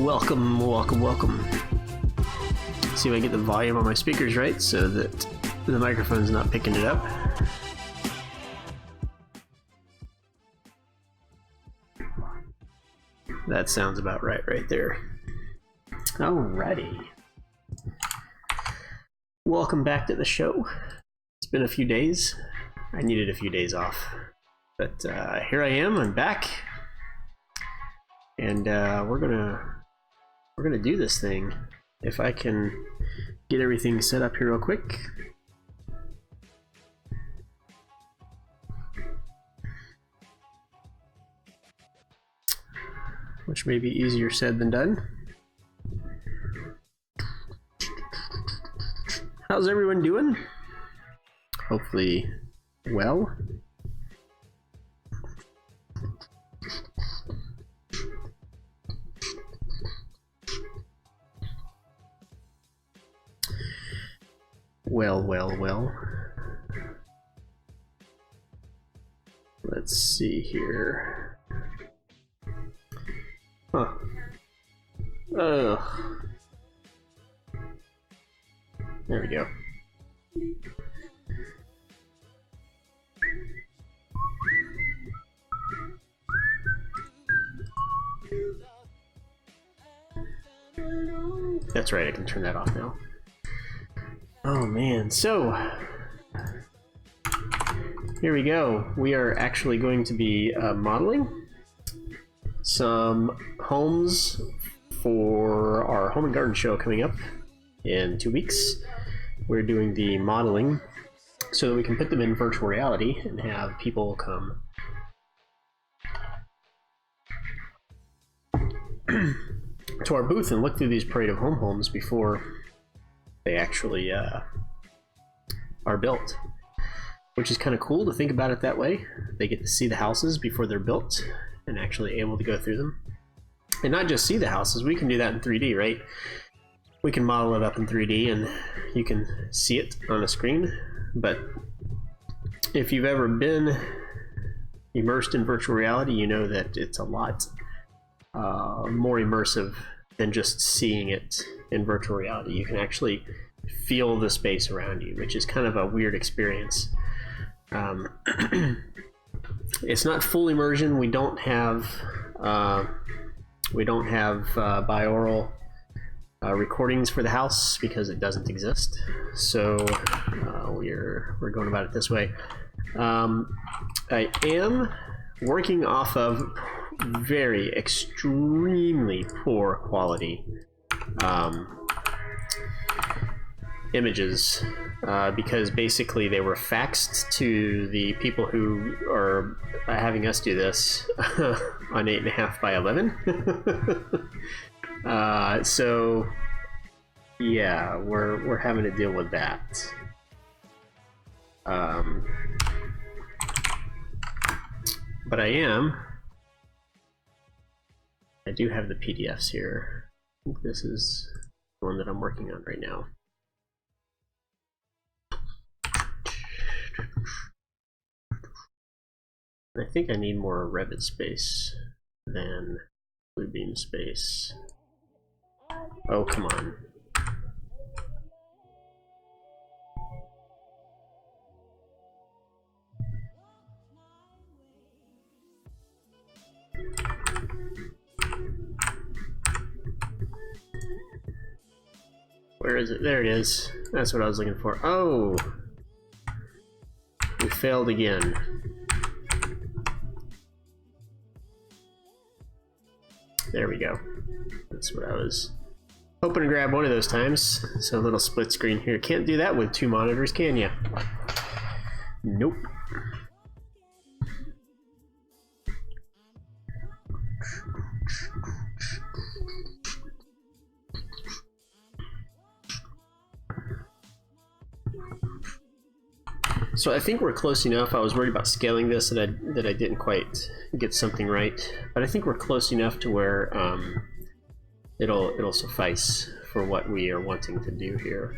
Welcome, welcome, welcome. See if I get the volume on my speakers right so that the microphone's not picking it up. That sounds about right there. Alrighty. Welcome back to the show. It's been a few days. I needed a few days off. But here I am, I'm back. And we're gonna do this thing. If I can get everything set up here real quick. Which may be easier said than done. How's everyone doing? Hopefully well. Well. Let's see here. Huh. Ugh. There we go. That's right, I can turn that off now. Oh man, so here we go. We are actually going to be modeling some homes for our home and garden show coming up in 2 weeks. We're doing the modeling so that we can put them in virtual reality and have people come to our booth and look through these parade of homes before they actually are built, which is kind of cool to think about it that way. They get to see the houses before they're built and actually able to go through them. And not just see the houses, we can do that in 3D, right? We can model it up in 3D and you can see it on a screen. But if you've ever been immersed in virtual reality, you know that it's a lot more immersive than just seeing it in virtual reality. You can actually feel the space around you, which is kind of a weird experience. It's not full immersion. We don't have binaural recordings for the house because it doesn't exist. So we're going about it this way. I am working off of very extremely poor quality images because basically they were faxed to the people who are having us do this on 8.5 by 11. So yeah, we're having to deal with that. But I do have the PDFs here. I think this is the one that I'm working on right now. I think I need more Revit space than Bluebeam space. Oh, come on. Where is it? There it is. That's what I was looking for. Oh! We failed again. There we go. That's what I was hoping to grab one of those times. So a little split screen here. Can't do that with 2 monitors, can you? Nope. So I think we're close enough. I was worried about scaling this that I didn't quite get something right, but I think we're close enough to where it'll suffice for what we are wanting to do here.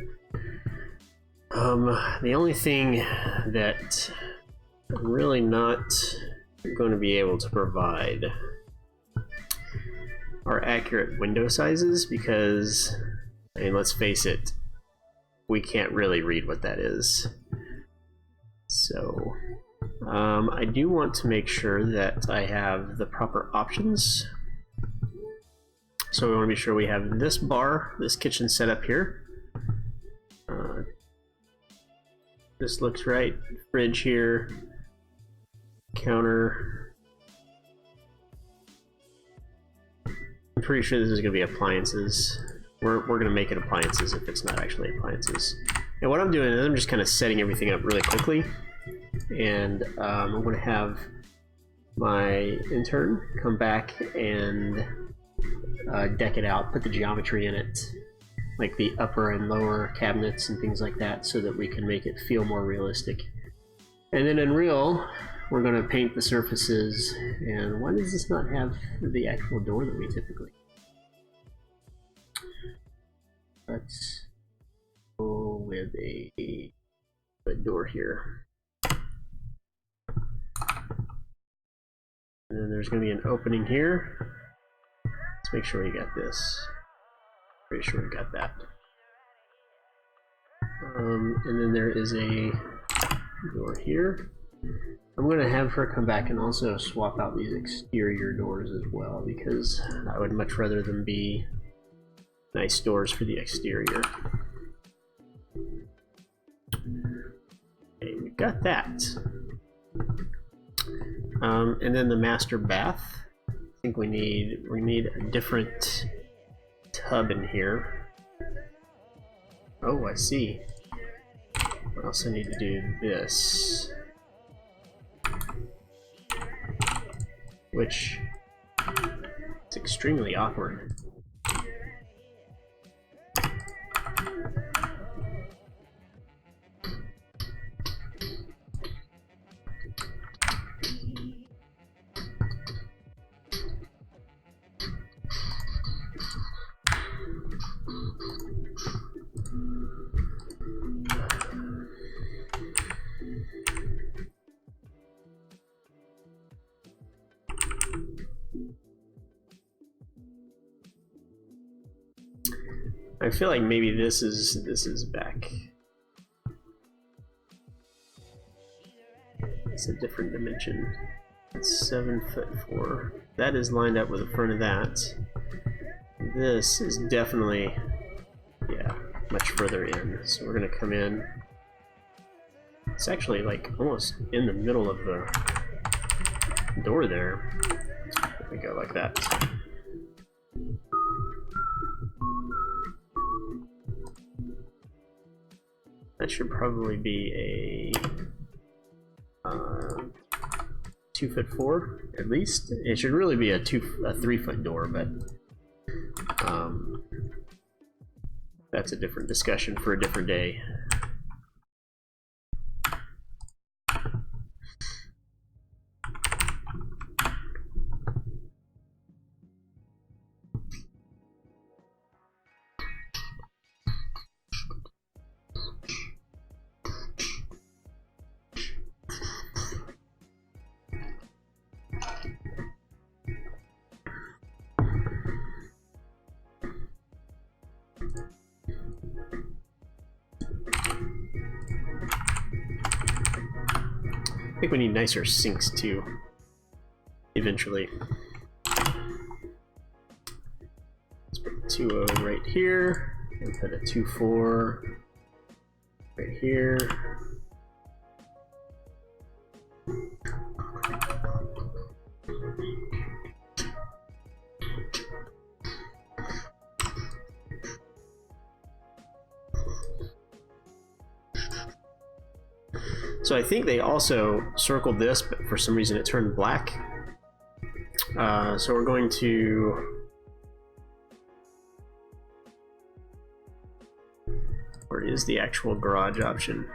The only thing that I'm really not going to be able to provide our accurate window sizes because, I mean, let's face it, we can't really read what that is. So I do want to make sure that I have the proper options. So we want to be sure we have this bar, this kitchen set up here. This looks right. Fridge here. Counter. I'm pretty sure this is going to be appliances. We're going to make it appliances if it's not actually appliances. And what I'm doing is I'm just kind of setting everything up really quickly. And I'm going to have my intern come back and deck it out, put the geometry in it, like the upper and lower cabinets and things like that, so that we can make it feel more realistic. And then in Unreal, we're going to paint the surfaces. And why does this not have the actual door that we typically? Let's go with a door here. And then there's going to be an opening here. Let's make sure we got this. Pretty sure we got that. And then there is a door here. I'm going to have her come back and also swap out these exterior doors as well, because I would much rather them be nice doors for the exterior. Okay, we got that. And then the master bath. I think we need a different tub in here. Oh, I see. I also need to do this, which is extremely awkward. I feel like maybe this is back. It's a different dimension. It's 7'4". That is lined up with the front of that. This is definitely, yeah, much further in. So we're gonna come in. It's actually like almost in the middle of the door there. There we go, like that. That should probably be a 2'4" at least. It should really be a 3-foot door, but that's a different discussion for a different day. I think we need nicer sinks too, eventually. Let's put a 2.0 right here, and put a 2.4 right here. So I think they also circled this, but for some reason it turned black. So we're going to... Where is the actual garage option?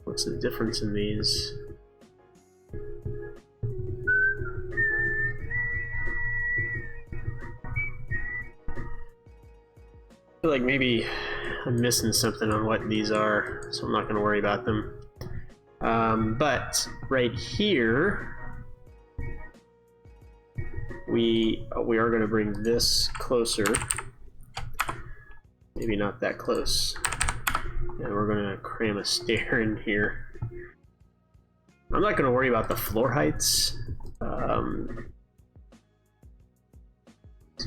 What's the difference in these? feel like maybe I'm missing something on what these are, so I'm not going to worry about them. But right here, we are going to bring this closer. Maybe not that close. And we're going to cram a stair in here. I'm not going to worry about the floor heights. So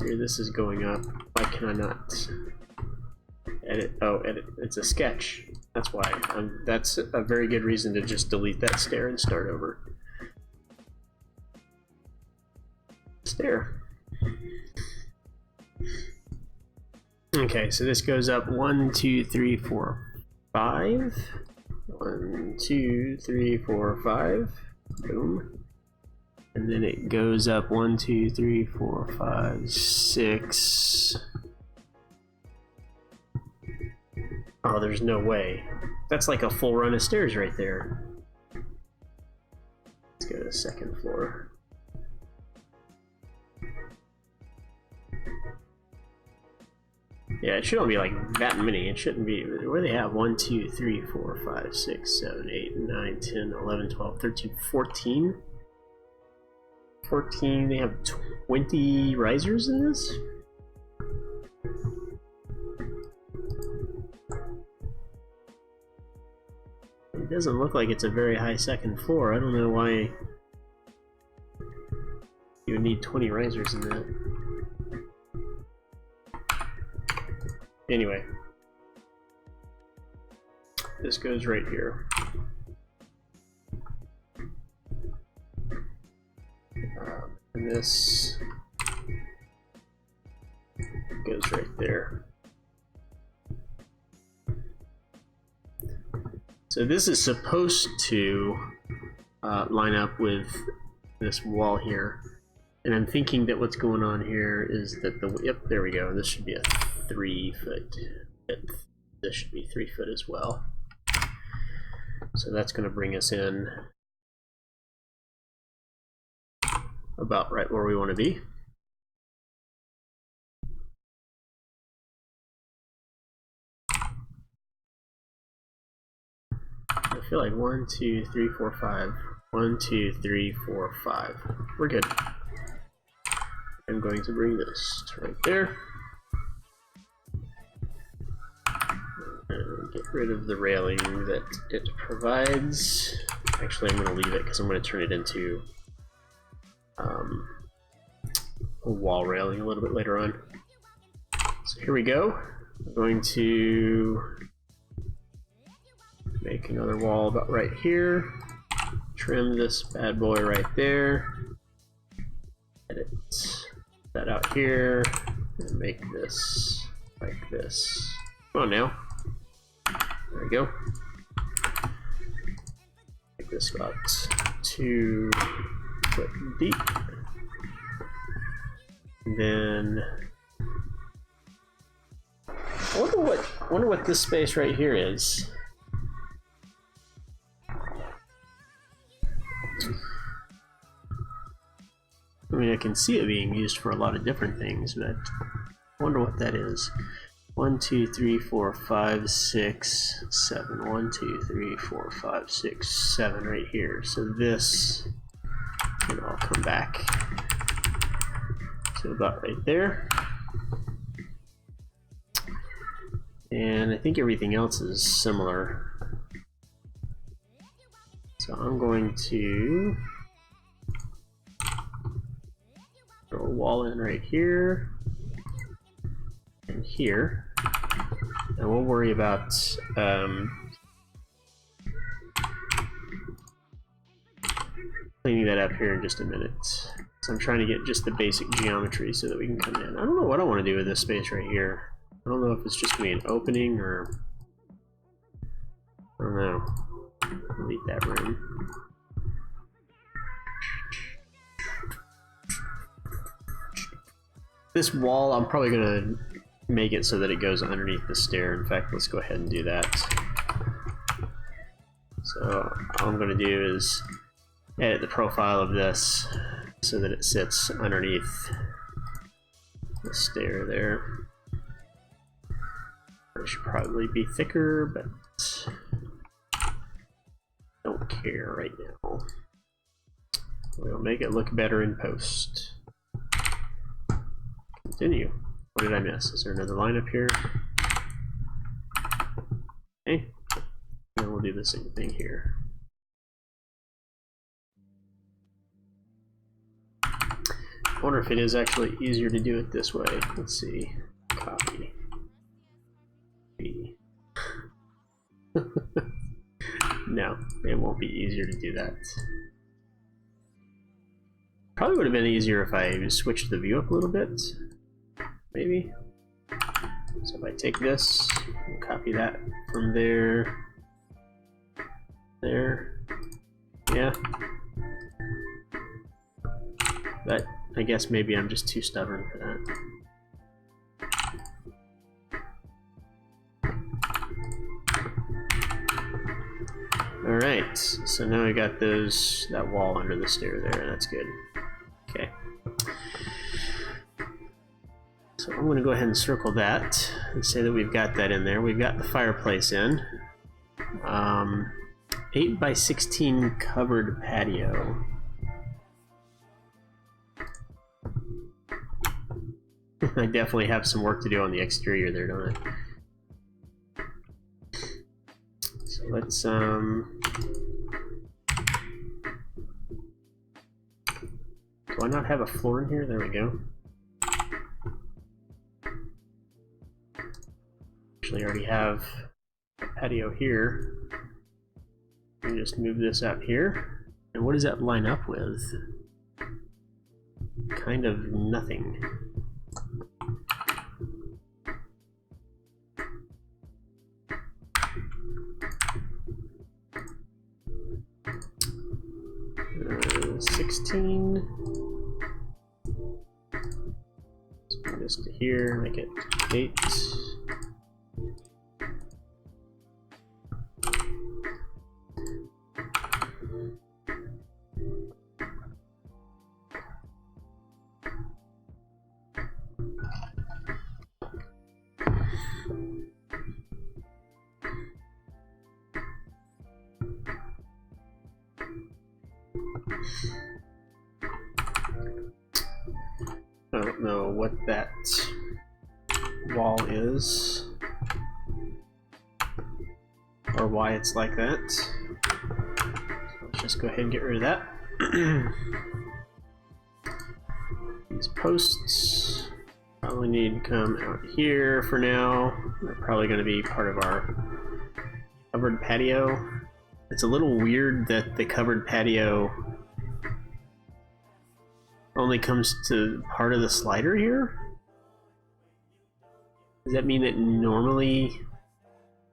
here, this is going up. Why can I not edit? Oh, edit. It's a sketch. That's why. That's a very good reason to just delete that stair and start over. Stair. Okay, so this goes up 1, 2, 3, 4, 5. 1, 2, 3, 4, 5. Boom. And then it goes up 1, 2, 3, 4, 5, 6. Oh, there's no way. That's like a full run of stairs right there. Let's go to the second floor. Yeah, it shouldn't be like that many. It shouldn't be. Where they have 1, 2, 3, 4, 5, 6, 7, 8, 9, 10, 11, 12, 13, 14. 14, they have 20 risers in this? It doesn't look like it's a very high second floor. I don't know why you would need 20 risers in that. Anyway, this goes right here. And this goes right there. So this is supposed to line up with this wall here. And I'm thinking that what's going on here is that the, yep, there we go. This should be a 3-foot width. This should be 3 foot as well. So that's going to bring us in about right where we want to be. I feel like 1, 2, 3, 4, 5. 1, 2, 3, 4, 5. We're good. I'm going to bring this to right there. And get rid of the railing that it provides. Actually, I'm going to leave it because I'm going to turn it into a wall railing a little bit later on. So here we go. I'm going to make another wall about right here. Trim this bad boy right there. Edit that out here. And make this like this. Come on now. There we go. Make this about 2 foot deep. And then I wonder what this space right here is. I mean, I can see it being used for a lot of different things, but I wonder what that is. 1, 2, 3, 4, 5, 6, 7. 1, 2, 3, 4, 5, 6, 7 right here. So this can all come back to about right there. And I think everything else is similar. So I'm going to throw a wall in right here and here. And we'll worry about cleaning that up here in just a minute. So I'm trying to get just the basic geometry so that we can come in. I don't know what I want to do with this space right here. I don't know if it's just going to be an opening or I don't know. Delete that room. This wall, I'm probably going to make it so that it goes underneath the stair. In fact, let's go ahead and do that. So all I'm going to do is edit the profile of this so that it sits underneath the stair there. It should probably be thicker, but don't care right now. We'll make it look better in post. Continue. What did I miss? Is there another line up here? Okay. And we'll do the same thing here. I wonder if it is actually easier to do it this way. Let's see. Copy. No, it won't be easier to do that. Probably would have been easier if I switched the view up a little bit. Maybe. So if I take this and copy that from there. There. Yeah. But I guess maybe I'm just too stubborn for that. Alright, so now we got that wall under the stair there, that's good. Okay. So I'm going to go ahead and circle that and say that we've got that in there. We've got the fireplace in. 8 by 16 covered patio. I definitely have some work to do on the exterior there, don't I? So let's do I not have a floor in here? There we go. Actually, I already have a patio here. Let me just move this up here. And what does that line up with? Kind of nothing. Uh, 16. Let's bring this to here, make it 8. I don't know what that wall is or why it's like that. So let's just go ahead and get rid of that. These posts probably need to come out here for now. They're probably going to be part of our covered patio. It's a little weird that the covered patio only comes to part of the slider here? Does that mean that normally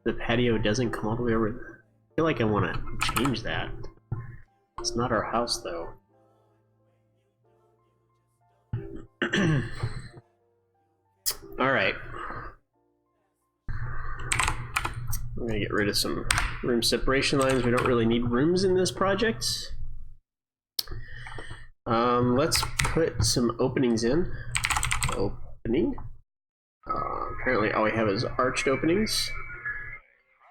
the patio doesn't come all the way over? I feel like I want to change that. It's not our house though. Alright. I'm going to get rid of some room separation lines. We don't really need rooms in this project. Let's put some openings in. Opening. Apparently all we have is arched openings.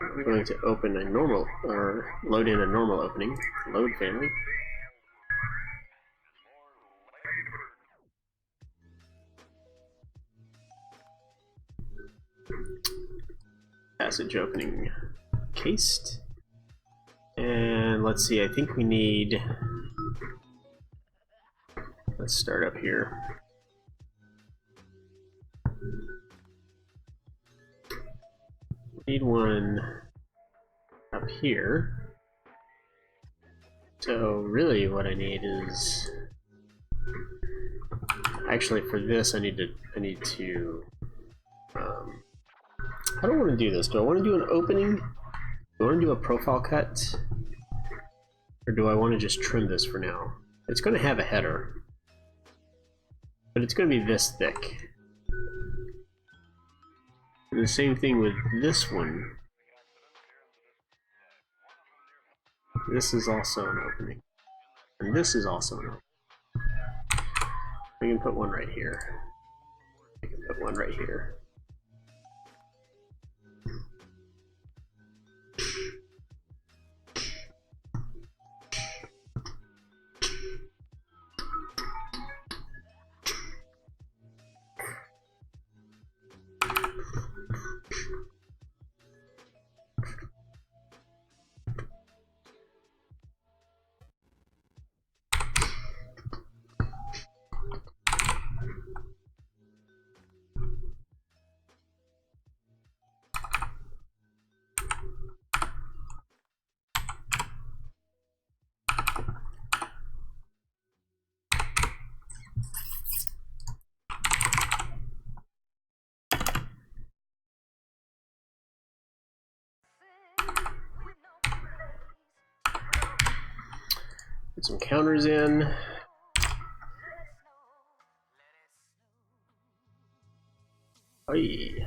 I'm going to open a normal, or load in a normal opening. Load family. Passage opening cased. And let's see, I think we need... Let's start up here. We need one up here. So really what I need is... Actually for this I need to I don't want to do this. Do I want to do an opening? Do I want to do a profile cut? Or do I want to just trim this for now? It's going to have a header. But it's going to be this thick. And the same thing with this one. This is also an opening. And this is also an opening. We can put one right here. We can put one right here. Put some counters in. Oy.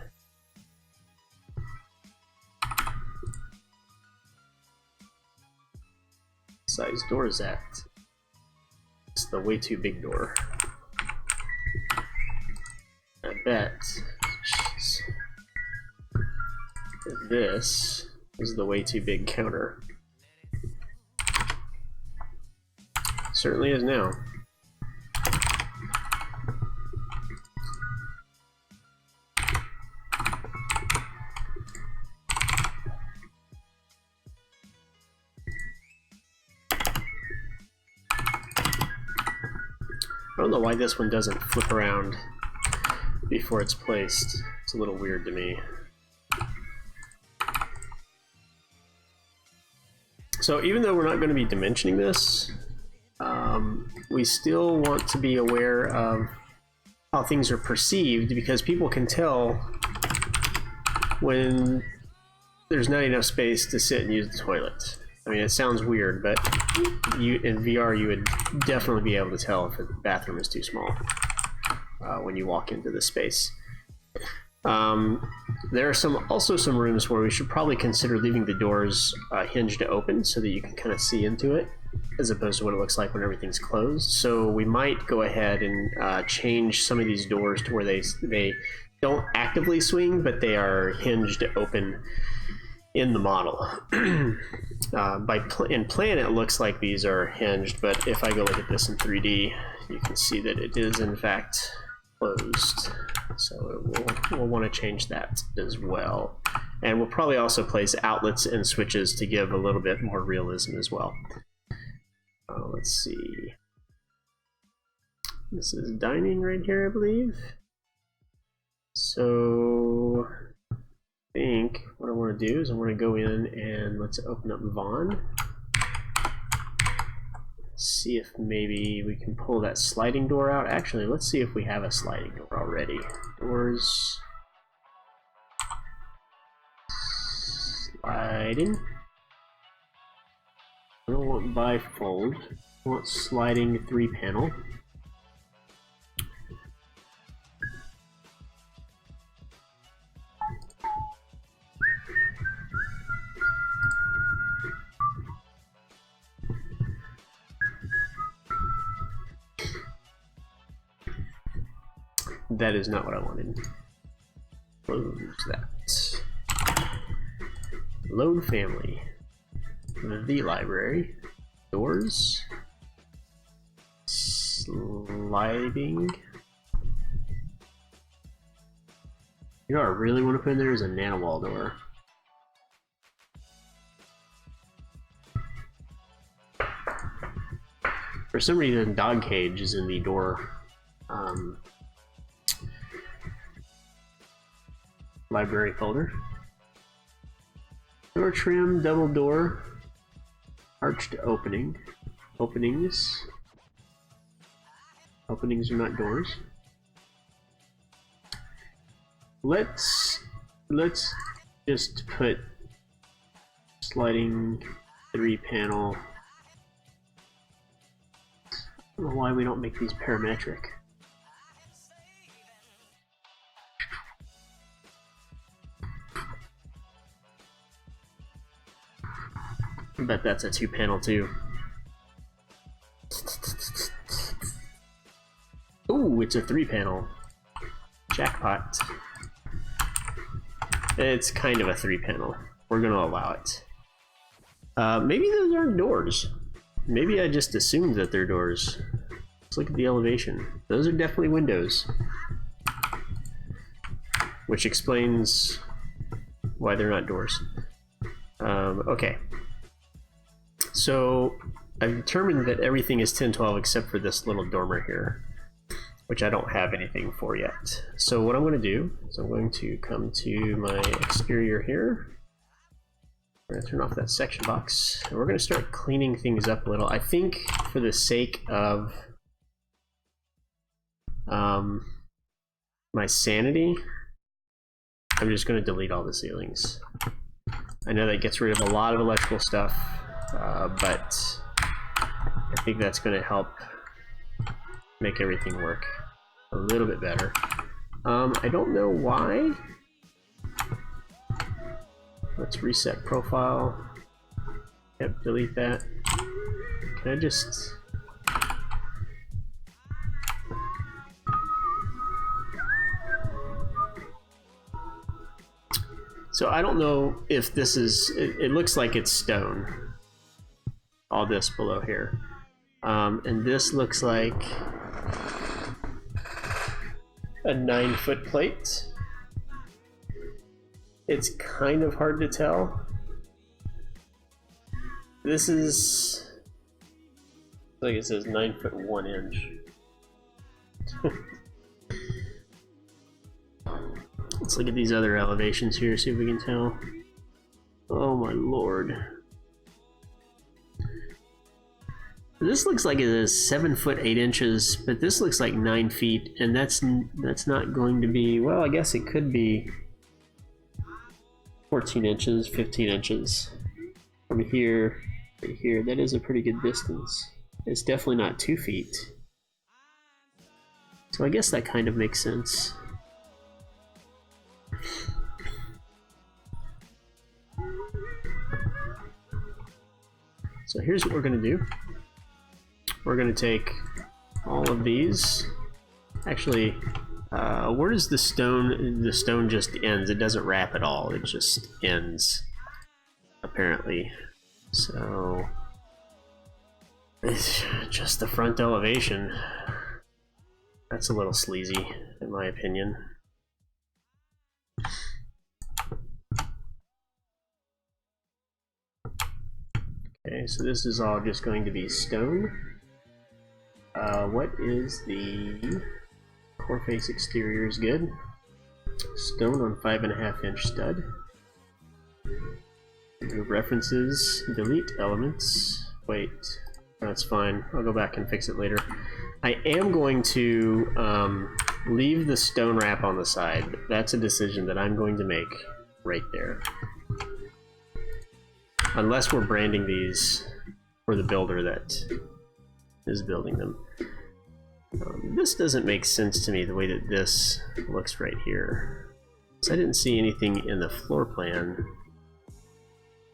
What size door is that? It's the way too big door. I bet. Jeez. This is the way too big counter. Certainly is now. I don't know why this one doesn't flip around before it's placed. It's a little weird to me. So even though we're not going to be dimensioning this, we still want to be aware of how things are perceived, because people can tell when there's not enough space to sit and use the toilet. I mean, it sounds weird, but in VR you would definitely be able to tell if the bathroom is too small when you walk into the space. There are also some rooms where we should probably consider leaving the doors hinged open so that you can kind of see into it, as opposed to what it looks like when everything's closed. So we might go ahead and change some of these doors to where they don't actively swing, but they are hinged open in the model. In plan it looks like these are hinged, but if I go look at this in 3D, you can see that it is in fact closed. So we'll want to change that as well. And we'll probably also place outlets and switches to give a little bit more realism as well. Let's see. This is dining right here, I believe. So I think what I want to do is I want to go in and let's open up Vaughn. See if maybe we can pull that sliding door out. Actually, let's see if we have a sliding door already. Doors. Sliding. I don't want bifold. I want sliding 3-panel. That is not what I wanted. Close that. Load family. The library. Doors. Sliding. You know what I really want to put in there is a nanowall door. For some reason, dog cage is in the door library folder. Door trim, double door, arched opening. Openings. Openings are not doors. Let's just put sliding 3-panel. I don't know why we don't make these parametric. I bet that's a 2-panel too. Ooh, it's a 3-panel. Jackpot. It's kind of a 3-panel. We're gonna allow it. Maybe those aren't doors. Maybe I just assumed that they're doors. Let's look at the elevation. Those are definitely windows. Which explains why they're not doors. Okay. So I've determined that everything is 1012 except for this little dormer here, which I don't have anything for yet. So what I'm going to do is I'm going to come to my exterior here. We're going to turn off that section box, and we're going to start cleaning things up a little. I think for the sake of my sanity, I'm just going to delete all the ceilings. I know that gets rid of a lot of electrical stuff, but I think that's going to help make everything work a little bit better. I don't know why. Let's reset profile. Yep, delete that. Can I just... So I don't know if this is... It looks like it's stone. All this below here. And this looks like a 9-foot plate. It's kind of hard to tell. This is, like it says, 9 foot 1 inch. Let's look at these other elevations here, see if we can tell. Oh my lord. This looks like it is 7 foot 8 inches, but this looks like 9 feet, and that's not going to be, well, I guess it could be 14 inches, 15 inches. From here to here, that is a pretty good distance. It's definitely not 2 feet. So I guess that kind of makes sense. So here's what we're going to do. We're going to take all of these. Actually, where does the stone? The stone just ends. It doesn't wrap at all. It just ends, apparently. So it's just the front elevation. That's a little sleazy, in my opinion. Okay, so this is all just going to be stone. What is the core face exterior is good. Stone on 5.5 inch stud. Remove references, delete elements. Wait, that's fine. I'll go back and fix it later. I am going to leave the stone wrap on the side. That's a decision that I'm going to make right there. Unless we're branding these for the builder that is building them. This doesn't make sense to me the way that this looks right here. So I didn't see anything in the floor plan.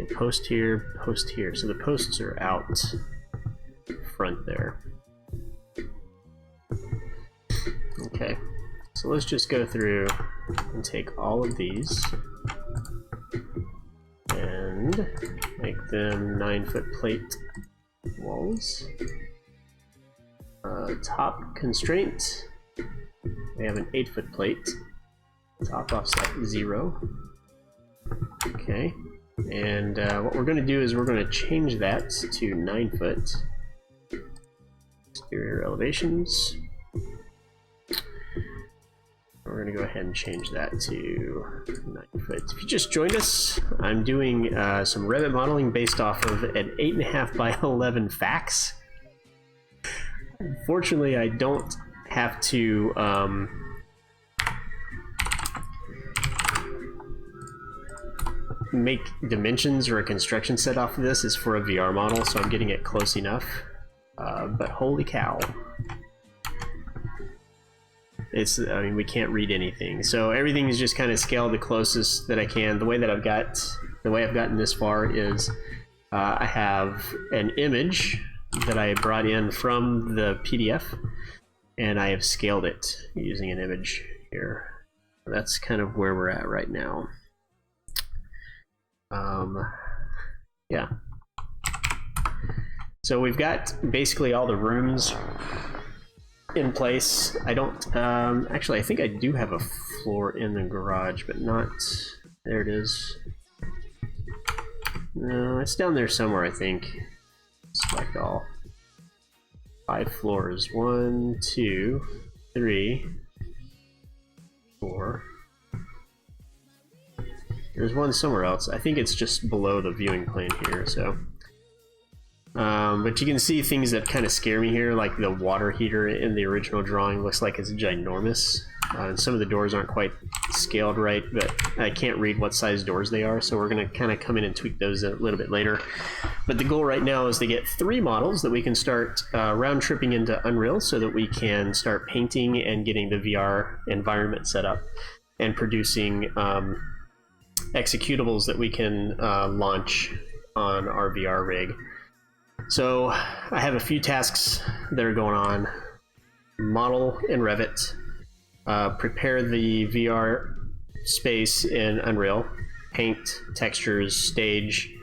Okay, post here, so the posts are out front there. Okay, so let's just go through and take all of these and make them 9-foot plate walls. Top constraint, we have an 8-foot plate. Top offset 0. Okay, and what we're going to do is we're going to change that to 9 foot. Exterior elevations. We're going to go ahead and change that to 9 foot. If you just joined us, I'm doing some Revit modeling based off of an 8.5 by 11 fax. Unfortunately, I don't have to make dimensions or a construction set off of this. Is for a VR model, so I'm getting it close enough. But holy cow. I mean, we can't read anything. So everything is just kind of scaled the closest that I can. The way I've gotten this far is I have an image that I brought in from the PDF, and I have scaled it using an image here. That's kind of where we're at right now. Yeah. So we've got basically all the rooms in place. I don't, actually I think I do have a floor in the garage, but not, there it is. No, it's down there somewhere, I think. Select all. 5 floors. 1, 2, 3, 4. There's one somewhere else. I think it's just below the viewing plane here, so. But you can see things that kind of scare me here, like the water heater in the original drawing looks like it's ginormous. And some of the doors aren't quite scaled right, but I can't read what size doors they are, so we're going to kind of come in and tweak those a little bit later. But the goal right now is to get 3 models that we can start round tripping into Unreal so that we can start painting and getting the VR environment set up and producing executables that we can launch on our VR rig. So I have a few tasks that are going on. Model in Revit, prepare the VR space in Unreal, paint, textures, stage,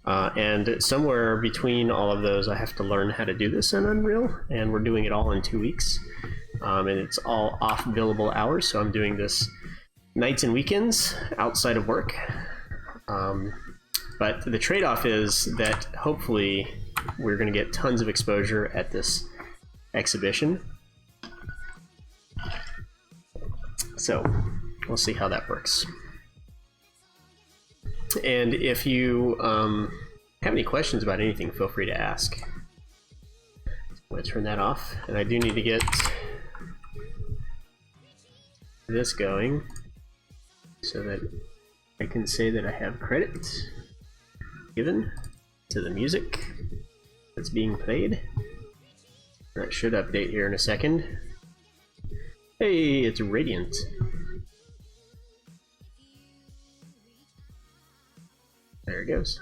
and somewhere between all of those I have to learn how to do this in Unreal, and we're doing it all in 2 weeks. And it's all off billable hours, so I'm doing this nights and weekends outside of work. But the trade-off is that hopefully we're going to get tons of exposure at this exhibition. So we'll see how that works. And if you have any questions about anything, feel free to ask. I'm going to turn that off, and I do need to get this going so that I can say that I have credit given to the music that's being played. That should update here in a second. Hey, it's Radiant. There it goes.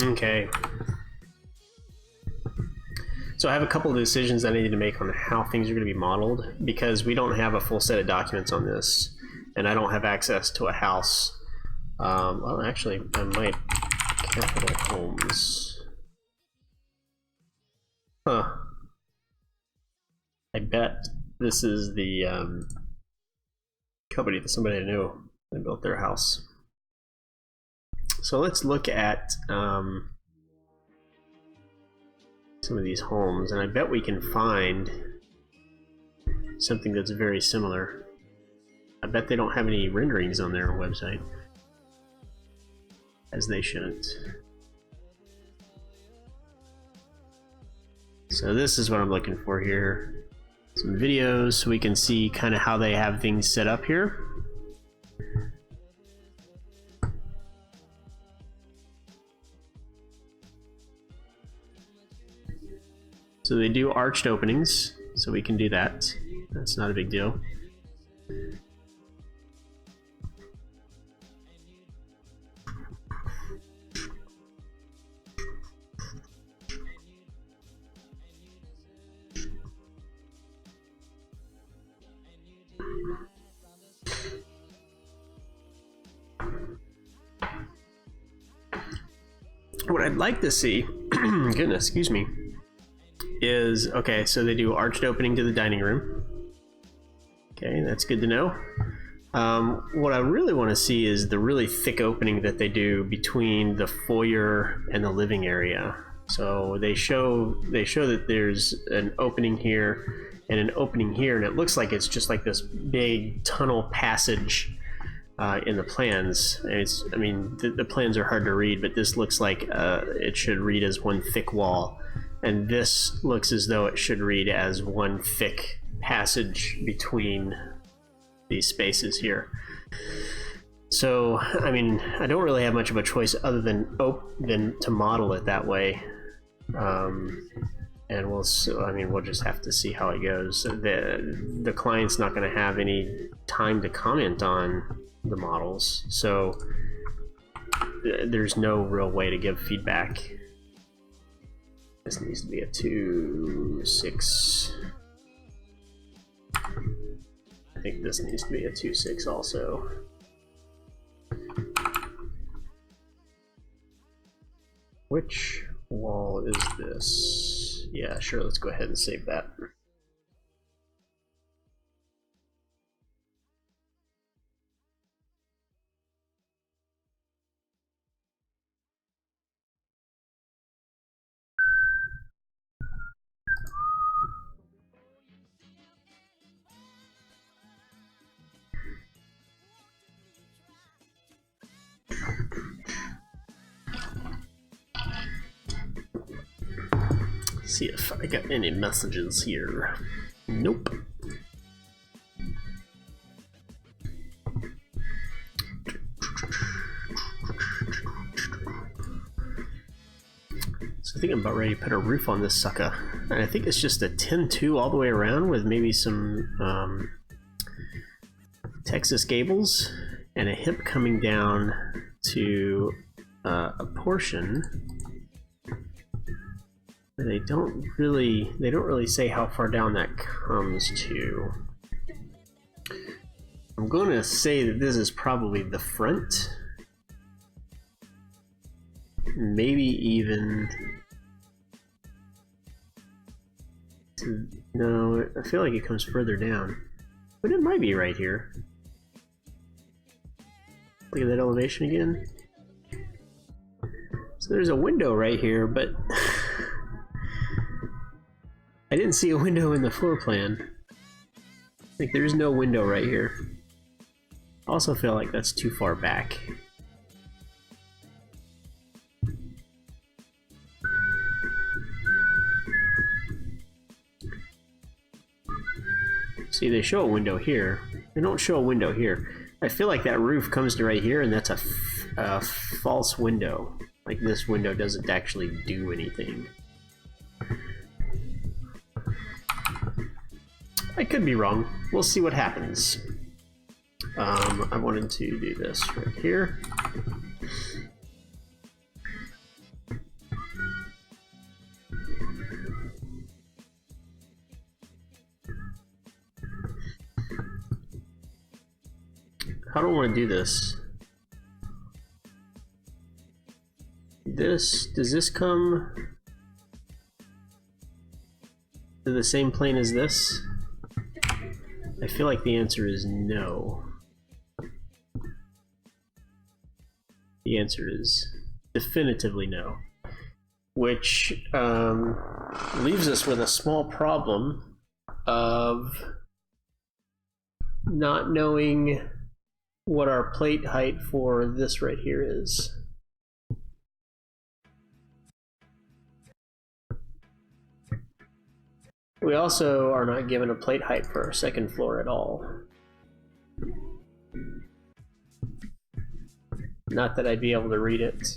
Okay. So I have a couple of decisions I need to make on how things are going to be modeled, because we don't have a full set of documents on this, and I don't have access to a house. Well, actually, I might. Capital Homes. Huh. I bet this is the company that somebody I knew that built their house. So let's look at some of these homes, and I bet we can find something that's very similar. I bet they don't have any renderings on their website, as they shouldn't. So this is what I'm looking for here. Some videos so we can see kind of how they have things set up here. So they do arched openings, so we can do that. That's not a big deal. What I'd like to see, goodness, excuse me, is, okay, so they do arched opening to the dining room. Okay, that's good to know. What I really want to see is the really thick opening that they do between the foyer and the living area. So they show that there's an opening here and an opening here, and it looks like it's just like this big tunnel passage in the plans. And I mean, the plans are hard to read, but this looks like it should read as one thick wall, and this looks as though it should read as one thick passage between these spaces here. So, I mean, I don't really have much of a choice other than to model it that way. And we'll just have to see how it goes. The client's not going to have any time to comment on the models, so there's no real way to give feedback. This needs to be a 2.6. I think this needs to be a 2.6 also. Which wall is this? Yeah, sure, let's go ahead and save that. See if I got any messages here. Nope. So I think I'm about ready to put a roof on this sucker. And I think it's just a 10-2 all the way around with maybe some Texas gables and a hip coming down to a portion. They don't really say how far down that comes to. I'm going to say that this is probably the front. Maybe even to, no, I feel like it comes further down, but it might be right here. Look at that elevation again. So there's a window right here, but I didn't see a window in the floor plan. Like, there's no window right here. I also feel like that's too far back. See, they show a window here. They don't show a window here. I feel like that roof comes to right here, and that's a false window. Like, this window doesn't actually do anything. I could be wrong. We'll see what happens. I wanted to do this right here. How do I want to do this? Does this come to the same plane as this? I feel like the answer is no. The answer is definitively no. Which leaves us with a small problem of not knowing what our plate height for this right here is. We also are not given a plate height for our second floor at all. Not that I'd be able to read it.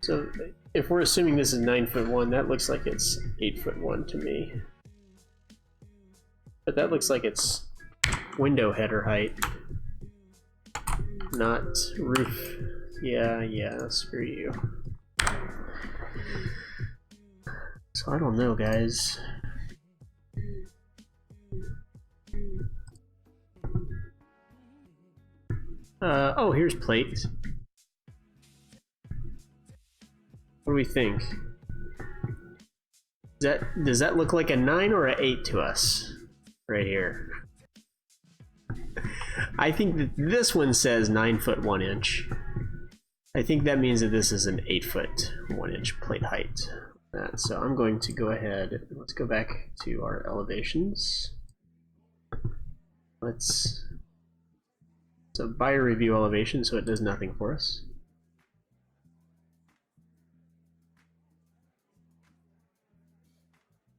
So if we're assuming this is 9'1", that looks like it's 8'1" to me. But that looks like it's window header height, not roof. Yeah, screw you. So I don't know, guys. Oh, here's plate. What do we think? Does that look like a 9 or an 8 to us? Right here. I think that this one says 9' 1 inch. I think that means that this is an 8' 1 inch plate height. So I'm going to go ahead, let's go back to our elevations. So buyer review elevation, so it does nothing for us.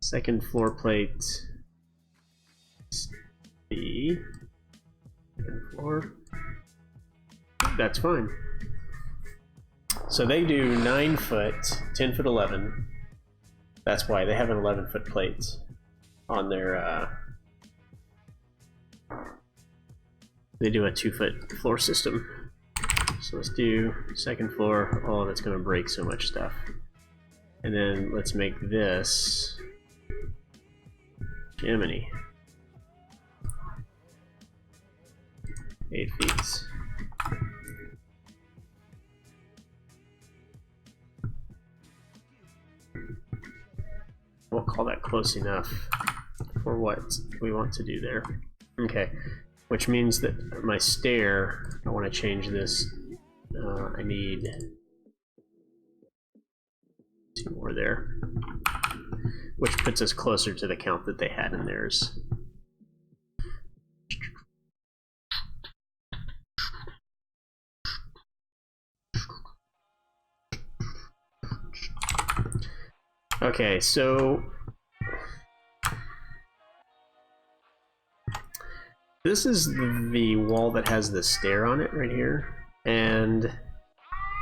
Second floor plate, B. Second floor. That's fine. So they do 9 foot, 10 foot 11. That's why they have an 11-foot plate on their. They do a 2-foot floor system. So let's do second floor. Oh, that's going to break so much stuff. And then let's make this Jiminy. 8 feet. We'll call that close enough for what we want to do there. Okay, which means that my stair, I want to change this. I need 2 more there, which puts us closer to the count that they had in theirs. Okay, so this is the wall that has the stair on it right here, and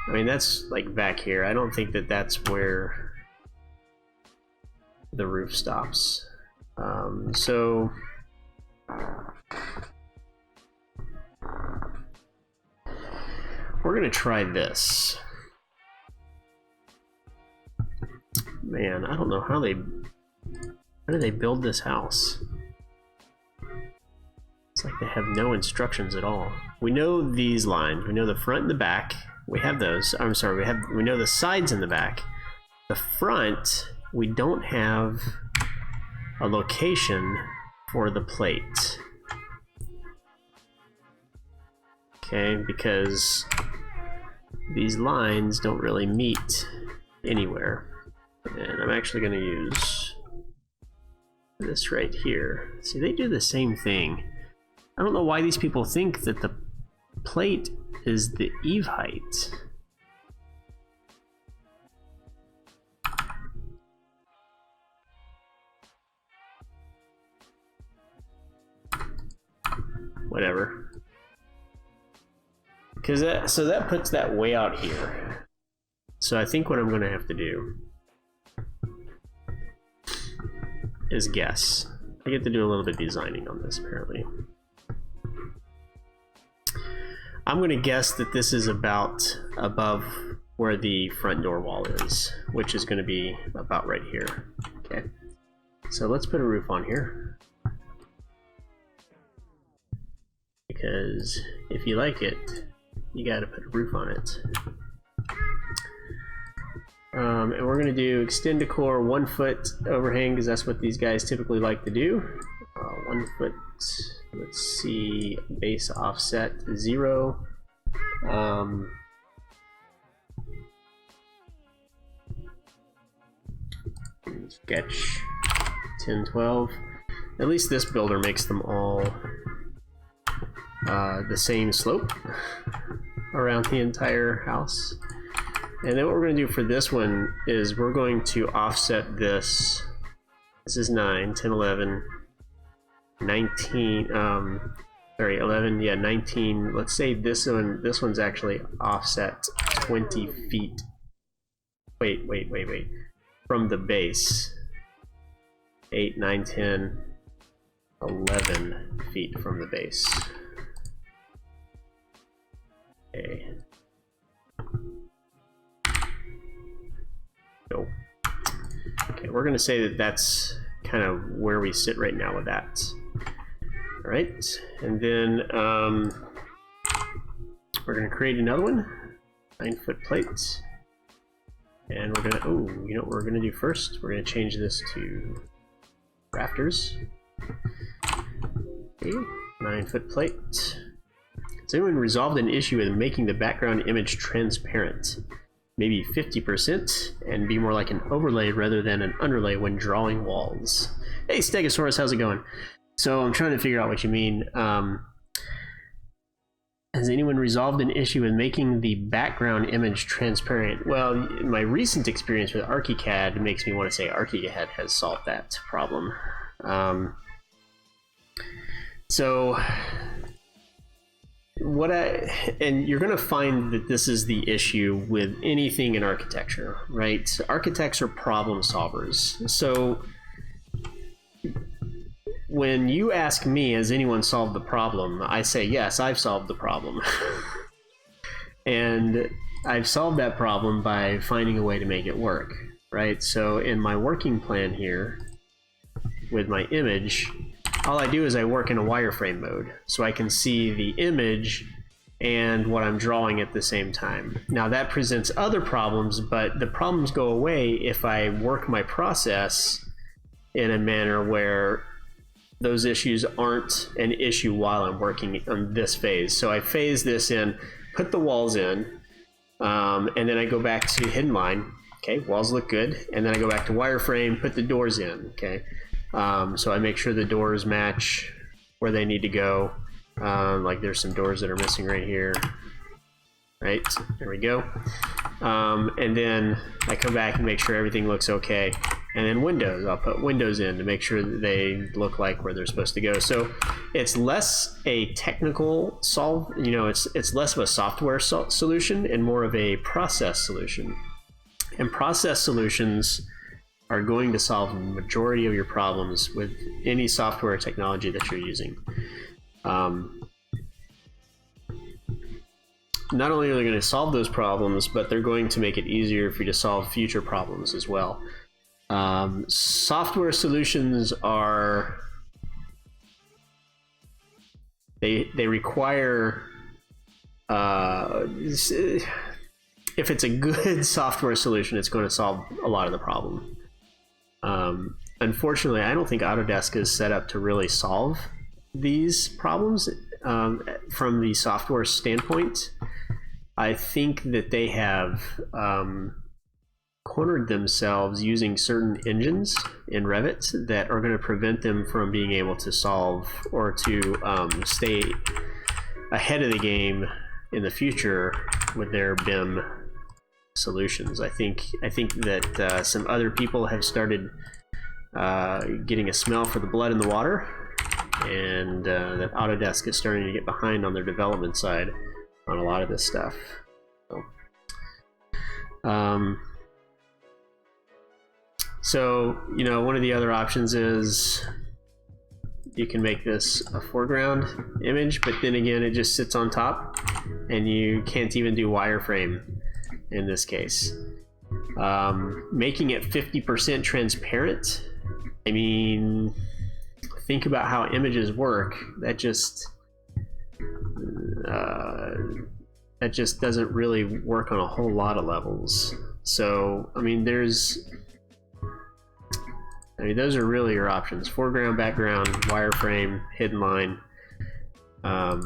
I mean that's like back here. I don't think that that's where the roof stops. So we're gonna try this. Man, I don't know how do they build this house? It's like they have no instructions at all. We know these lines. We know the front and the back. We have those. I'm sorry. We know the sides and the back. The front, we don't have a location for the plate. Okay, because these lines don't really meet anywhere. And I'm actually going to use this right here. See, they do the same thing. I don't know why these people think that the plate is the eave height. Whatever. Because that puts that way out here. So I think what I'm going to have to do is guess. I get to do a little bit of designing on this, apparently. I'm going to guess that this is about above where the front door wall is, which is going to be about right here. Okay, so let's put a roof on here. Because if you like it, you got to put a roof on it. And we're going to do extend decor 1 foot overhang, because that's what these guys typically like to do. 1 foot, let's see, base offset 0. Sketch 10, 12. At least this builder makes them all the same slope around the entire house. And then what we're going to do for this one is we're going to offset this. This is 9, 10, 11, 19, sorry, 11, yeah, 19. Let's say this one's actually offset 20 feet. Wait. From the base. 8, 9, 10, 11 feet from the base. Okay. Nope. Okay, we're gonna say that that's kind of where we sit right now with that. All right, and then we're gonna create another one, 9-foot plate, and we're gonna, oh, you know what we're gonna do first? We're gonna change this to rafters. Okay, 9-foot plate. Has anyone resolved an issue with making the background image transparent? Maybe 50%, and be more like an overlay rather than an underlay when drawing walls. Hey Stegosaurus, how's it going? So I'm trying to figure out what you mean. Has anyone resolved an issue with making the background image transparent? Well, my recent experience with ArchiCAD makes me want to say ArchiCAD has solved that problem. And you're going to find that this is the issue with anything in architecture, right? Architects are problem solvers. So when you ask me, has anyone solved the problem? I say, yes, I've solved the problem. And I've solved that problem by finding a way to make it work, right? So in my working plan here, with my image, all I do is I work in a wireframe mode, so I can see the image and what I'm drawing at the same time. Now that presents other problems, but the problems go away if I work my process in a manner where those issues aren't an issue while I'm working on this phase. So I phase this in, put the walls in, and then I go back to hidden line. Okay, walls look good, and then I go back to wireframe, put the doors in. Okay. So I make sure the doors match where they need to go. Like there's some doors that are missing right here. right? There we go. And then I come back and make sure everything looks okay. And then windows, I'll put windows in to make sure that they look like where they're supposed to go. So it's less a technical solve, you know, it's less of a software solution and more of a process solution. And process solutions are going to solve the majority of your problems with any software technology that you're using. Not only are they going to solve those problems, but they're going to make it easier for you to solve future problems as well. Software solutions are, they require, if it's a good software solution, it's going to solve a lot of the problem. Unfortunately, I don't think Autodesk is set up to really solve these problems from the software standpoint. I think that they have cornered themselves using certain engines in Revit that are going to prevent them from being able to solve or to stay ahead of the game in the future with their BIM solutions. I think that some other people have started getting a smell for the blood in the water, and that Autodesk is starting to get behind on their development side on a lot of this stuff. So, you know, one of the other options is you can make this a foreground image, but then again, it just sits on top, and you can't even do wireframe in this case. Making it 50% transparent, I mean, think about how images work. That just doesn't really work on a whole lot of levels. So, I mean, those are really your options: foreground, background, wireframe, hidden line. I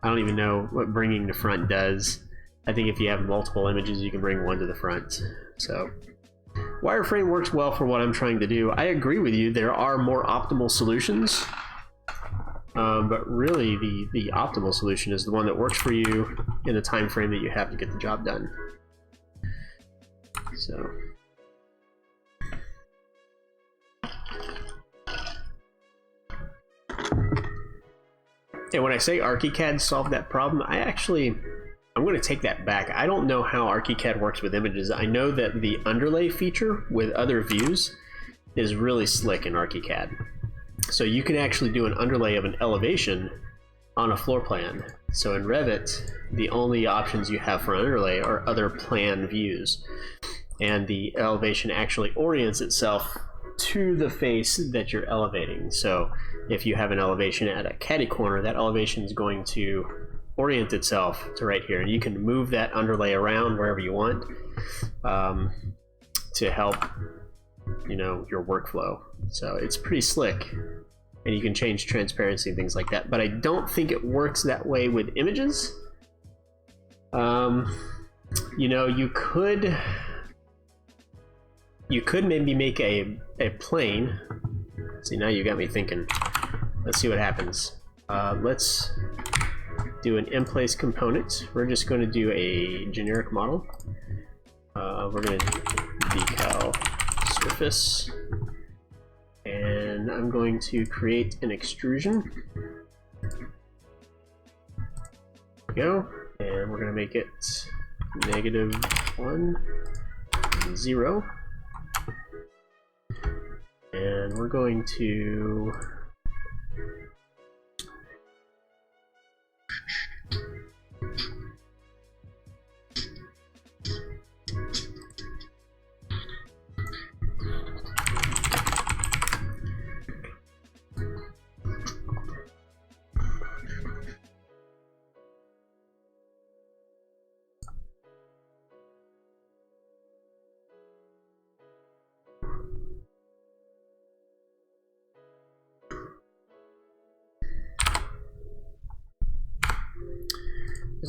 don't even know what bringing to front does. I think if you have multiple images, you can bring one to the front. So wireframe works well for what I'm trying to do. I agree with you, there are more optimal solutions, but really the optimal solution is the one that works for you in the time frame that you have to get the job done. So and when I say ArchiCAD solved that problem, I'm going to take that back. I don't know how ArchiCAD works with images. I know that the underlay feature with other views is really slick in ArchiCAD. So you can actually do an underlay of an elevation on a floor plan. So in Revit, the only options you have for an underlay are other plan views. And the elevation actually orients itself to the face that you're elevating. So if you have an elevation at a catty corner, that elevation is going to orient itself to right here, and you can move that underlay around wherever you want to help, you know, your workflow. So it's pretty slick, and you can change transparency and things like that, but I don't think it works that way with images. You know, you could maybe make a plane. See, now you got me thinking. Let's see what happens. Let's do an in-place component. We're just going to do a generic model. We're going to decal surface, and I'm going to create an extrusion. There we go, and we're going to make it -1, 0, and we're going to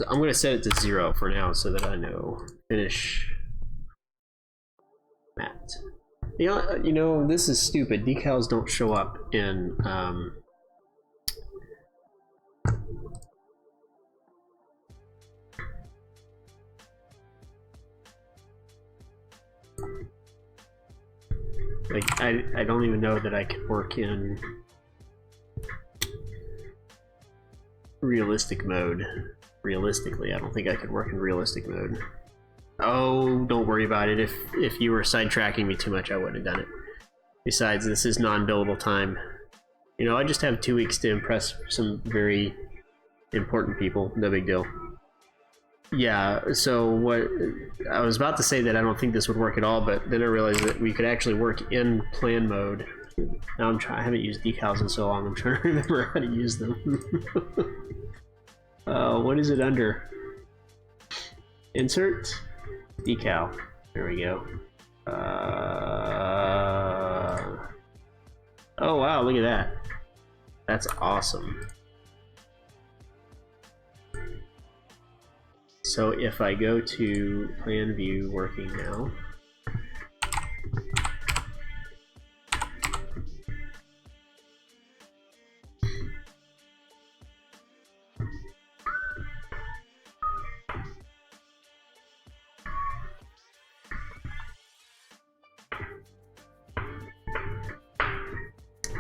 I'm going to set it to 0 for now so that I know. Finish matte. You know, this is stupid. Decals don't show up in Like, I don't even know that I could work in realistic mode. Realistically, I don't think I could work in realistic mode. Oh, don't worry about it. If you were sidetracking me too much, I wouldn't have done it. Besides, this is non-billable time. You know, I just have 2 weeks to impress some very important people. No big deal. Yeah, so what I was about to say that I don't think this would work at all, but then I realized that we could actually work in plan mode. Now I haven't used decals in so long, I'm trying to remember how to use them. What is it under? Insert? Decal. There we go. Oh wow, look at that. That's awesome. So if I go to plan view working now,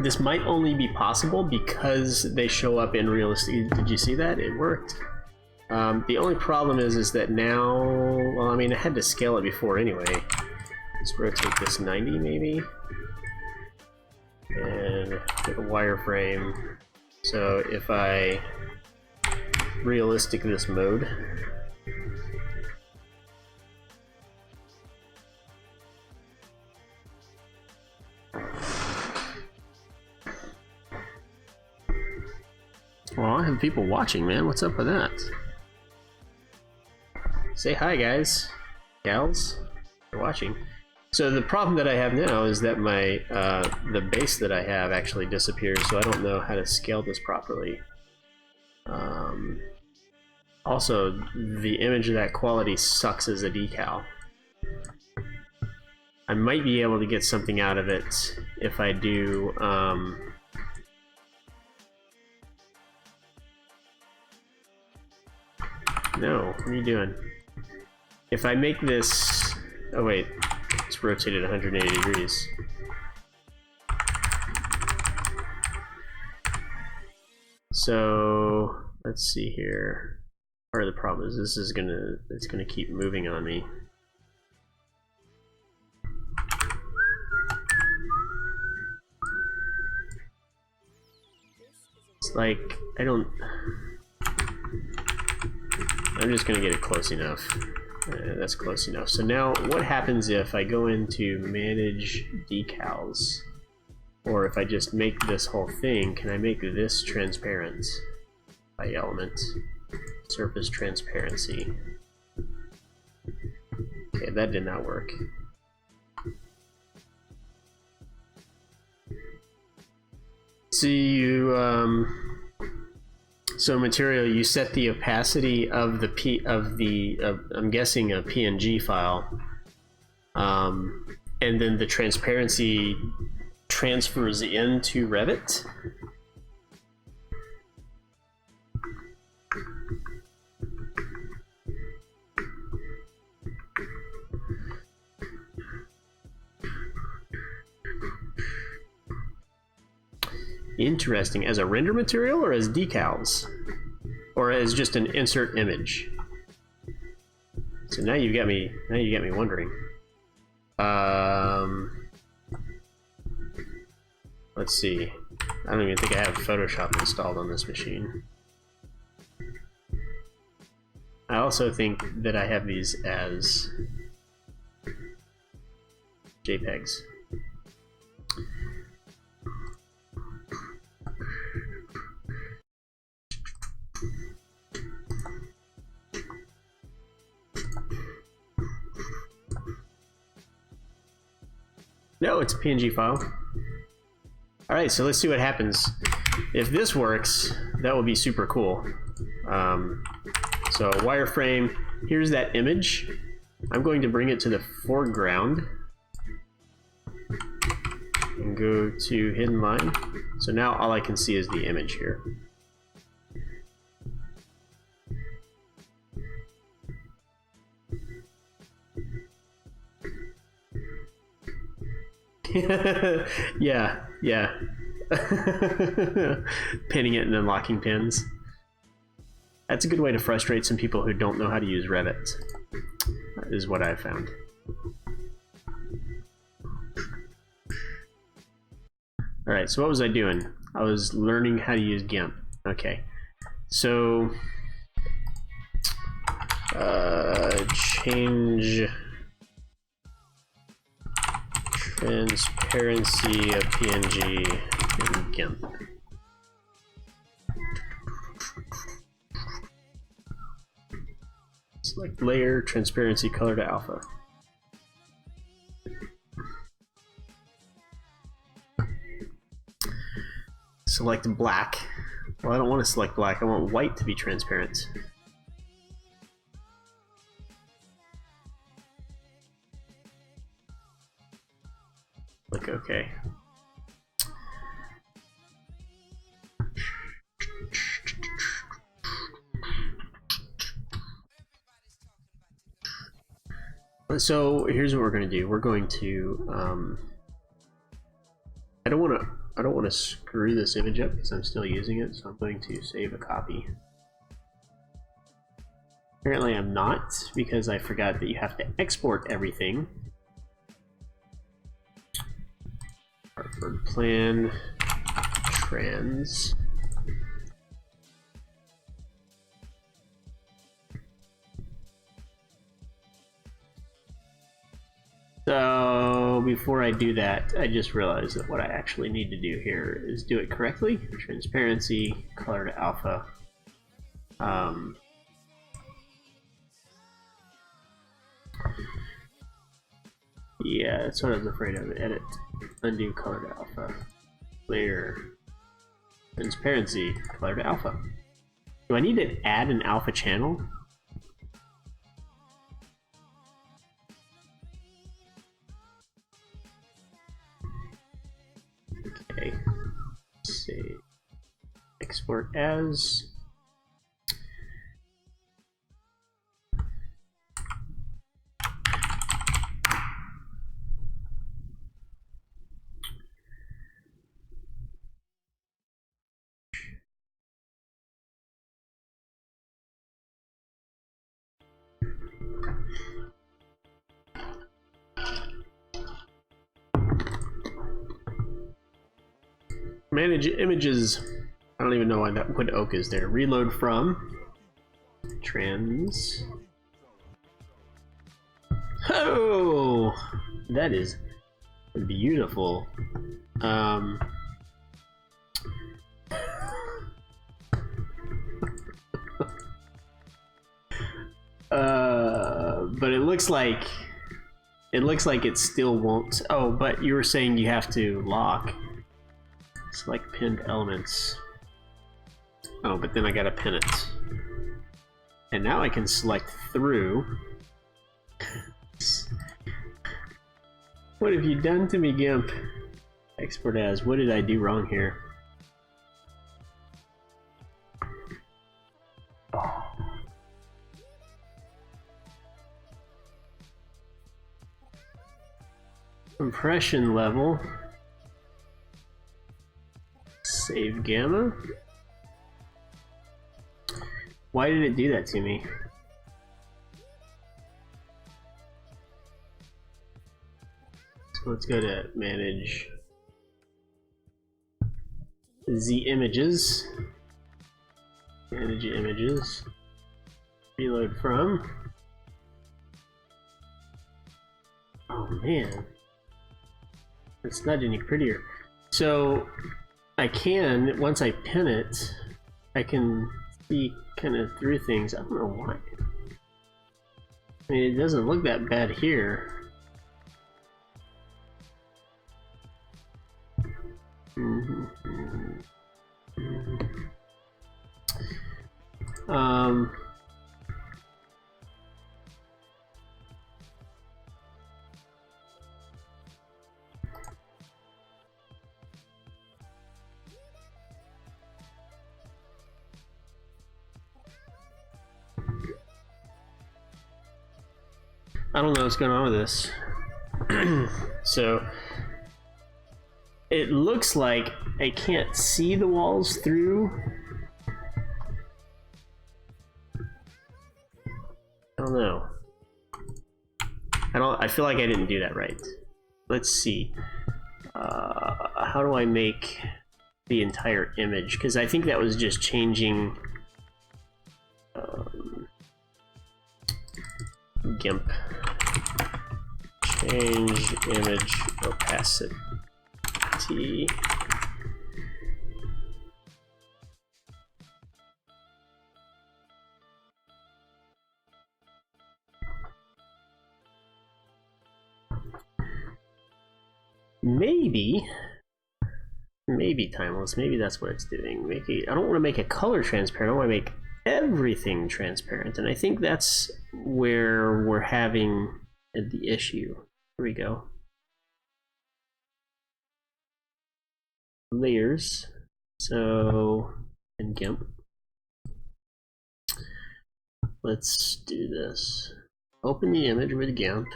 this might only be possible because they show up in realistic. Did you see that? It worked. The only problem is that now, well, I mean, I had to scale it before anyway. Let's rotate this 90 maybe, and get a wireframe. So if I realistic this mode, well, I have people watching, man. What's up with that? Say hi, guys, gals. You're watching. So the problem that I have now is that my the base that I have actually disappears, so I don't know how to scale this properly. Also, the image of that quality sucks as a decal. I might be able to get something out of it if I do. No, what are you doing? If I make this... Oh wait, it's rotated 180 degrees. So, let's see here. Part of the problem is this is it's gonna keep moving on me. It's like, I'm just gonna get it close enough. That's close enough. So now what happens if I go into manage decals, or if I just make this whole thing, can I make this transparent by element? Surface transparency. Okay, that did not work. See, so material, you set the opacity of the I'm guessing a PNG file, and then the transparency transfers into Revit. Interesting. As a render material or as decals? Or as just an insert image? So now you've got me wondering. Let's see. I don't even think I have Photoshop installed on this machine. I also think that I have these as JPEGs. No, it's a PNG file. Alright, so let's see what happens. If this works, that will be super cool. So wireframe, here's that image. I'm going to bring it to the foreground and go to hidden line. So now all I can see is the image here. Yeah, yeah. Pinning it and then locking pins. That's a good way to frustrate some people who don't know how to use Revit, is what I've found. Alright, so what was I doing? I was learning how to use GIMP. Okay. So, change transparency of PNG in GIMP. Select layer, transparency, color to alpha. Select black. Well, I don't want to select black. I want white to be transparent. Click OK. So here's what we're going to do. We're going to I don't want to screw this image up because I'm still using it, so I'm going to save a copy. Apparently I'm not, because I forgot that you have to export everything. Hartford plan trans. So before I do that, I just realized that what I actually need to do here is do it correctly. Transparency, color to alpha. Yeah, that's what I was afraid of. Edit, undo, color to alpha. Layer, transparency, color to alpha. Do I need to add an alpha channel? Okay, save, export as. Manage images. I don't even know why that wood oak is there. Reload from trans. Oh, that is beautiful. But it looks like it still won't. Oh, but you were saying you have to lock. Select pinned elements. Oh, but then I gotta pin it. And now I can select through. What have you done to me, GIMP? Export as. What did I do wrong here? Compression level. Save gamma. Why did it do that to me? So let's go to manage Z images. Manage images. Reload from. Oh man. It's not any prettier. So I can, once I pin it, I can see kind of through things. I don't know why. I mean, it doesn't look that bad here. I don't know what's going on with this. So it looks like I can't see the walls through. I don't know. I feel like I didn't do that right. Let's see. How do I make the entire image? Because I think that was just changing GIMP. Change image opacity. Maybe timeless. Maybe that's what it's doing. I don't want to make a color transparent. I want to make everything transparent, and I think that's where we're having the issue. Here we go. Layers. So in GIMP, let's do this. Open the image with GIMP.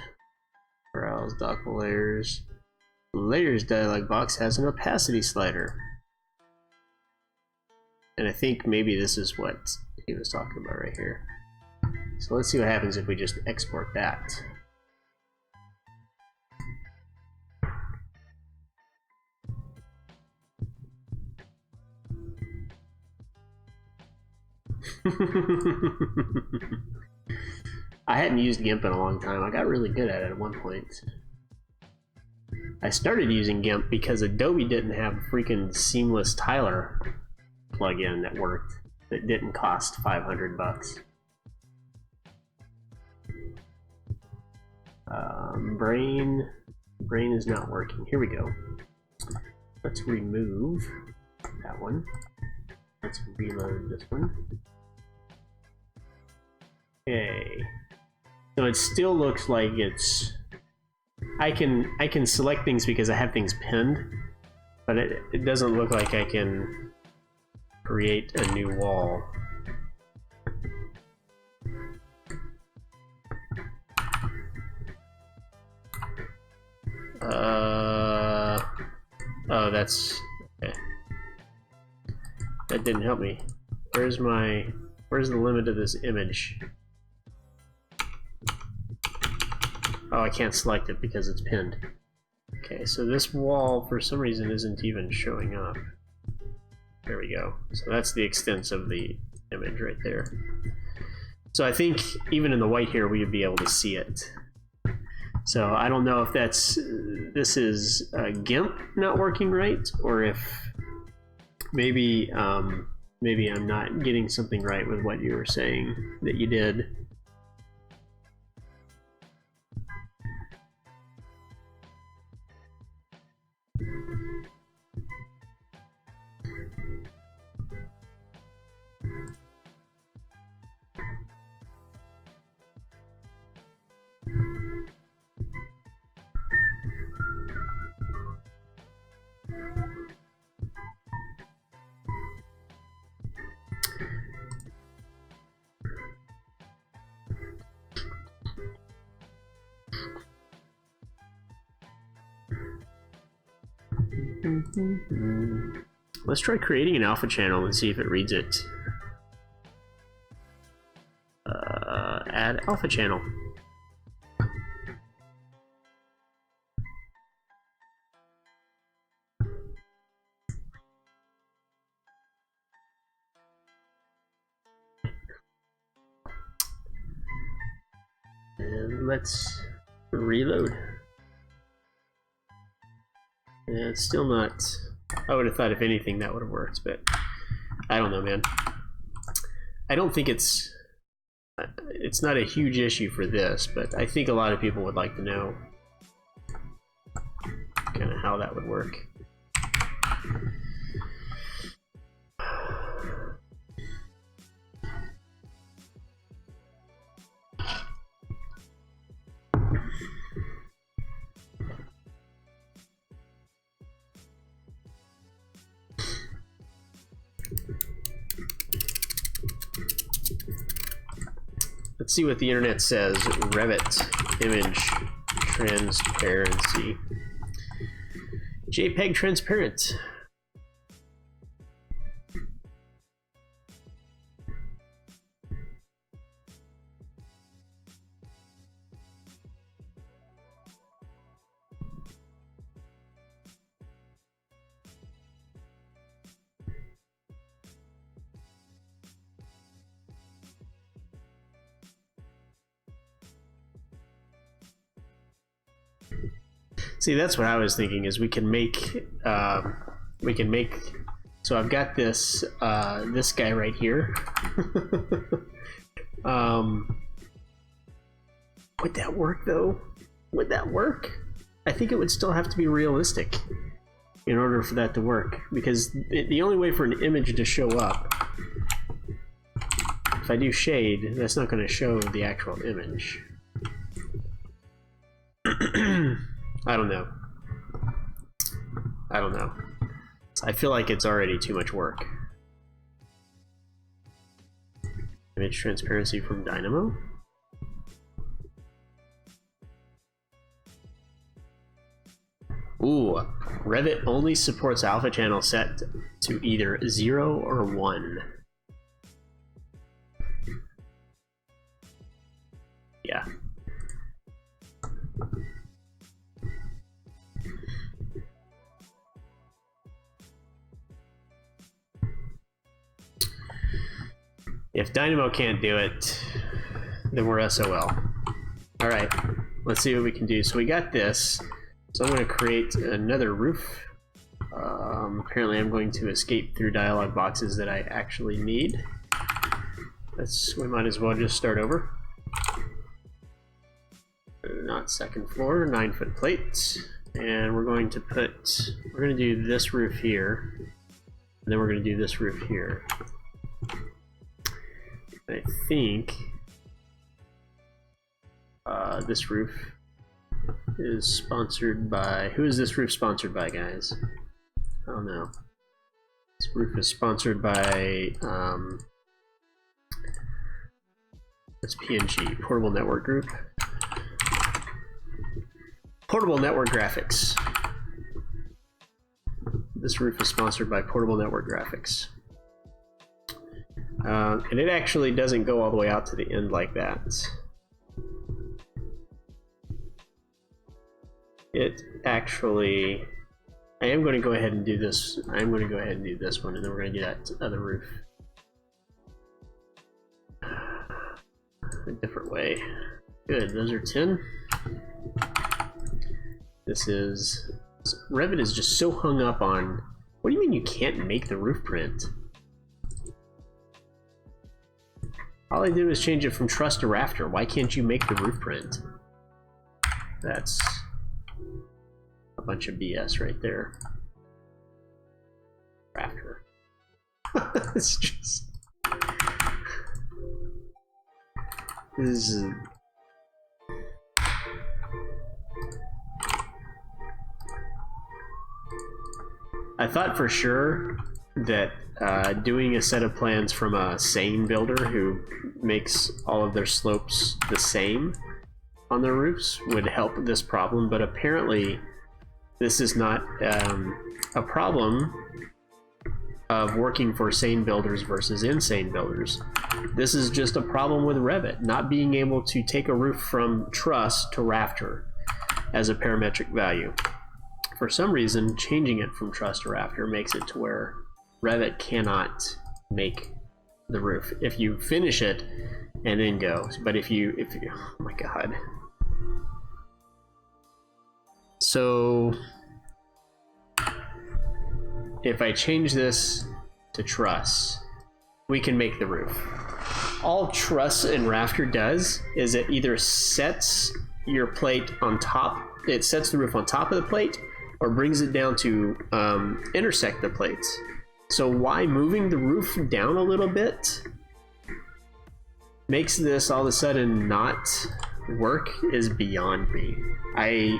Browse dock layers. Layers dialog box has an opacity slider. And I think maybe this is what he was talking about right here. So let's see what happens if we just export that. I hadn't used GIMP in a long time. I got really good at it at one point. I started using GIMP because Adobe didn't have a freaking seamless tiler plugin that worked. That didn't cost $500. Brain is not working. Here we go. Let's remove that one. Let's reload this one. Okay. So it still looks like it's. I can select things because I have things pinned, but it doesn't look like I can create a new wall. Oh, that's okay. That didn't help me. Where's the limit of this image? Oh, I can't select it because it's pinned. Okay, so this wall for some reason isn't even showing up. There we go. So that's the extent of the image right there. So I think even in the white here we would be able to see it. So I don't know if this is GIMP not working right, or if maybe maybe I'm not getting something right with what you were saying that you did. Let's try creating an alpha channel and see if it reads it. Add alpha channel. And let's reload. Yeah, it's still not. I would have thought if anything that would have worked, but I don't know, man. I don't think it's not a huge issue for this, but I think a lot of people would like to know kind of how that would work. Let's see what the internet says. Revit image transparency. JPEG transparent. See, that's what I was thinking. Is we can make, So I've got this this guy right here. Would that work though? Would that work? I think it would still have to be realistic in order for that to work, because the only way for an image to show up, if I do shade, that's not going to show the actual image. I don't know. I don't know. I feel like it's already too much work. Image transparency from Dynamo. Ooh, Revit only supports alpha channel set to either 0 or 1. Yeah. If Dynamo can't do it, then we're SOL. All right, let's see what we can do. So we got this. So I'm going to create another roof. Apparently I'm going to escape through dialog boxes that I actually need. We might as well just start over. Not second floor, 9-foot plate. And we're going to do this roof here. And then we're going to do this roof here. I think this roof is sponsored by... Who is this roof sponsored by, guys? I don't know. This roof is sponsored by... it's PNG, Portable Network Group. Portable Network Graphics. This roof is sponsored by Portable Network Graphics. And it actually doesn't go all the way out to the end like that. It actually... I am going to go ahead and do this. I'm going to go ahead and do this one, and then we're going to do that other roof a different way. Good, those are 10. This is... Revit is just so hung up on... What do you mean you can't make the roof print? All I did was change it from truss to rafter. Why can't you make the roof print? That's a bunch of BS right there. Rafter. It's just... This is... I thought for sure that doing a set of plans from a sane builder who makes all of their slopes the same on their roofs would help this problem, but apparently this is not a problem of working for sane builders versus insane builders. This is just a problem with Revit, not being able to take a roof from truss to rafter as a parametric value. For some reason, changing it from truss to rafter makes it to where Revit cannot make the roof if you finish it and then go. But if you oh my god. So if I change this to truss, we can make the roof. All truss and rafter does is it either sets your plate on top, it sets the roof on top of the plate, or brings it down to intersect the plates. So why moving the roof down a little bit makes this all of a sudden not work is beyond me. I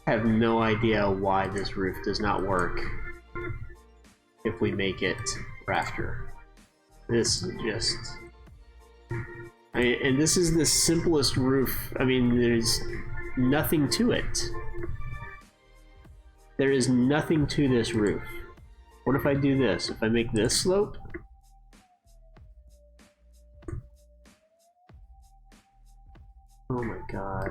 have no idea why this roof does not work if we make it rafter. This is just... and this is the simplest roof. I mean, there's nothing to it. There is nothing to this roof. What if I do this? If I make this slope? Oh my god.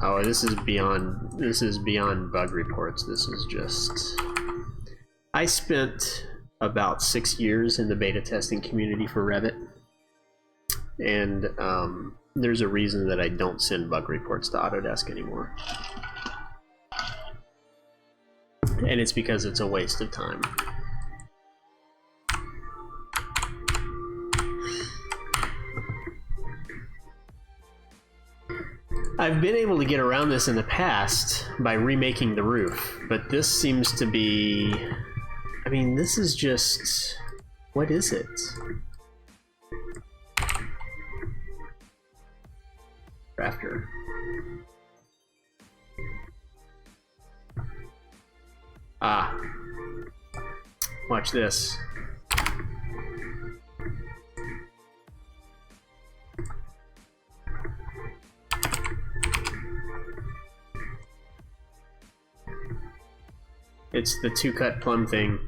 Oh, this is beyond bug reports. This is just... I spent about 6 years in the beta testing community for Revit, and there's a reason that I don't send bug reports to Autodesk anymore. And it's because it's a waste of time. I've been able to get around this in the past by remaking the roof, but this seems to be... I mean, this is just... What is it? Rafter. Ah. Watch this. It's the two-cut plumb thing.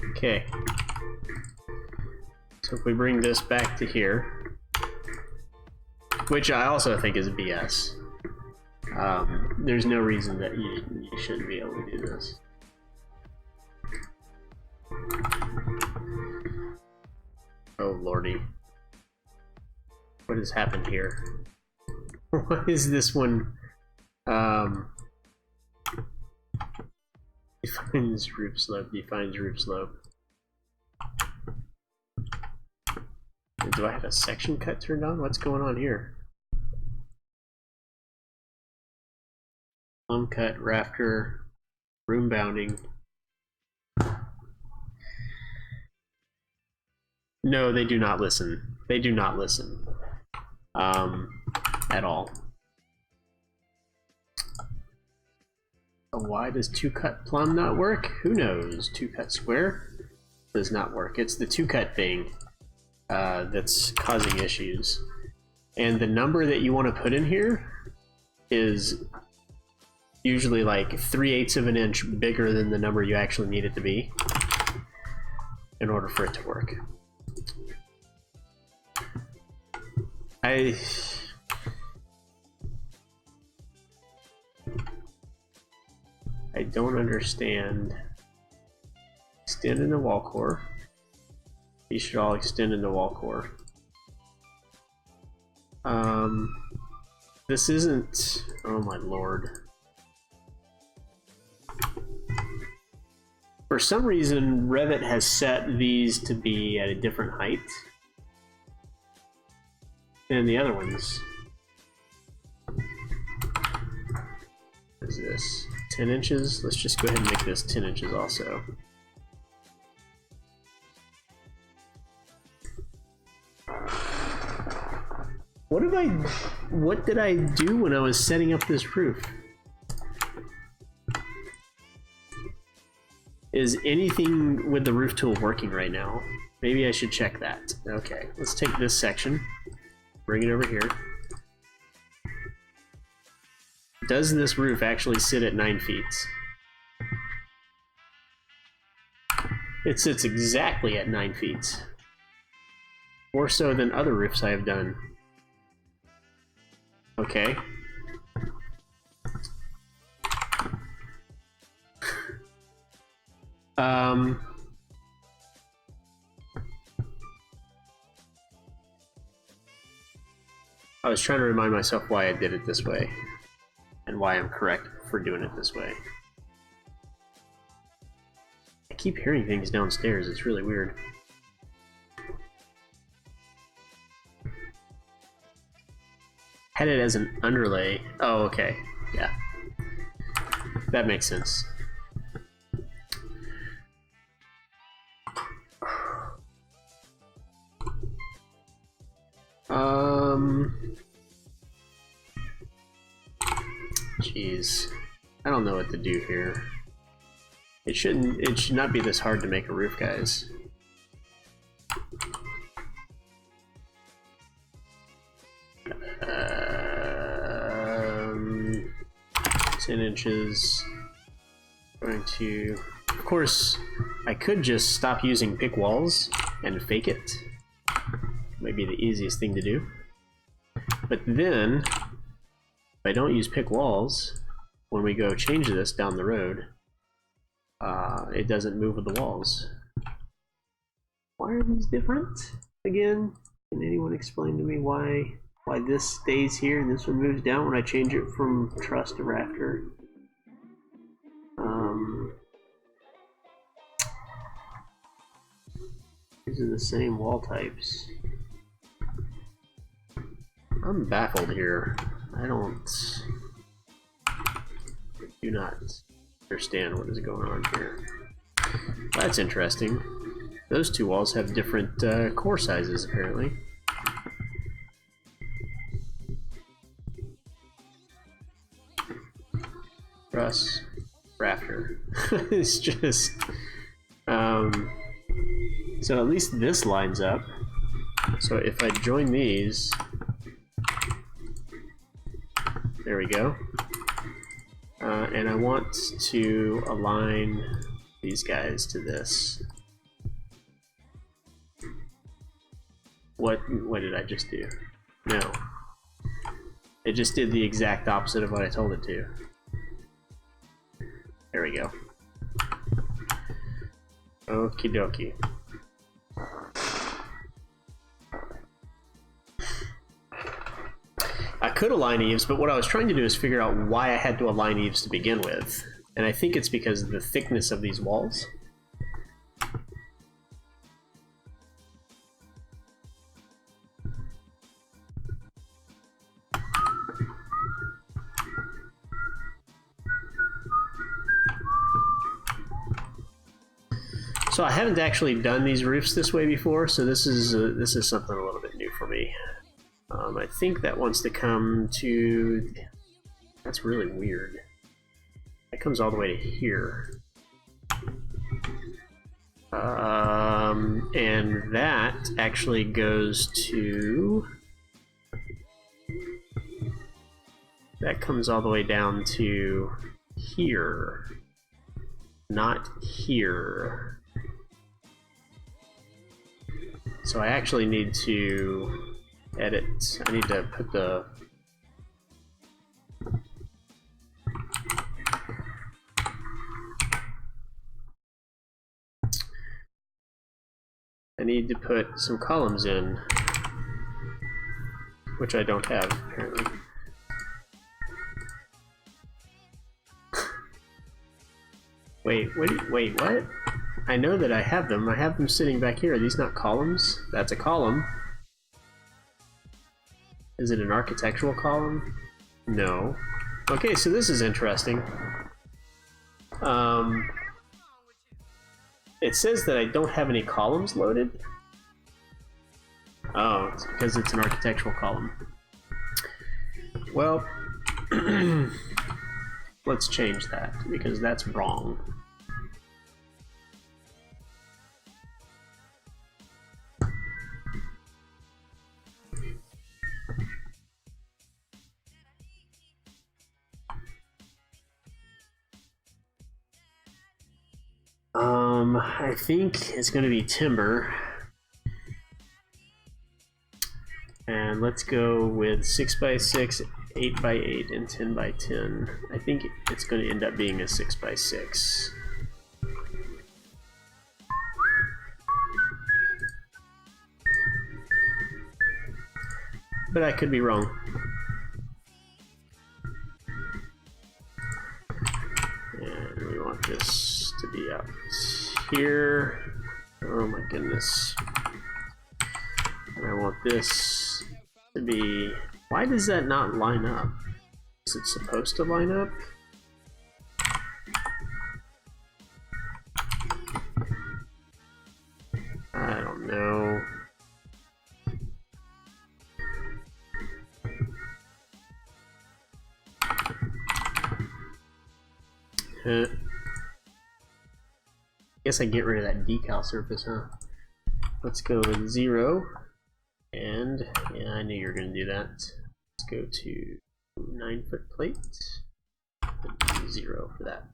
Okay. So if we bring this back to here, which I also think is BS. There's no reason that you shouldn't be able to do this. Oh lordy. What has happened here? Why is this one... defines roof slope, defines roof slope. Do I have a section cut turned on? What's going on here? Plumb cut, rafter, room bounding. No, they do not listen. They do not listen. At all. Why does two-cut plumb not work? Who knows? Two-cut square does not work. It's the two-cut thing that's causing issues. And the number that you want to put in here is usually like 3/8 of an inch bigger than the number you actually need it to be in order for it to work. I don't understand. Extend in the wall core. These should all extend in the wall core. This isn't... Oh my lord. For some reason, Revit has set these to be at a different height than the other ones. What is this? 10 inches? Let's just go ahead and make this 10 inches also. What did I do when I was setting up this roof? Is anything with the roof tool working right now? Maybe I should check that. Okay, let's take this section, bring it over here. Does this roof actually sit at 9 feet? It sits exactly at 9 feet. More so than other roofs I have done. Okay. I was trying to remind myself why I did it this way, and why I'm correct for doing it this way. I keep hearing things downstairs, it's really weird. Had it as an underlay. Oh, okay. Yeah. That makes sense. Jeez. I don't know what to do here. It should not be this hard to make a roof, guys. 10 inches. Going to, of course, I could just stop using pick walls and fake it. Maybe the easiest thing to do. But then, if I don't use pick walls, when we go change this down the road, it doesn't move with the walls. Why are these different? Again, can anyone explain to me why this stays here and this one moves down when I change it from truss to rafter? These are the same wall types. I'm baffled here. I do not understand what is going on here. That's interesting. Those two walls have different core sizes, apparently. Truss, rafter. It's just... so at least this lines up. So if I join these... There we go. And I want to align these guys to this. What did I just do? No. It just did the exact opposite of what I told it to. There we go. Okie dokie. I could align eaves, but what I was trying to do is figure out why I had to align eaves to begin with. And I think it's because of the thickness of these walls. So I haven't actually done these roofs this way before, so this is something a little bit new for me. I think that wants to come to... That's really weird. That comes all the way to here. And that actually goes to... That comes all the way down to here. Not here. So I actually need to edit. I need to put the... I need to put some columns in, which I don't have, apparently. Wait, what? I know that I have them. I have them sitting back here. Are these not columns? That's a column. Is it an architectural column? No. Okay, so this is interesting. It says that I don't have any columns loaded. Oh, it's because it's an architectural column. Well, let's change that, because that's wrong. I think it's going to be timber. And let's go with 6x6, 8x8, and 10x10. I think it's going to end up being a 6x6. But I could be wrong. And we want this to be out here. Oh my goodness. And I want this to be... Why does that not line up? Is it supposed to line up? I don't know. Guess I get rid of that decal surface, huh? Let's go with 0. And yeah, I knew you were going to do that. Let's go to 9-foot plate. 0 for that.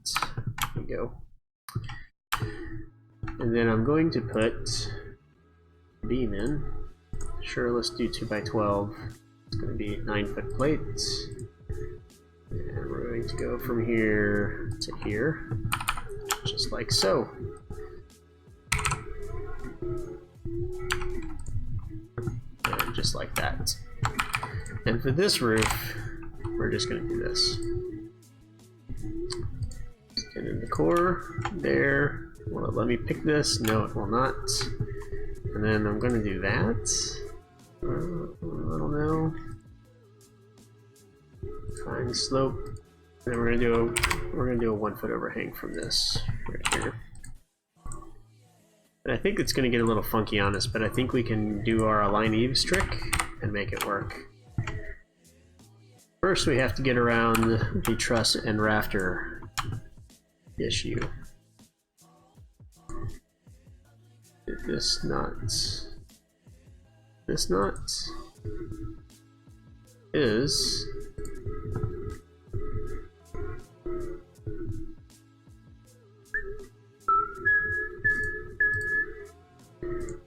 There we go. And then I'm going to put beam in. Sure, let's do 2 by 12. It's going to be 9-foot plates. And we're going to go from here to here, just like so. And just like that. And for this roof, we're just going to do this. Get in the core, there. Will it let me pick this? No, it will not. And then I'm going to do that. I don't know. Fine slope. And then we're gonna do a 1-foot overhang from this right here. And I think it's gonna get a little funky on us, but I think we can do our align eaves trick and make it work. First, we have to get around the truss and rafter issue. This knot is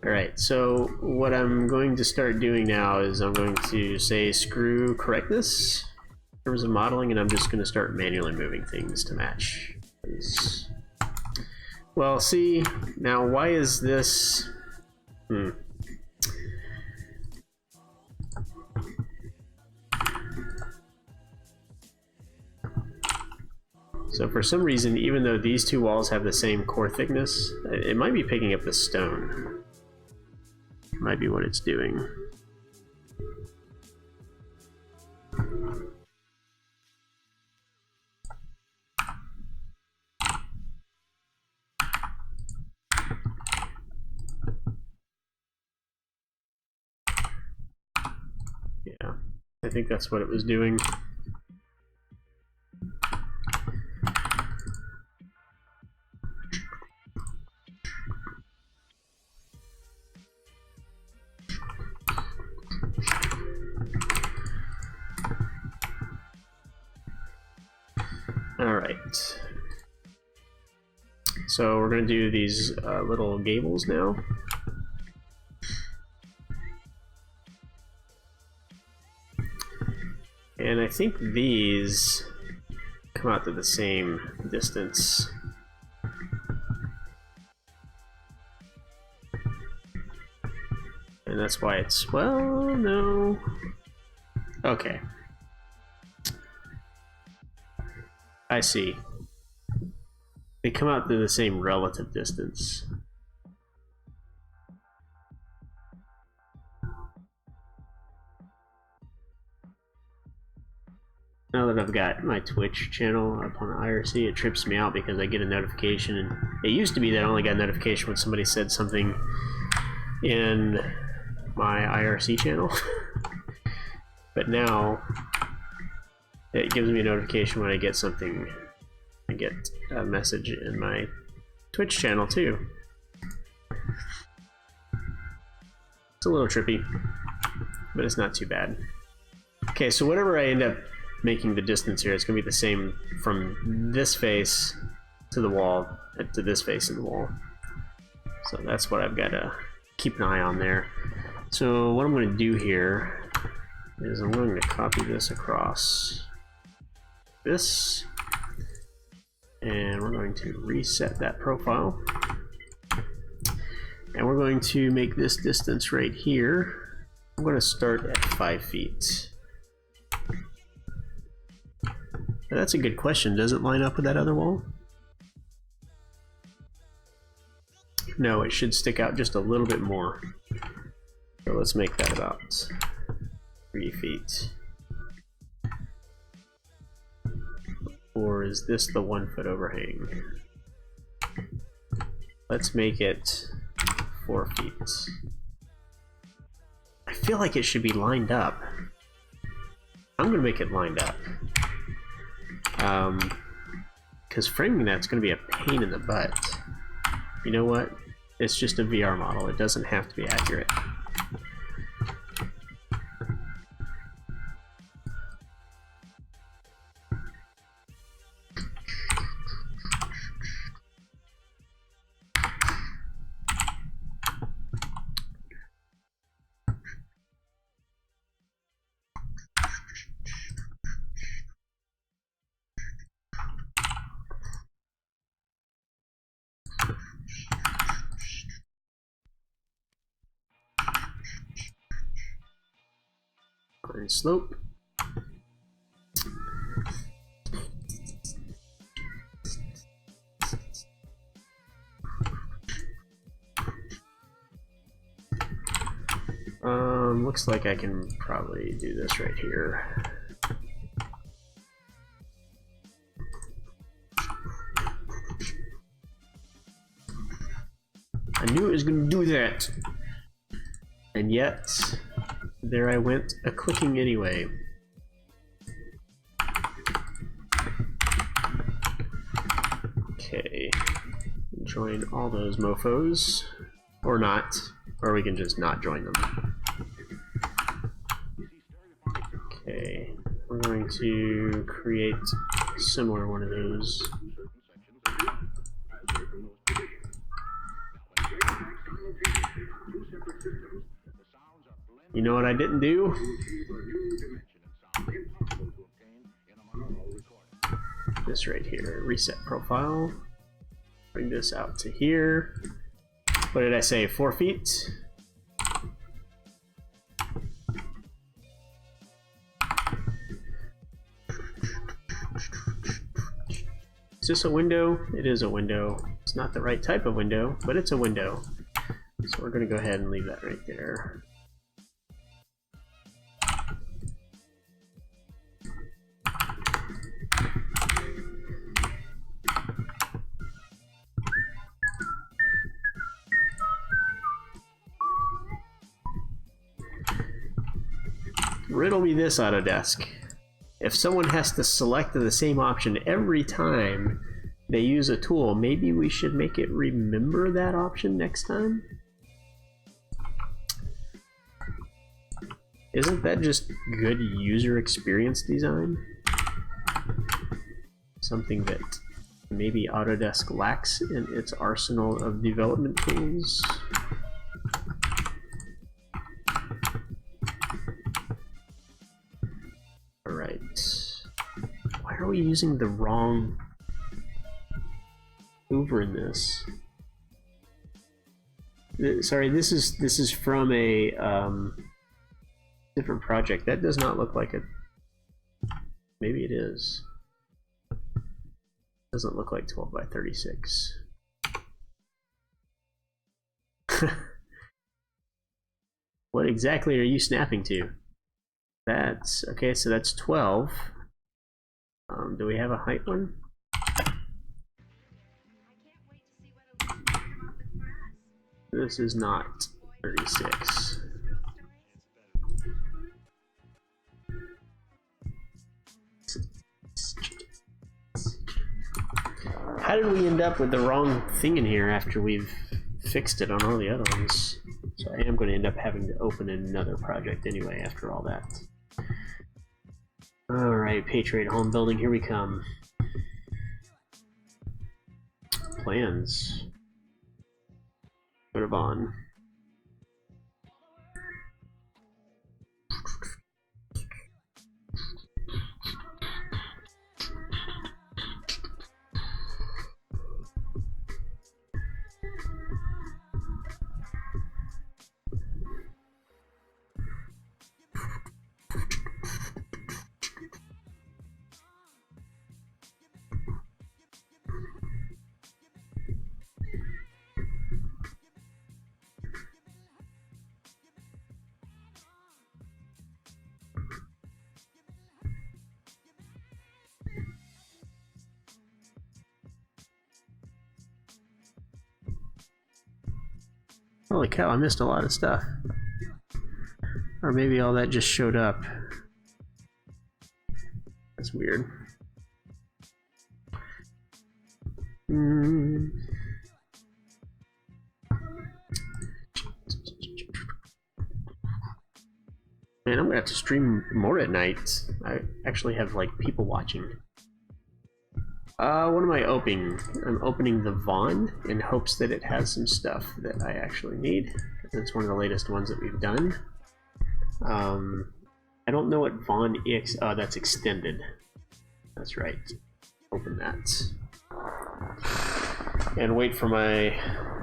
alright, so what I'm going to start doing now is I'm going to say screw correctness in terms of modeling, and I'm just going to start manually moving things to match. Well, see, now why is this... So for some reason, even though these two walls have the same core thickness, it might be picking up the stone. Might be what it's doing. Yeah, I think that's what it was doing. Alright, so we're going to do these little gables now. And I think these come out to the same distance. And that's why it's, well, no. Okay. I see. They come out to the same relative distance. Now that I've got my Twitch channel up on the IRC, it trips me out because I get a notification, and it used to be that I only got a notification when somebody said something in my IRC channel. But now it gives me a notification when I get something. I get a message in my Twitch channel too. It's a little trippy, but it's not too bad. Okay, so whatever I end up making the distance here, it's going to be the same from this face to the wall to this face in the wall. So that's what I've got to keep an eye on there. So what I'm going to do here is I'm going to copy this across this, and we're going to reset that profile, and we're going to make this distance right here. I'm going to start at 5 feet. Now that's a good question. Does it line up with that other wall? No, it should stick out just a little bit more. So let's make that about 3 feet. Or is this the 1 foot overhang? Let's make it 4 feet. I feel like it should be lined up. I'm gonna make it lined up. Because framing that's gonna be a pain in the butt. You know what? It's just a VR model. It doesn't have to be accurate. incline slope. Looks like I can probably do this right here. I knew it was going to do that. And yet, there I went a-clicking anyway. Okay. Join all those mofos. Or not. Or we can just not join them. Okay. We're going to create a similar one of those. You know what I didn't do? This right here, reset profile. Bring this out to here. What did I say, 4 feet? Is this a window? It is a window. It's not the right type of window, but it's a window. So we're gonna go ahead and leave that right there. Riddle me this, Autodesk. If someone has to select the same option every time they use a tool, maybe we should make it remember that option next time? Isn't that just good user experience design? Something that maybe Autodesk lacks in its arsenal of development tools? Why are we using the wrong over in this? Sorry, this is from a different project. That does not look like a. Maybe it is. Doesn't look like 12 by 36. What exactly are you snapping to? That's okay, so that's 12. Do we have a height one? This is not 36. How did we end up with the wrong thing in here after we've fixed it on all the other ones? So I am going to end up having to open another project anyway after all that. Alright, Patriot Home Building, here we come. Plans. Put it on. Holy cow, I missed a lot of stuff. Or maybe all that just showed up. That's weird. Man, I'm gonna have to stream more at night. I actually have like people watching. What am I opening? I'm opening the Vaughn in hopes that it has some stuff that I actually need. It's one of the latest ones that we've done. I don't know what Vaughn EX. Oh, that's extended. That's right. Open that. And wait for my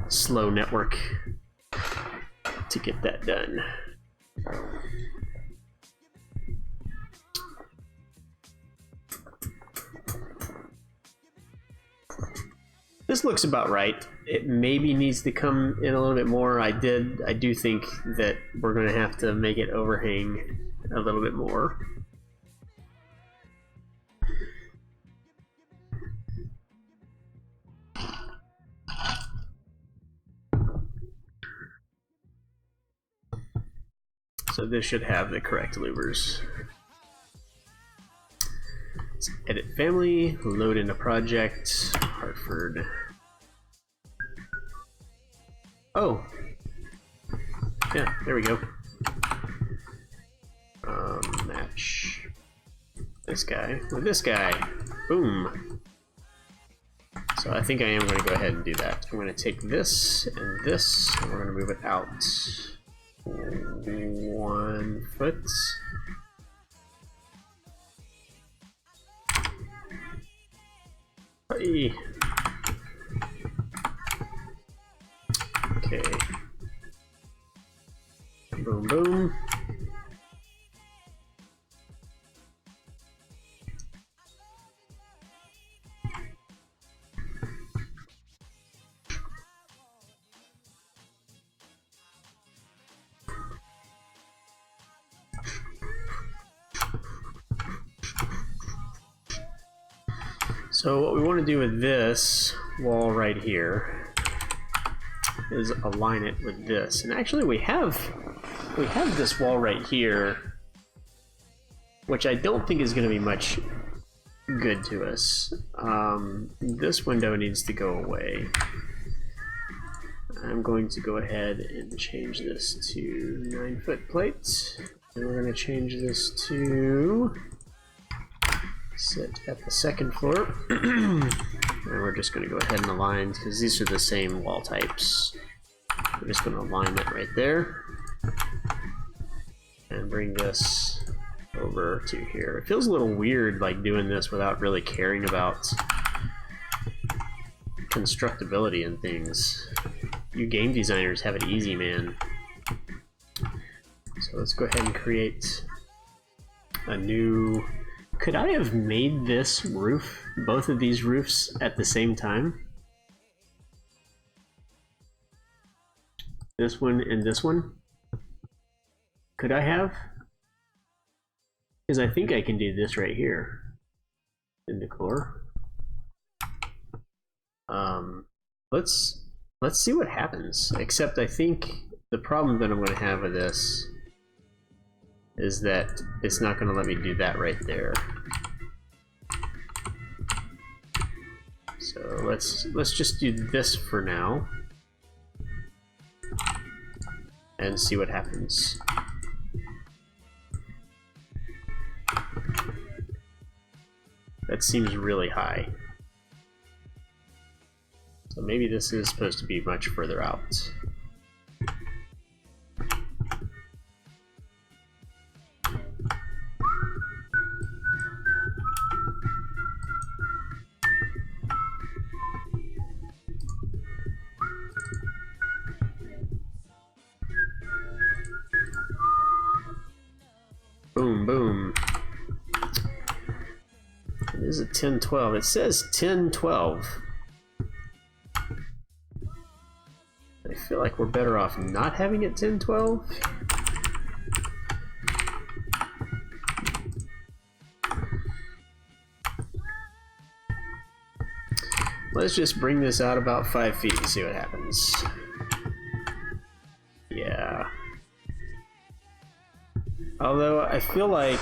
slow network to get that done. This looks about right. It maybe needs to come in a little bit more. I do think that we're going to have to make it overhang a little bit more. So this should have the correct louvers. Let's edit family, load into project, Hartford. Oh, yeah, there we go. Match this guy with this guy. Boom. So I think I am going to go ahead and do that. I'm going to take this, and we're going to move it out 1 foot. Hey. Okay. Boom, boom. So what we want to do with this wall right here is align it with this. And actually we have this wall right here, which I don't think is going to be much good to us. This window needs to go away. I'm going to go ahead and change this to 9-foot plates. And we're going to change this to sit at the second floor. And we're just going to go ahead and align, because these are the same wall types. We're just going to align it right there and bring this over to here. It feels a little weird like doing this without really caring about constructability and things. You game designers have it easy, man. So let's go ahead and create a new... Could I have made this roof, both of these roofs, at the same time? This one and this one? Could I have? Because I think I can do this right here in decor. Let's see what happens. Except I think the problem that I'm going to have with this is that it's not going to let me do that right there. So let's just do this for now and see what happens. That seems really high. So maybe this is supposed to be much further out. Boom, boom. It is a 10-12. It says 10-12. I feel like we're better off not having it 10-12. Let's just bring this out about 5 feet and see what happens. Yeah. Although I feel like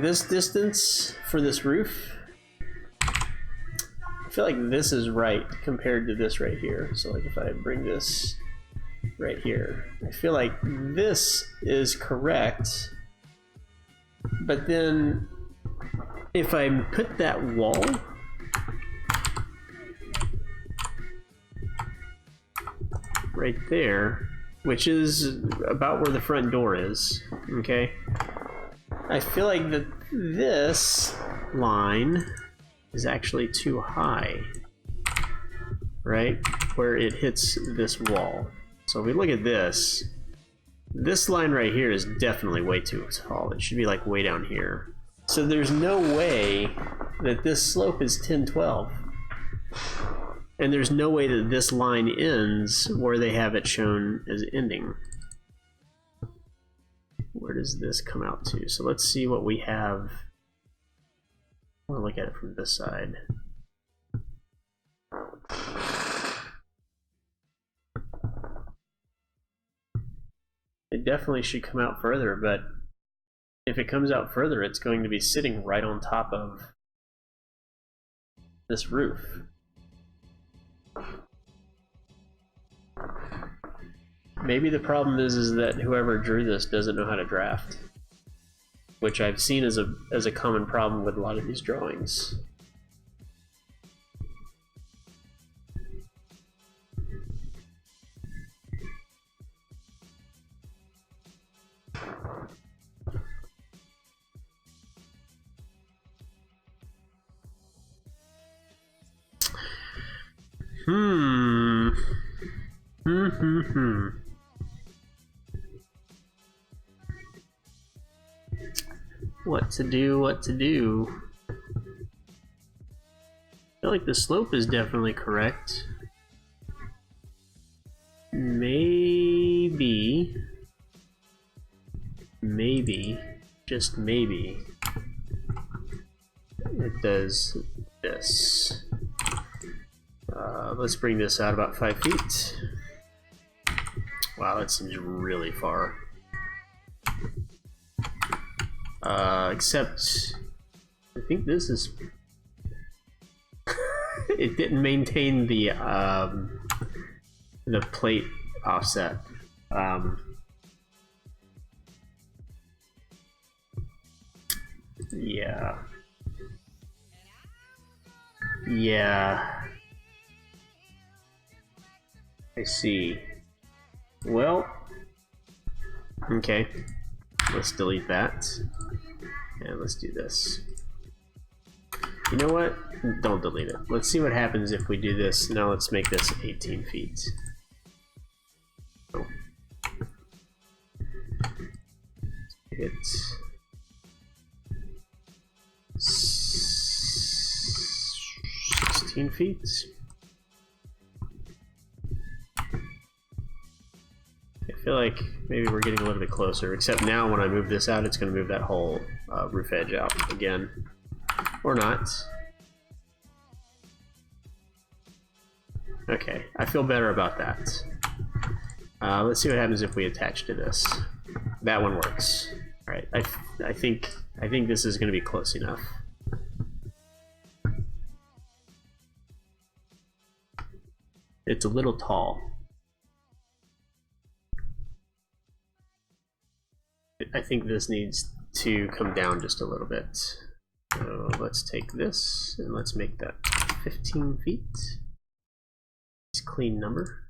this distance for this roof, I feel like this is right compared to this right here. So like if I bring this right here, I feel like this is correct, but then if I put that wall right there, which is about where the front door is, okay? I feel like that this line is actually too high, right? Where it hits this wall. So if we look at this, this line right here is definitely way too tall. It should be like way down here. So there's no way that this slope is 1012. And there's no way that this line ends where they have it shown as ending. Where does this come out to? So let's see what we have. I want to look at it from this side. It definitely should come out further, but if it comes out further, it's going to be sitting right on top of this roof. Maybe the problem is that whoever drew this doesn't know how to draft, which I've seen as a common problem with a lot of these drawings. What to do, what to do? I feel like the slope is definitely correct. Maybe, just maybe, it does this. Let's bring this out about 5 feet. Wow, that seems really far. Except, I think this is... it didn't maintain the plate offset. Yeah. I see. Well, okay. Let's delete that. And let's do this. You know what? Don't delete it. Let's see what happens if we do this. Now let's make this 18 feet. Oh. Hit 16 feet. I feel like maybe we're getting a little bit closer, except now when I move this out, it's going to move that whole roof edge out again. Or not. Okay, I feel better about that. Let's see what happens if we attach to this. That one works. Alright, I think this is going to be close enough. It's a little tall. I think this needs to come down just a little bit. So let's take this and let's make that 15 feet. It's a clean number.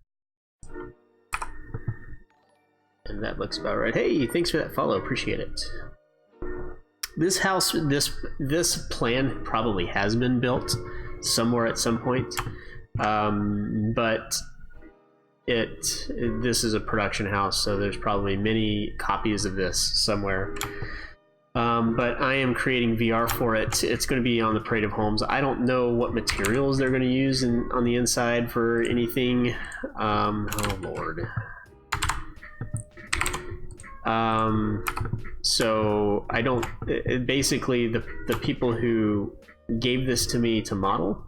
And that looks about right. Hey, thanks for that follow, appreciate it. This house, this plan probably has been built somewhere at some point, but this is a production house, so there's probably many copies of this somewhere. But I am creating VR for it. It's going to be on the Parade of Homes. I don't know what materials they're going to use on the inside for anything. Oh Lord. So I don't. Basically, the people who gave this to me to model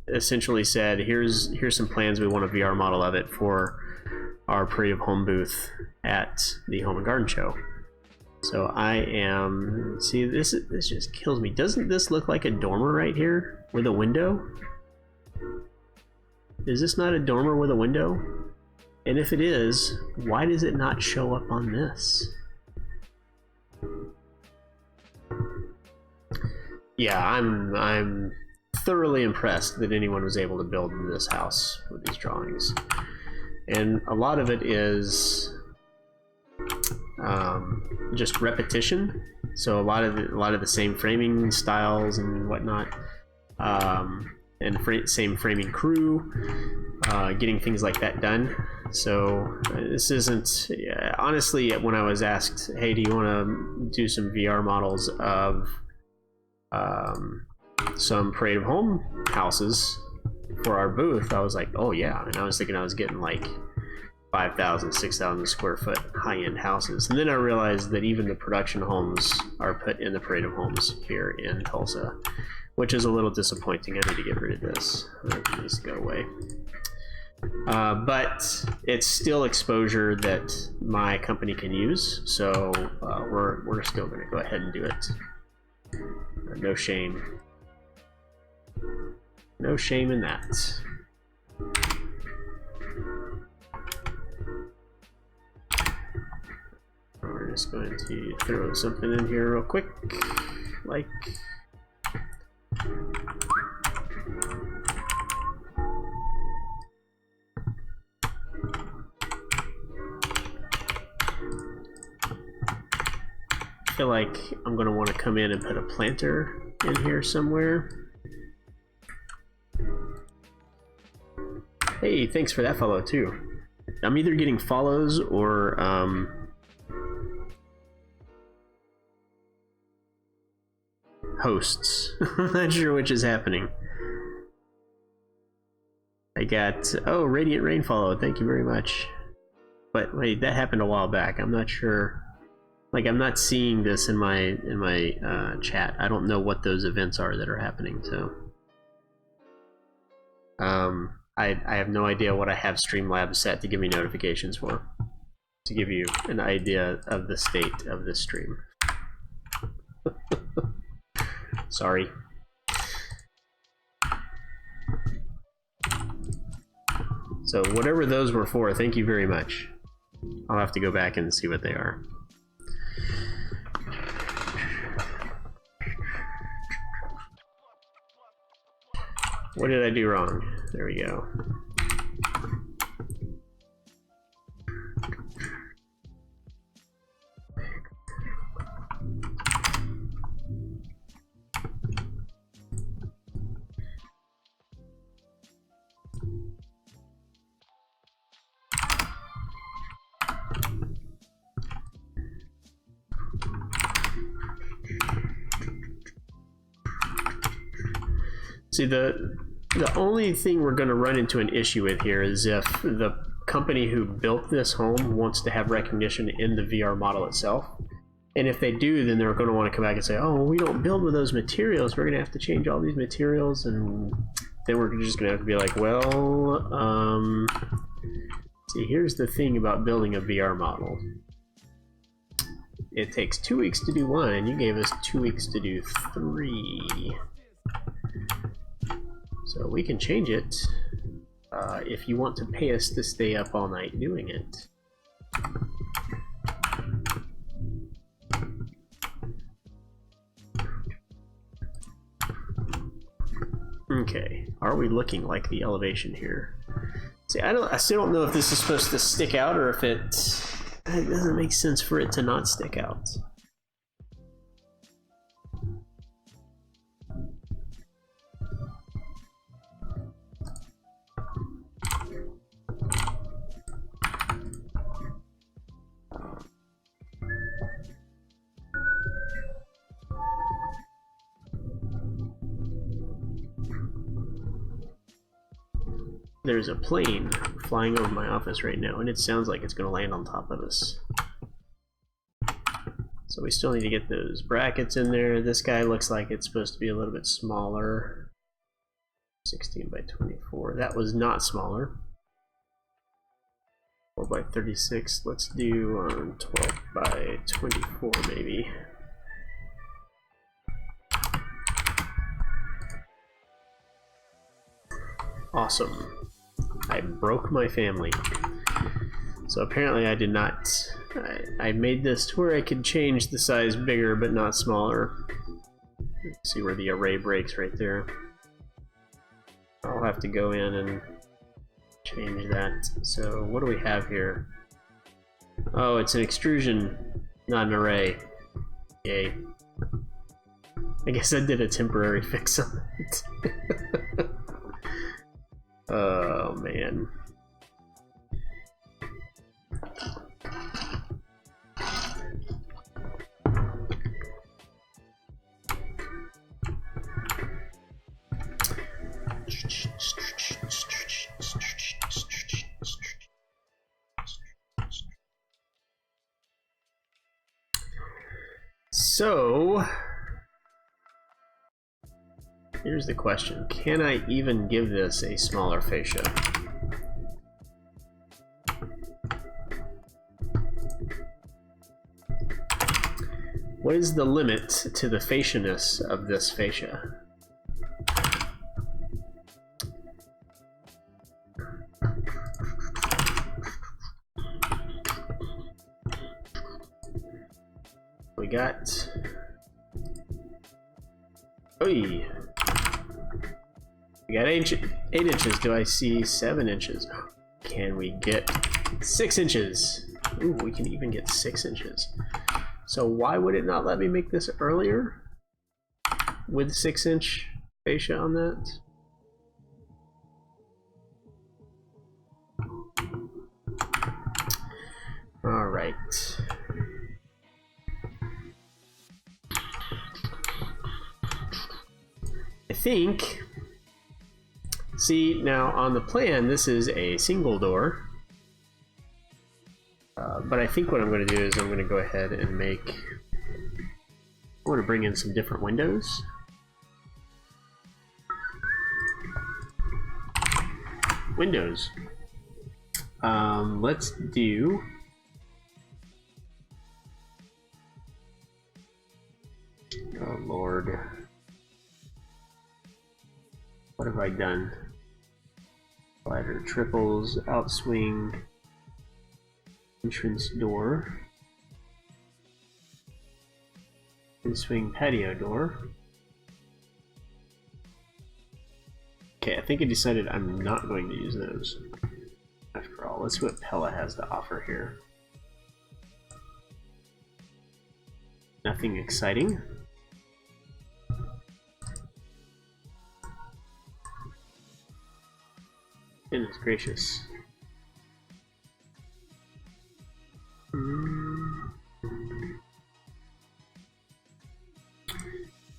essentially said, "Here's some plans. We want a VR model of it for our Parade of Home booth at the Home and Garden Show." So I am. See, this just kills me. Doesn't this look like a dormer right here with a window? Is this not a dormer with a window? And if it is, why does it not show up on this? Yeah, I'm thoroughly impressed that anyone was able to build this house with these drawings. And a lot of it is just repetition. So a lot of the same framing styles and whatnot. and same framing crew, getting things like that done. So this isn't, honestly, when I was asked, hey, do you want to do some VR models of some Parade of Home houses for our booth, I was like, oh yeah. And I was thinking I was getting like 5,000, 6,000 square foot high-end houses. And then I realized that even the production homes are put in the Parade of Homes here in Tulsa, which is a little disappointing. I need to get rid of this. It needs to go away. But it's still exposure that my company can use, so we're still going to go ahead and do it. No shame. No shame in that. We're just going to throw something in here real quick, like... I feel like I'm going to want to come in and put a planter in here somewhere. Hey, thanks for that follow too. I'm either getting follows or hosts. I'm not sure which is happening. I got, oh, Radiant Rain follow, thank you very much. But wait, that happened a while back. I'm not sure. Like, I'm not seeing this in my chat. I don't know what those events are that are happening, so I have no idea what I have Streamlabs set to give me notifications for, to give you an idea of the state of this stream. Sorry. So whatever those were for, thank you very much. I'll have to go back and see what they are. What did I do wrong? There we go. See, the only thing we're going to run into an issue with here is if the company who built this home wants to have recognition in the VR model itself. And if they do, then they're going to want to come back and say, oh, we don't build with those materials. We're going to have to change all these materials. And then we're just going to have to be like, well, see, here's the thing about building a VR model. It takes 2 weeks to do one, and you gave us 2 weeks to do 3. So we can change it if you want to pay us to stay up all night doing it. Okay, are we looking like the elevation here? See, I still don't know if this is supposed to stick out or if it doesn't make sense for it to not stick out. There's a plane flying over my office right now, and it sounds like it's going to land on top of us. So we still need to get those brackets in there. This guy looks like it's supposed to be a little bit smaller. 16 by 24. That was not smaller. 4 by 36. Let's do 12 by 24 maybe. Awesome. I broke my family. So apparently I did not... I made this to where I could change the size bigger but not smaller. Let's see where the array breaks right there. I'll have to go in and change that. So what do we have here? Oh, it's an extrusion, not an array. Yay. I guess I did a temporary fix on it. man. So, here's the question. Can I even give this a smaller fascia? What is the limit to the fascia-ness of this fascia? We got... Oy! We got 8 inches. Do I see 7 inches? Can we get 6 inches? Ooh, we can even get 6 inches. So why would it not let me make this earlier? With 6-inch fascia on that? Alright. I think, see now on the plan this is a single door, but I think what I'm going to do is I'm going to go ahead and make, I want to bring in some different windows. Let's do oh Lord. What have I done? Slider, triples, outswing, entrance door, in-swing patio door. Okay, I think I decided I'm not going to use those. After all, let's see what Pella has to offer here. Nothing exciting. Goodness gracious.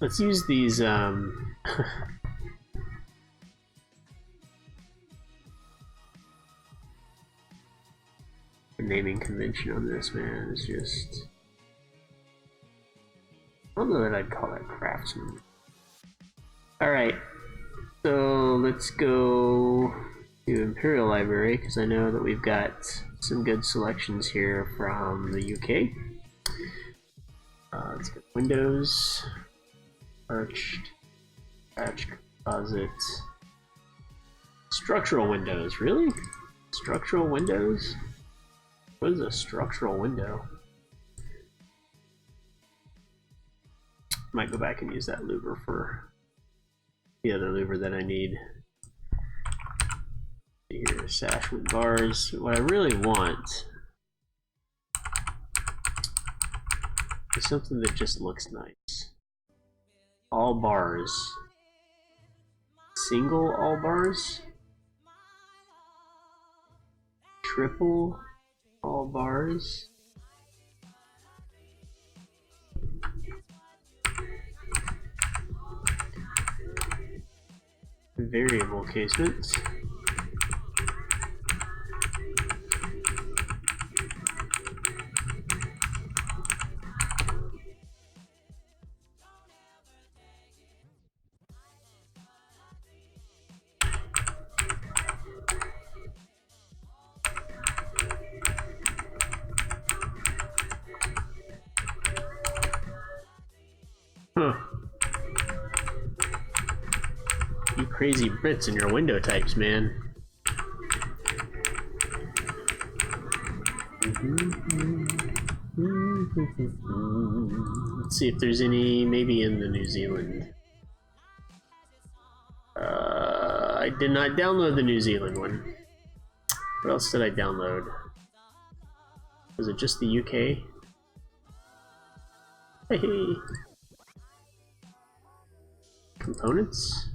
Let's use these, the naming convention on this, man, is just... I don't know that I'd call that craftsman. Alright, so let's go to Imperial Library, because I know that we've got some good selections here from the UK. Let's get windows, arched, patch, composite, structural windows. Really? Structural windows? What is a structural window? Might go back and use that louver for the other louver that I need. Here, sash with bars. What I really want is something that just looks nice. All bars. Single all bars. Triple all bars. Variable casements. Huh. You crazy Brits and your window types, man. Let's see if there's any, maybe in the New Zealand. I did not download the New Zealand one. What else did I download? Was it just the UK? Hey. Components?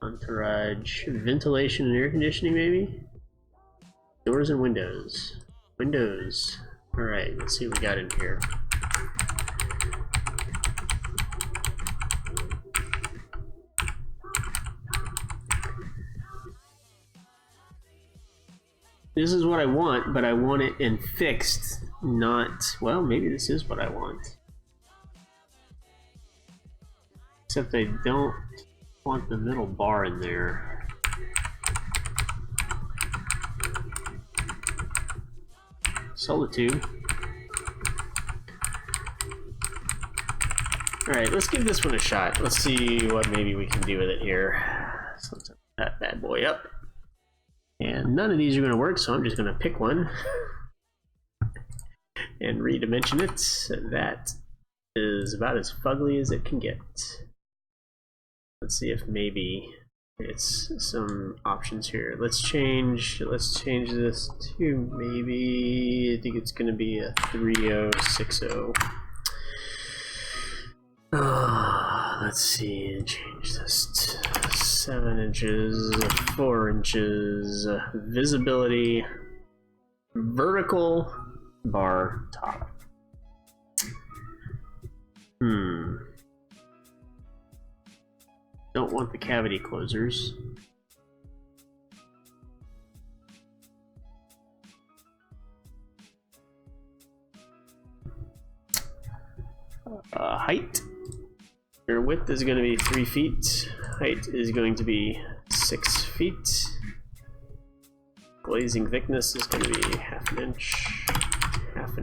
Entourage, ventilation and air conditioning, maybe? Doors and windows. Windows. Alright, let's see what we got in here. This is what I want, but I want it in fixed, not... Well, maybe this is what I want. Except I don't want the middle bar in there. Solitude. Alright, let's give this one a shot. Let's see what maybe we can do with it here. So let's set that bad boy up. And none of these are going to work, so I'm just going to pick one and redimension it. That is about as fugly as it can get. Let's see if maybe it's some options here. Let's change this to maybe, I think it's going to be a 3060. Let's see, change this to 7 inches, 4 inches, visibility, vertical bar top. Don't want the cavity closers. Height. Your width is going to be 3 feet. Height is going to be 6 feet. Glazing thickness is going to be half an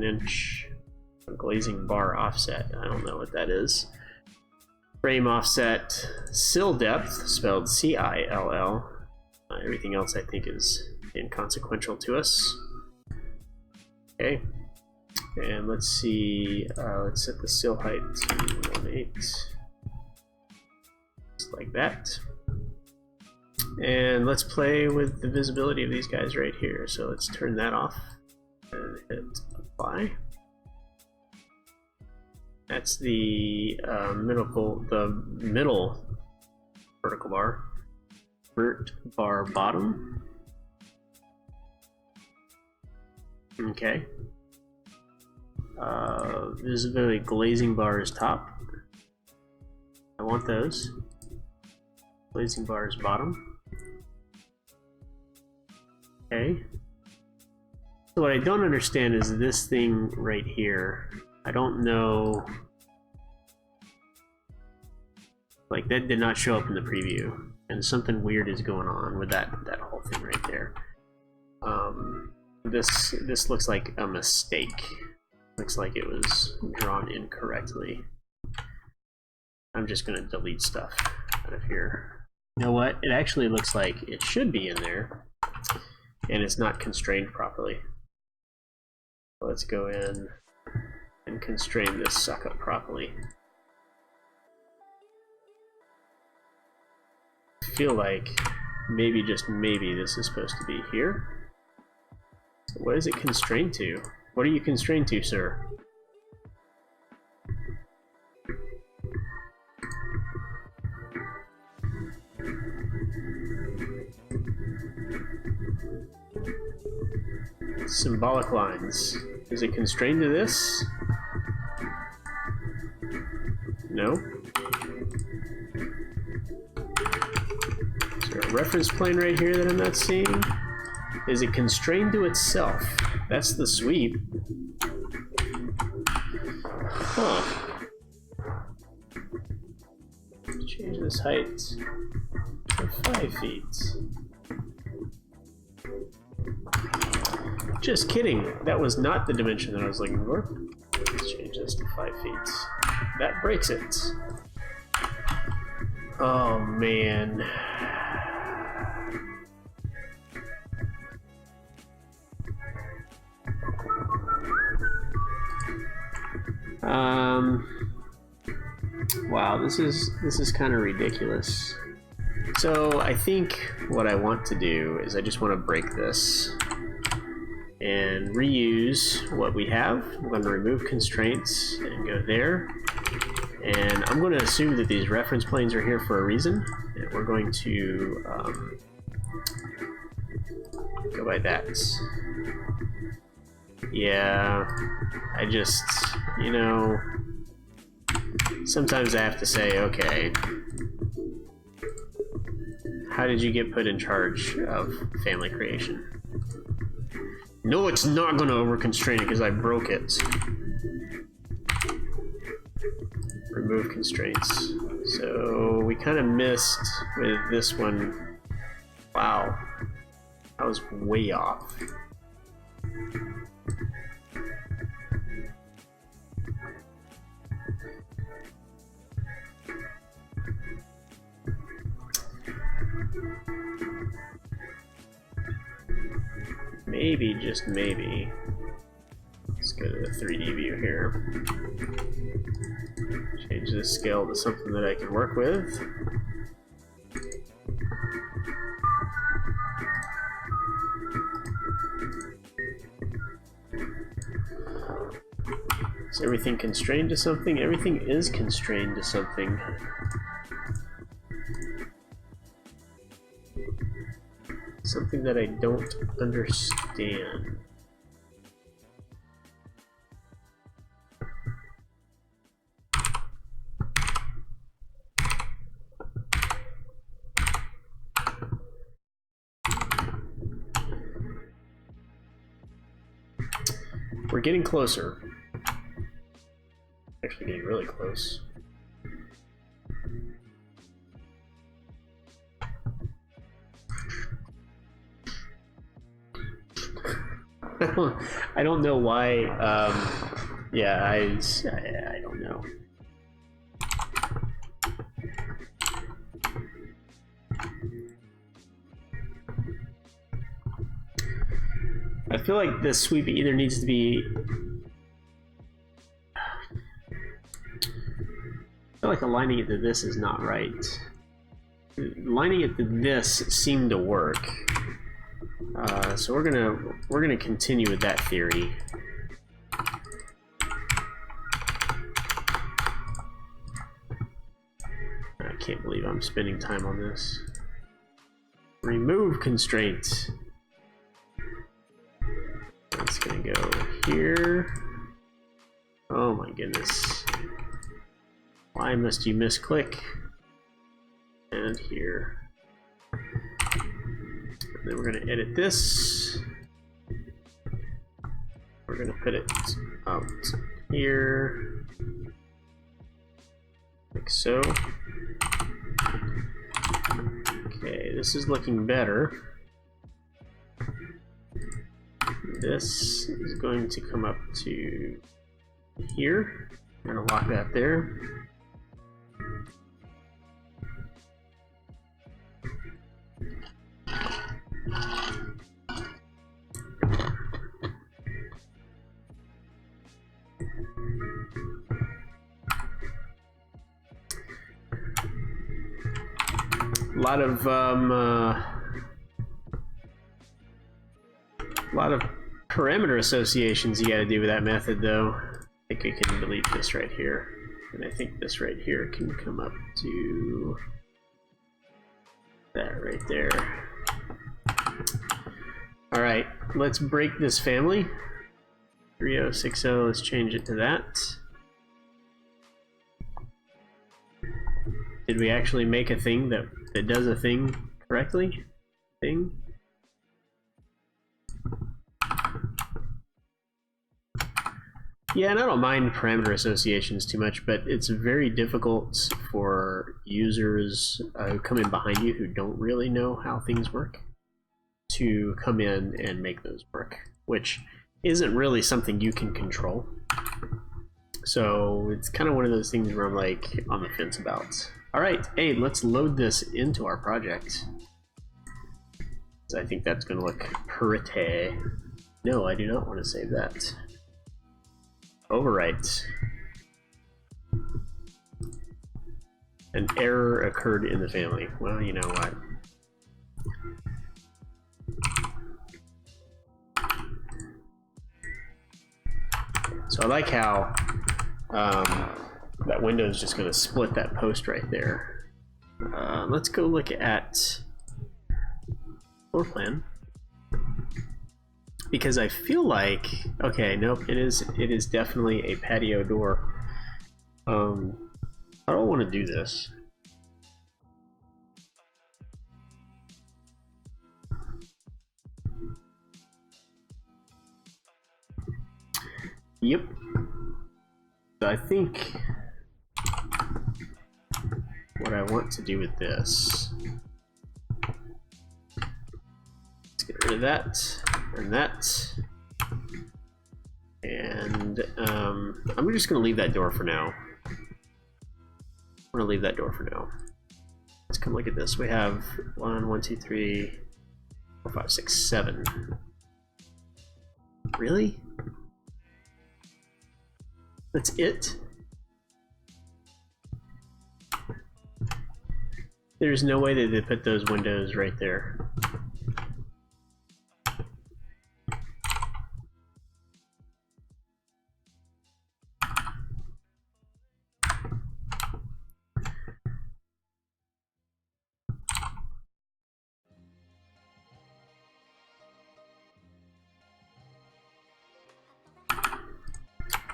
inch. Glazing bar offset. I don't know what that is. Frame offset. Sill depth, spelled C-I-L-L. Everything else I think is inconsequential to us. Okay. And let's see, let's set the sill height to 1/8. Just like that. And let's play with the visibility of these guys right here. So let's turn that off and hit apply. That's the middle vertical bar. Vert bar bottom. Okay. Visibility glazing bars top. I want those. Glazing bars bottom. Okay. So what I don't understand is this thing right here. I don't know. Like, that did not show up in the preview, and something weird is going on with that whole thing right there. This looks like a mistake. Looks like it was drawn incorrectly. I'm just gonna delete stuff out of here. You know what? It actually looks like it should be in there, and it's not constrained properly. Let's go in and constrain this sucker properly. I feel like maybe, just maybe, this is supposed to be here. So what is it constrained to? What are you constrained to, sir? Symbolic lines. Is it constrained to this? No. Is there a reference plane right here that I'm not seeing? Is it constrained to itself? That's the sweep. Huh. Change this height to 5 feet. Just kidding. That was not the dimension that I was looking for. Let's change this to 5 feet. That breaks it. Oh man. Wow, this is kind of ridiculous. So I think what I want to do is I just want to break this and reuse what we have. I'm going to remove constraints and go there. And I'm going to assume that these reference planes are here for a reason. and we're going to go by that. Yeah, I just, you know, sometimes I have to say, okay, how did you get put in charge of family creation? No, it's not going to over-constrain it because I broke it. Remove constraints. So we kind of missed with this one. Wow, that was way off. Maybe, just maybe. Let's go to the 3D view here. Change this scale to something that I can work with. Is everything constrained to something? Everything is constrained to something. Something that I don't understand. We're getting closer. Actually getting really close. I don't know why. Yeah, I don't know. I feel like this sweep either needs to be. I feel like aligning it to this is not right. Aligning it to this seemed to work. So we're gonna continue with that theory. I can't believe I'm spending time on this. Remove constraint. It's gonna go here. Oh my goodness. Why must you misclick? And here. Then we're going to edit this. We're going to put it out here, like so. Okay, this is looking better. This is going to come up to here. I'm going to lock that there. A lot of parameter associations you got to do with that method, though. I think I can delete this right here, and I think this right here can come up to that right there. All right, let's break this family. 3060. Let's change it to that. Did we actually make a thing that does a thing correctly? Thing? Yeah, and I don't mind parameter associations too much, but it's very difficult for users who come in behind you who don't really know how things work to come in and make those work, which isn't really something you can control. So it's kind of one of those things where I'm like on the fence about. All right, hey, let's load this into our project. So I think that's going to look pretty. No, I do not want to save that. Overwrite. An error occurred in the family. Well, you know what? So I like how that window is just going to split that post right there. Let's go look at floor plan. Because I feel like, okay, nope, it is definitely a patio door. I don't want to do this. Yep. So I think what I want to do with this, let's get rid of that and that, and I'm just going to leave that door for now. I'm going to leave that door for now. Let's come look at this. We have 1, 2, 3, 4, 5, 6, 7. Really? That's it? There's no way that they put those windows right there.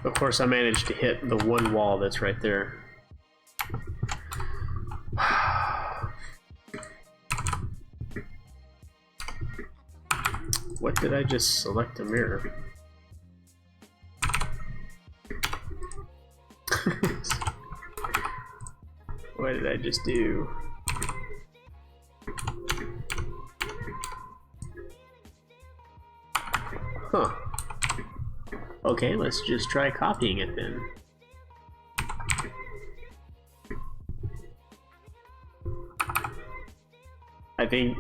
Of course, I managed to hit the one wall that's right there. What did I just select a mirror? What did I just do? Huh. Okay, let's just try copying it then. I think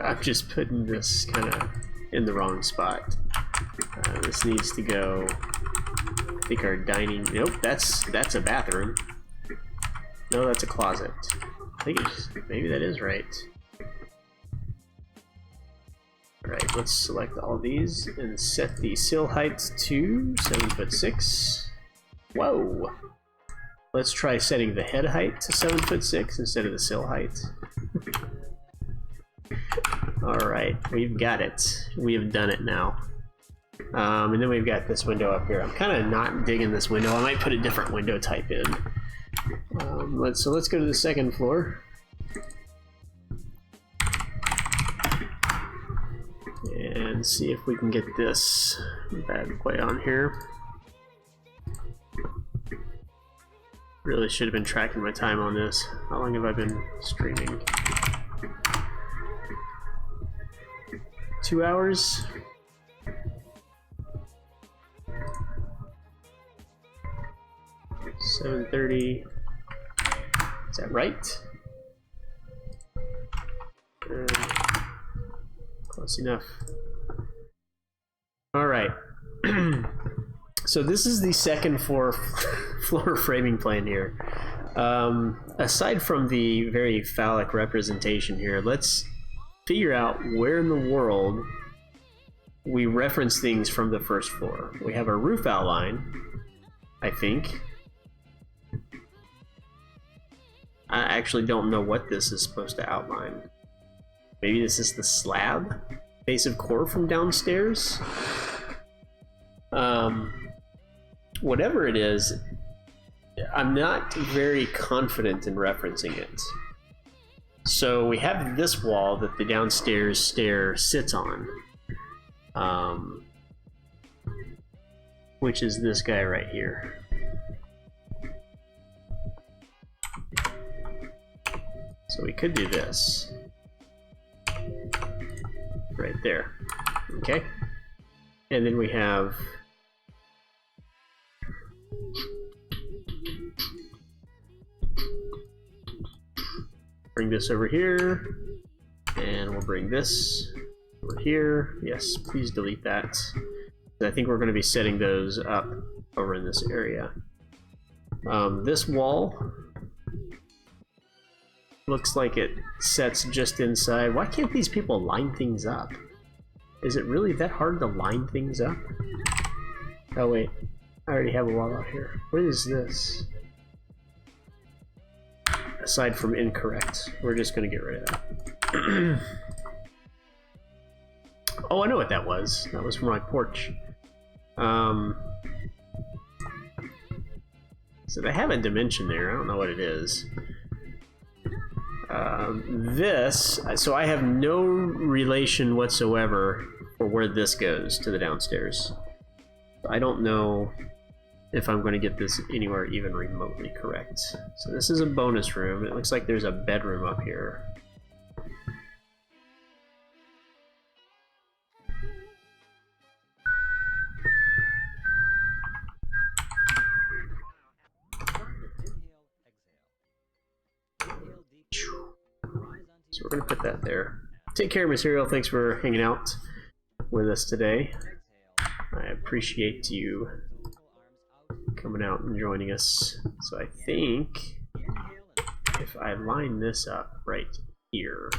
I'm just putting this kind of in the wrong spot. This needs to go, I think our dining, nope, that's a bathroom. No, that's a closet. I think it's, maybe that is right. Alright, let's select all these and set the sill height to 7'6". Whoa! Let's try setting the head height to 7'6" instead of the sill height. Alright, we've got it. We have done it now. And then we've got this window up here. I'm kind of not digging this window. I might put a different window type in. So let's go to the second floor. And see if we can get this bad boy on here. Really should have been tracking my time on this. How long have I been streaming? 2 hours? $7:30. Is that right? Close enough. All right. So this is the second floor framing plan here. Aside from the very phallic representation here, let's figure out where in the world we reference things from the first floor. We have our roof outline, I think. I actually don't know what this is supposed to outline. Maybe this is the slab? Base of core from downstairs? Whatever it is, I'm not very confident in referencing it. So we have this wall that the downstairs stair sits on. Which is this guy right here. So we could do this. Right there. Okay? And then we have bring this over here, and we'll bring this over here. Yes, please delete that. I think we're going to be setting those up over in this area. This wall looks like it sets just inside. Why can't these people line things up? Is it really that hard to line things up? Oh wait, I already have a wall out here. What is this? aside from incorrect. We're just going to get rid of that. Oh, I know what that was. That was for my porch. So they have a dimension there. I don't know what it is. So I have no relation whatsoever for where this goes to the downstairs. I don't know if I'm going to get this anywhere even remotely correct. So this is a bonus room. It looks like there's a bedroom up here. So we're going to put that there. Take care, Material. Thanks for hanging out with us today. I appreciate you coming out and joining us. So I think if I line this up right here,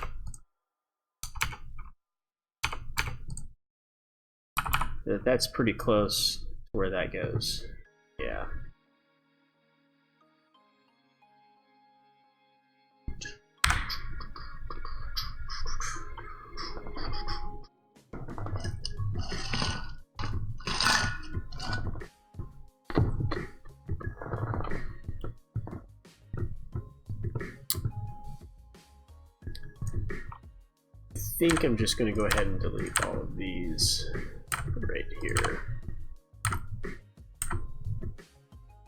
that's pretty close to where that goes. Yeah. I think I'm just going to go ahead and delete all of these right here.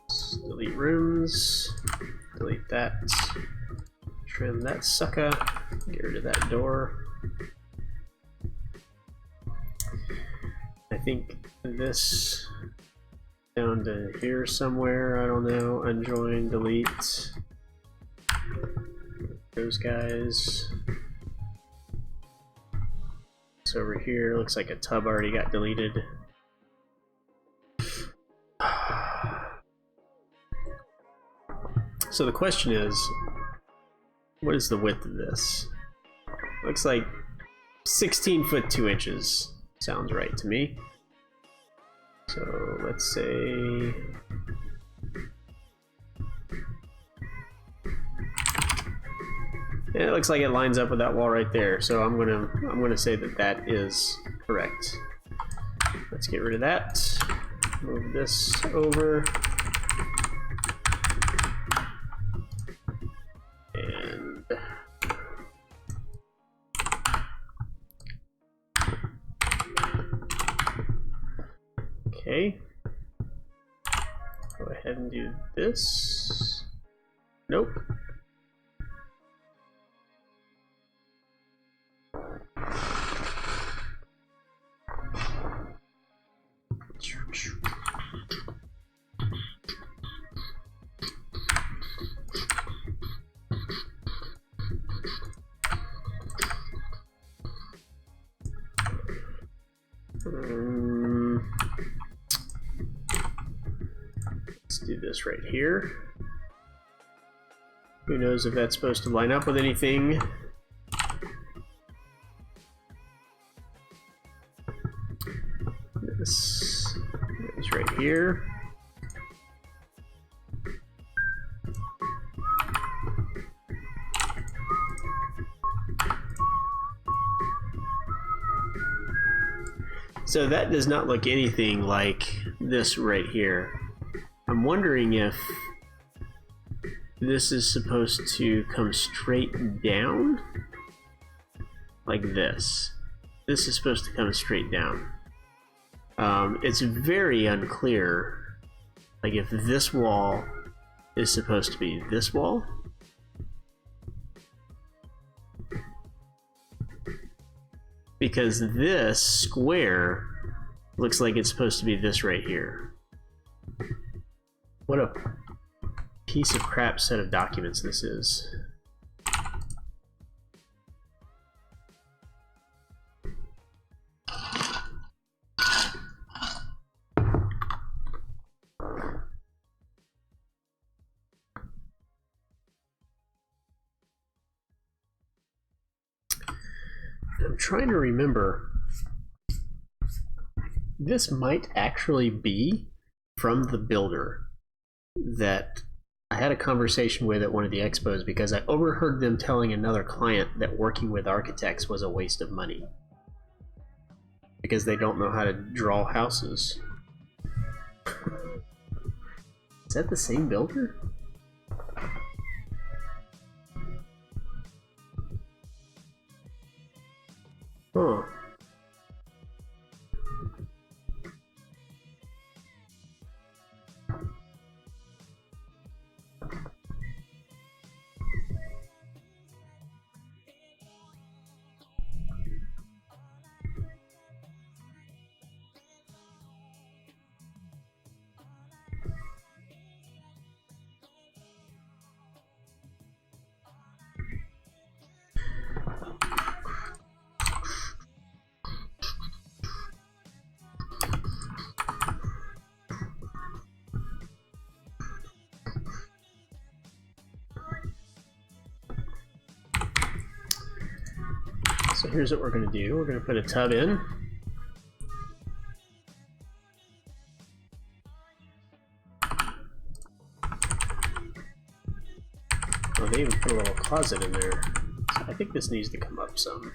Just delete rooms, delete that, trim that sucker, get rid of that door. I think this down to here somewhere, I don't know, unjoin, delete those guys. Over here, looks like a tub already got deleted. So the question is, what is the width of this? Looks like 16 foot 2 inches. Sounds right to me. So let's say it looks like it lines up with that wall right there, so I'm gonna say that that is correct. Let's get rid of that. Move this over. And okay. Go ahead and do this. Nope. Let's do this right here. Who knows if that's supposed to line up with anything? This is right here. So that does not look anything like this right here. I'm wondering if this is supposed to come straight down like this. This is supposed to come straight down. It's very unclear, like if this wall is supposed to be this wall. Because this square looks like it's supposed to be this right here. What a piece of crap set of documents this is. I'm trying to remember. This might actually be from the builder that I had a conversation with at one of the expos because I overheard them telling another client that working with architects was a waste of money because they don't know how to draw houses. Is that the same builder? Huh. So here's what we're going to do. We're going to put a tub in. Oh, they even put a little closet in there. So I think this needs to come up some.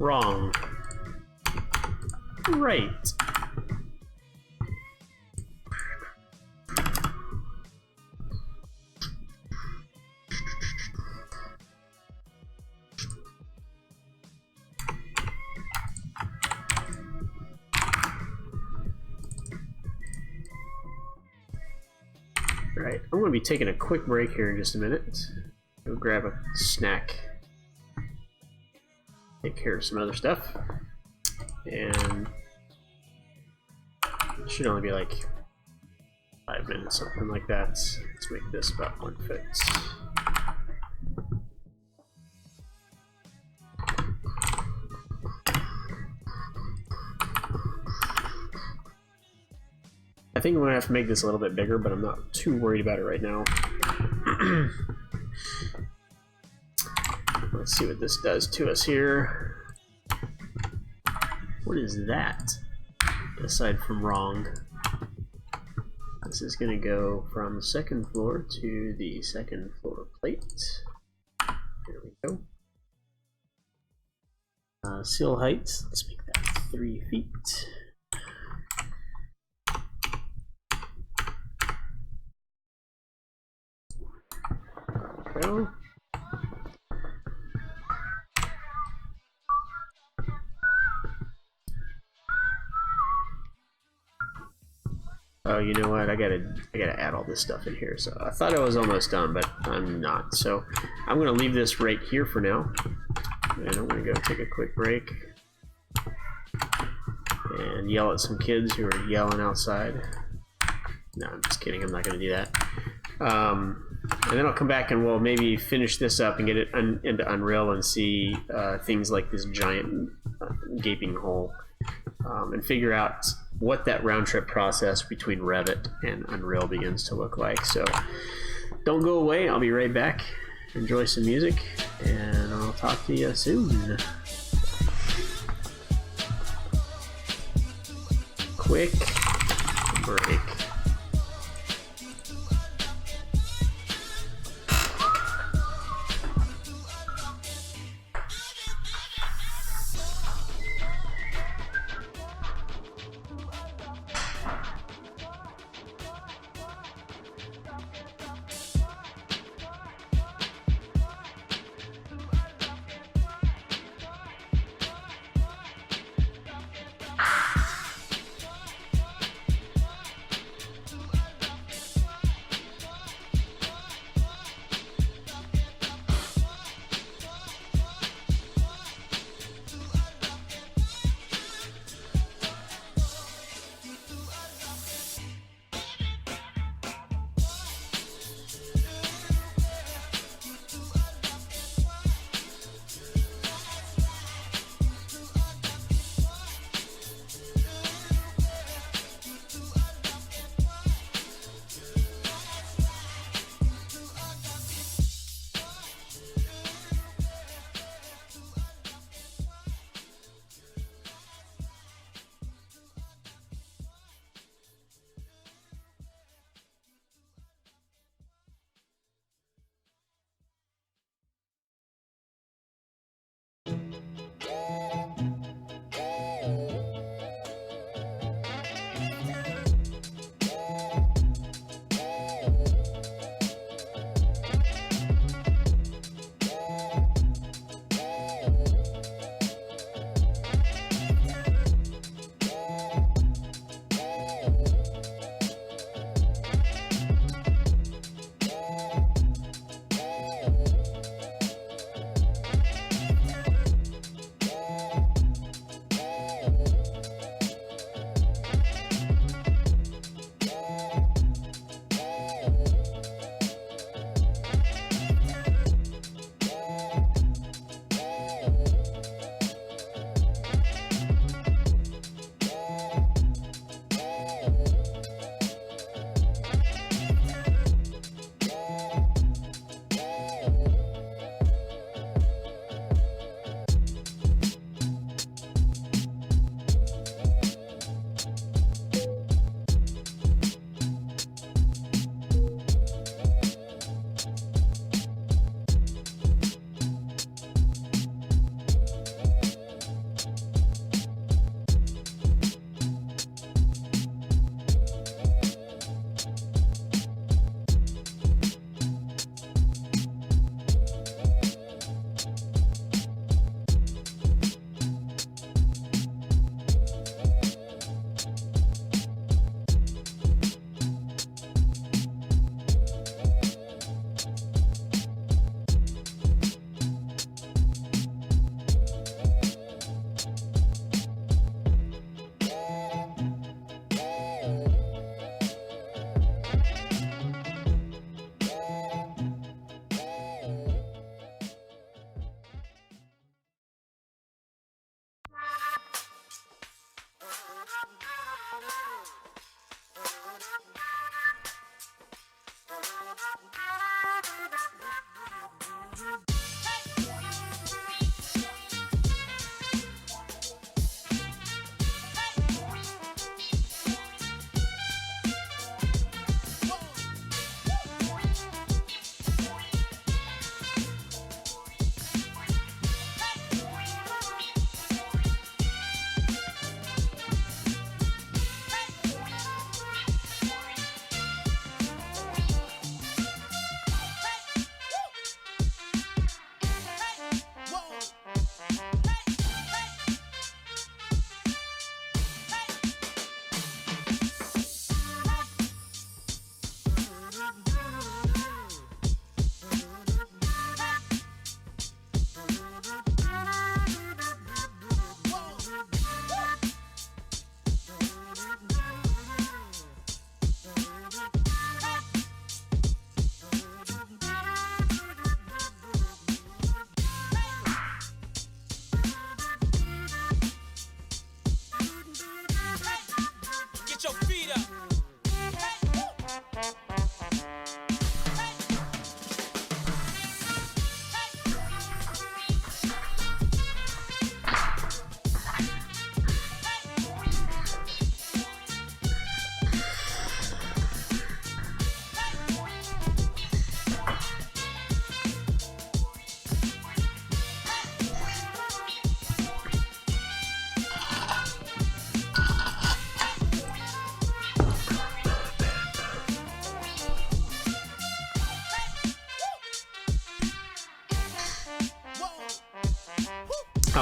Wrong. Right. Right, I'm going to be taking a quick break here in just a minute. Go grab a snack. Take care of some other stuff. And it should only be like 5 minutes, something like that. Let's make this about 1 foot. I think I'm gonna have to make this a little bit bigger, but I'm not too worried about it right now. Let's see what this does to us here. What is that? Aside from wrong. This is gonna go from the second floor to the second floor plate. There we go. Seal height, let's make that 3 feet. Go. Oh, you know what? I gotta add all this stuff in here. So I thought I was almost done, but I'm not. So I'm gonna leave this right here for now, and I'm gonna go take a quick break and yell at some kids who are yelling outside. No, I'm just kidding. I'm not gonna do that. And then I'll come back and we'll maybe finish this up and get it into Unreal and see things like this giant gaping hole, and figure out what that round trip process between Revit and Unreal begins to look like. So don't go away. I'll be right back. Enjoy some music, and I'll talk to you soon. Quick break.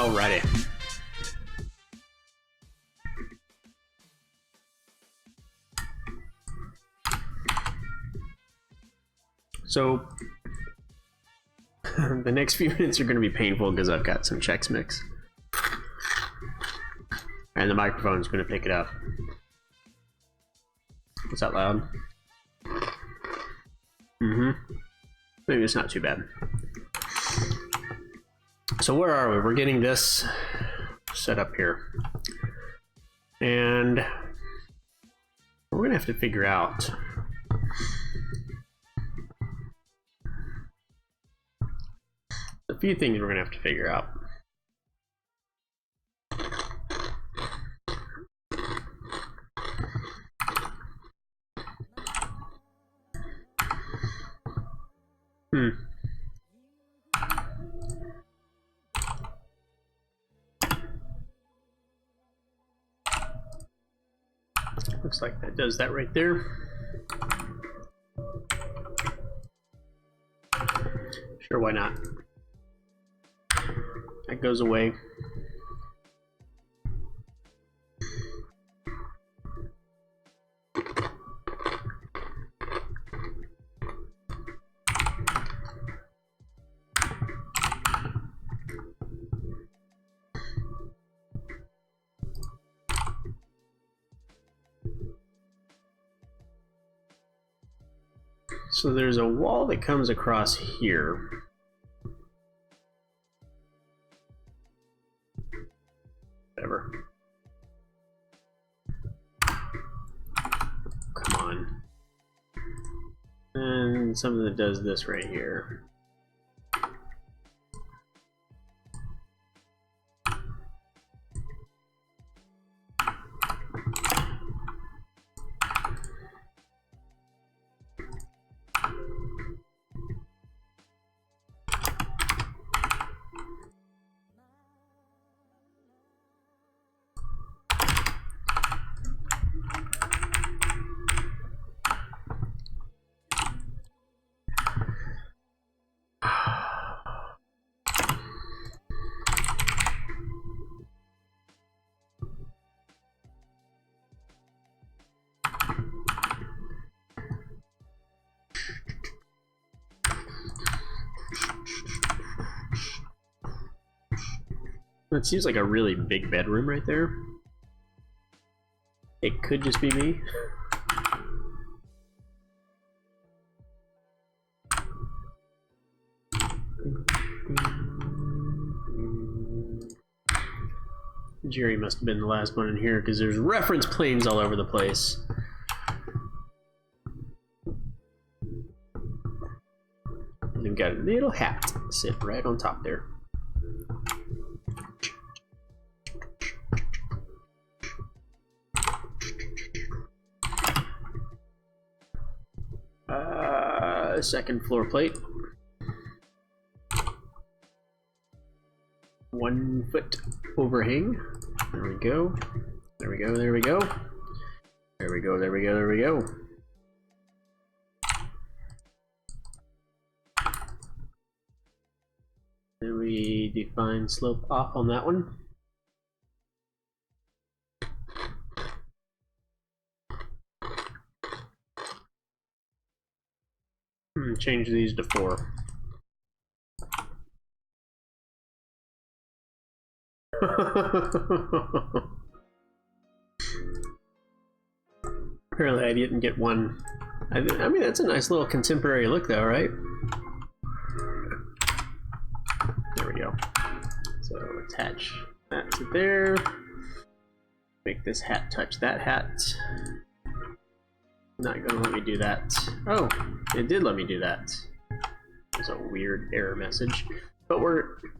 Alrighty. So the next few minutes are going to be painful because I've got some Chex Mix. And the microphone is going to pick it up. Is that loud? Mm-hmm. Maybe it's not too bad. So where are we? We're getting this set up here. And we're going to have to figure out a few things we're going to have to figure out. Looks like that does that right there. Sure, why not? That goes away. So there's a wall that comes across here. Whatever. Come on. And something that does this right here. It seems like a really big bedroom right there. It could just be me. Jerry must have been the last one in here because there's reference planes all over the place. And they've got a little hat sitting right on top there. Second floor plate. 1 foot overhang. There we go. There we go. There we go. There we go. There we go. There we go. Then we define slope off on that one. Change these to 4. Apparently I didn't get one. I mean, that's a nice little contemporary look though, right? There we go. So attach that to there. Make this hat touch that hat. Not gonna let me do that. Oh, it did let me do that. There's a weird error message. But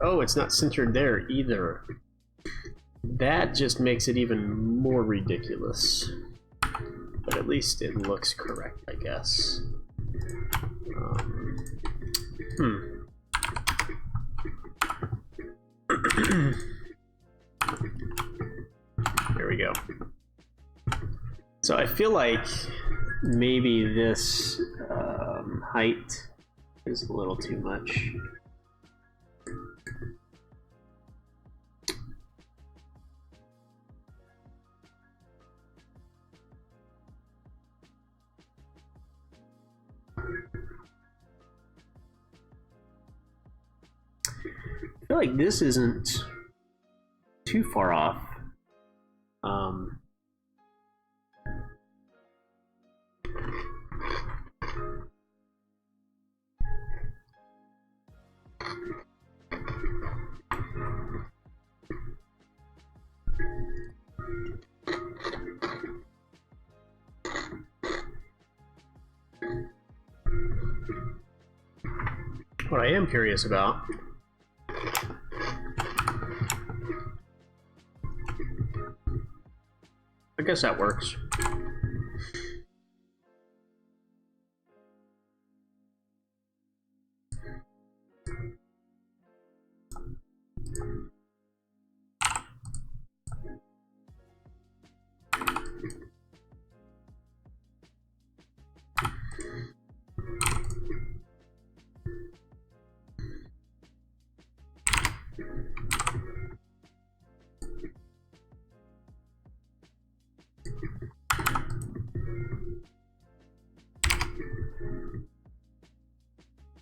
oh, it's not centered there either. That just makes it even more ridiculous. But at least it looks correct, I guess. There we go. So I feel like maybe this height is a little too much. I feel like this isn't too far off. What I am curious about I guess that works.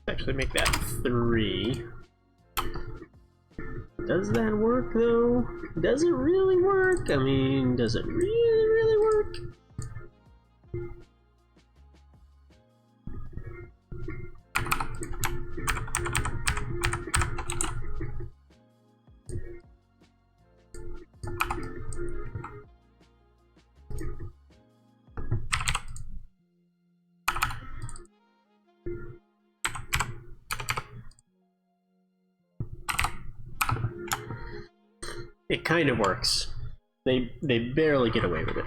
Actually make that 3. Does that work though? Does it really work? I mean, does it really work? It kind of works. They barely get away with it.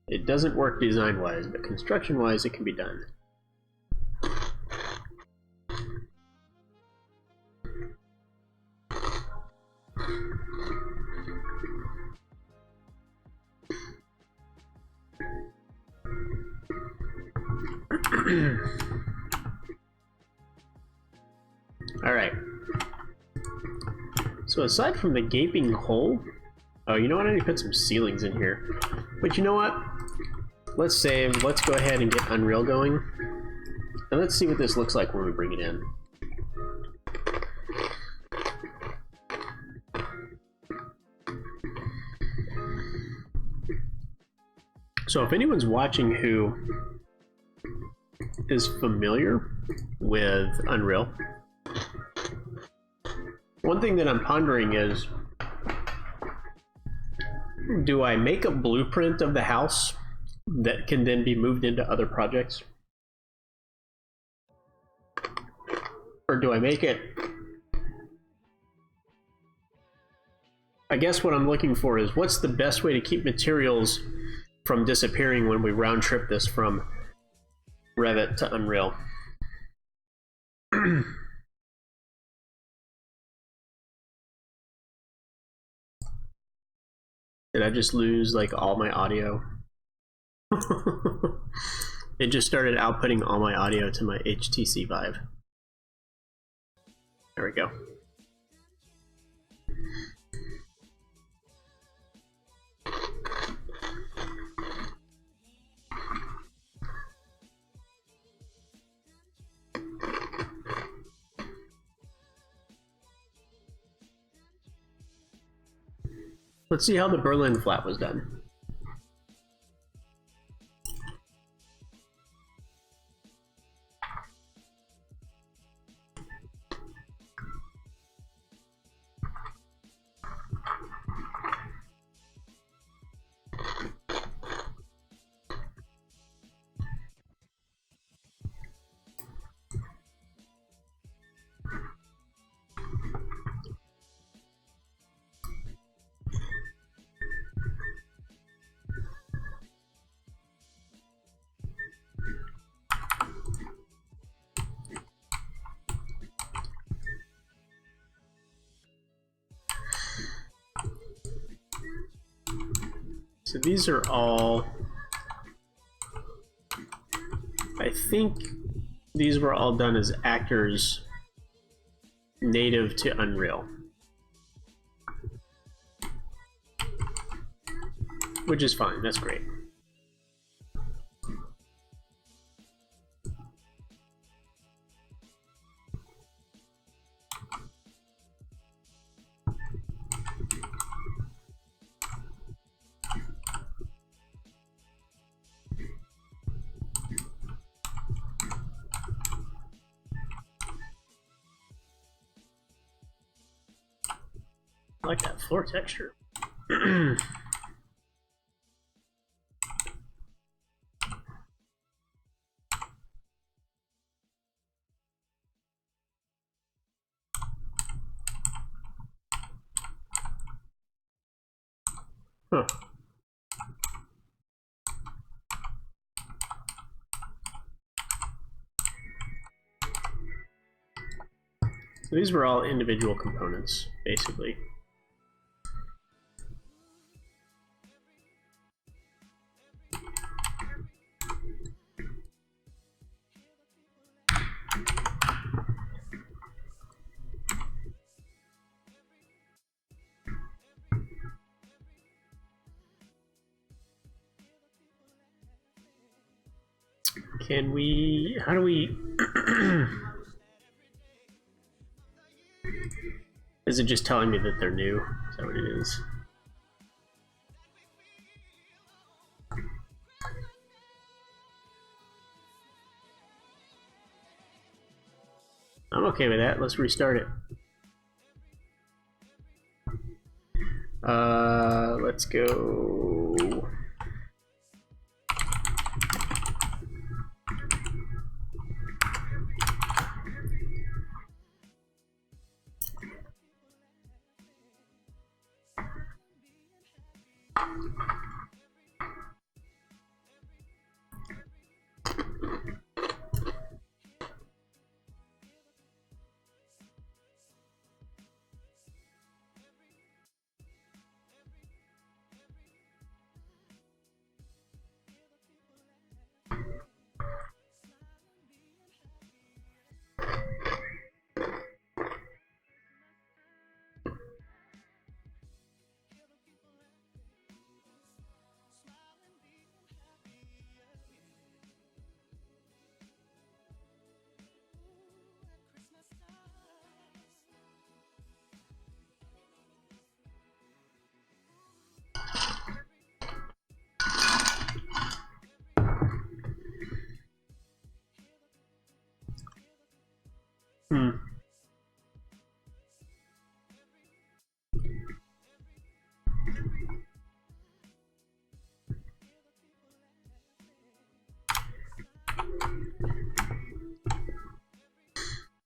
It doesn't work design-wise, but construction-wise it can be done. Alright. So aside from the gaping hole, oh, you know what? I need to put some ceilings in here. But you know what? Let's save. Let's go ahead and get Unreal going. And let's see what this looks like when we bring it in. So if anyone's watching who is familiar with Unreal, one thing that I'm pondering is, do I make a blueprint of the house that can then be moved into other projects? Or do I make it... I guess what I'm looking for is, what's the best way to keep materials from disappearing when we round trip this from Revit to Unreal? Did I just lose like all my audio? It just started outputting all my audio to my HTC Vive. There we go. Let's see how the Berlin flat was done. So these are all, I think these were all done as actors native to Unreal, which is fine, that's great. I like that floor texture. Huh. So these were all individual components, basically. Can we, how do we, is it just telling me that they're new? Is that what it is? I'm okay with that. Let's restart it. Let's go.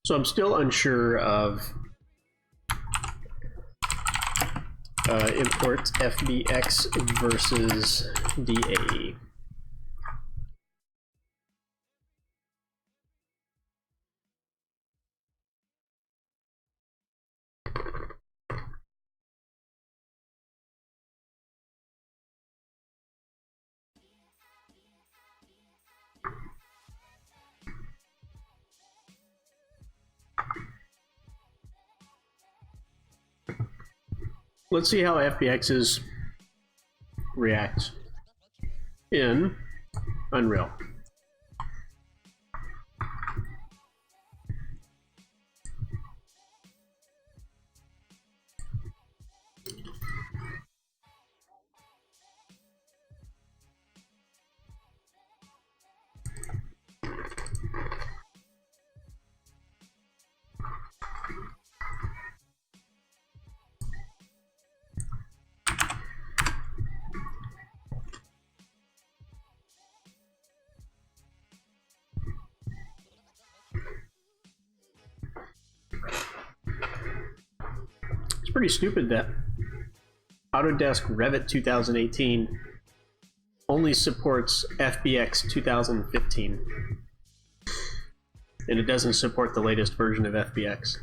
So I'm still unsure of import FBX versus DA. Let's see how FBX's reacts in Unreal. It's pretty stupid that Autodesk Revit 2018 only supports FBX 2015, and it doesn't support the latest version of FBX.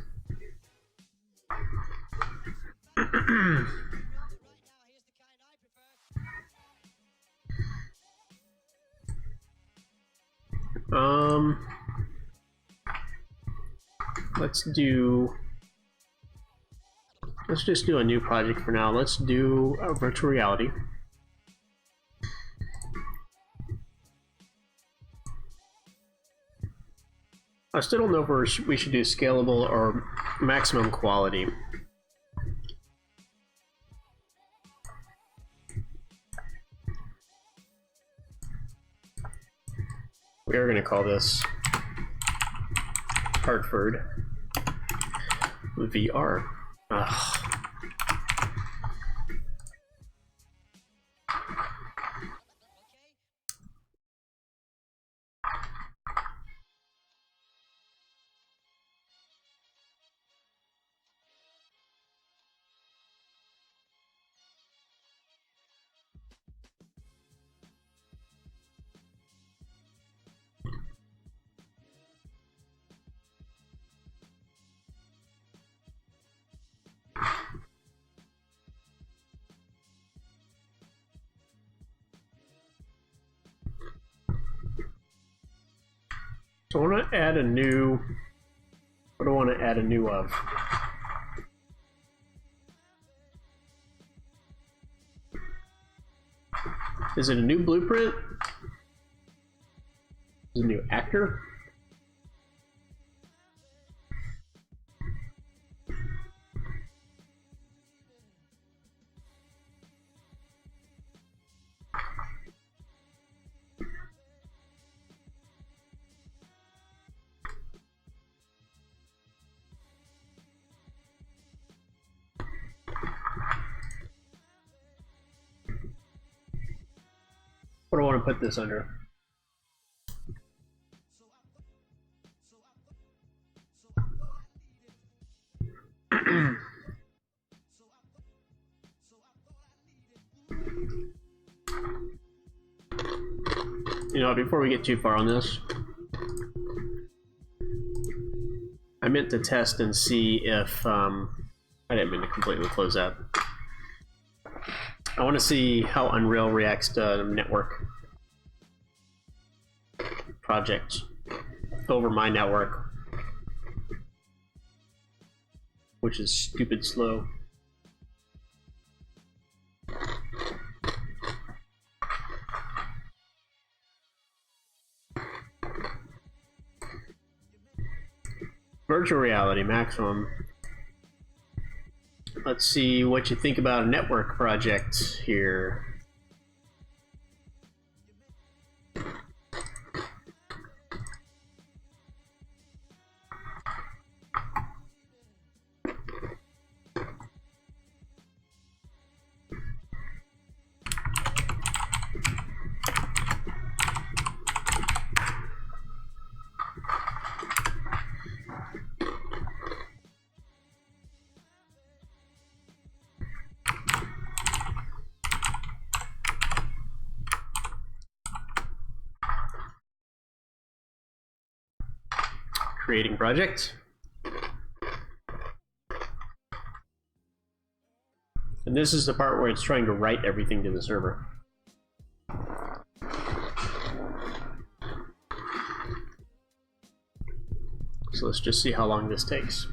Let's just do a new project for now. Let's do a virtual reality. I still don't know if we should do scalable or maximum quality. We are going to call this Hartford VR. Ugh. So I want to add a new. What do I want to add a new of? Is it a new blueprint? Is it a new actor? What do I want to put this under? You know, before we get too far on this, I meant to test and see if I didn't mean to completely close that. I want to see how Unreal reacts to network projects over my network, which is stupid slow. Virtual reality maximum. Let's see what you think about a network project here. Creating project. And this is the part where it's trying to write everything to the server. So let's just see how long this takes.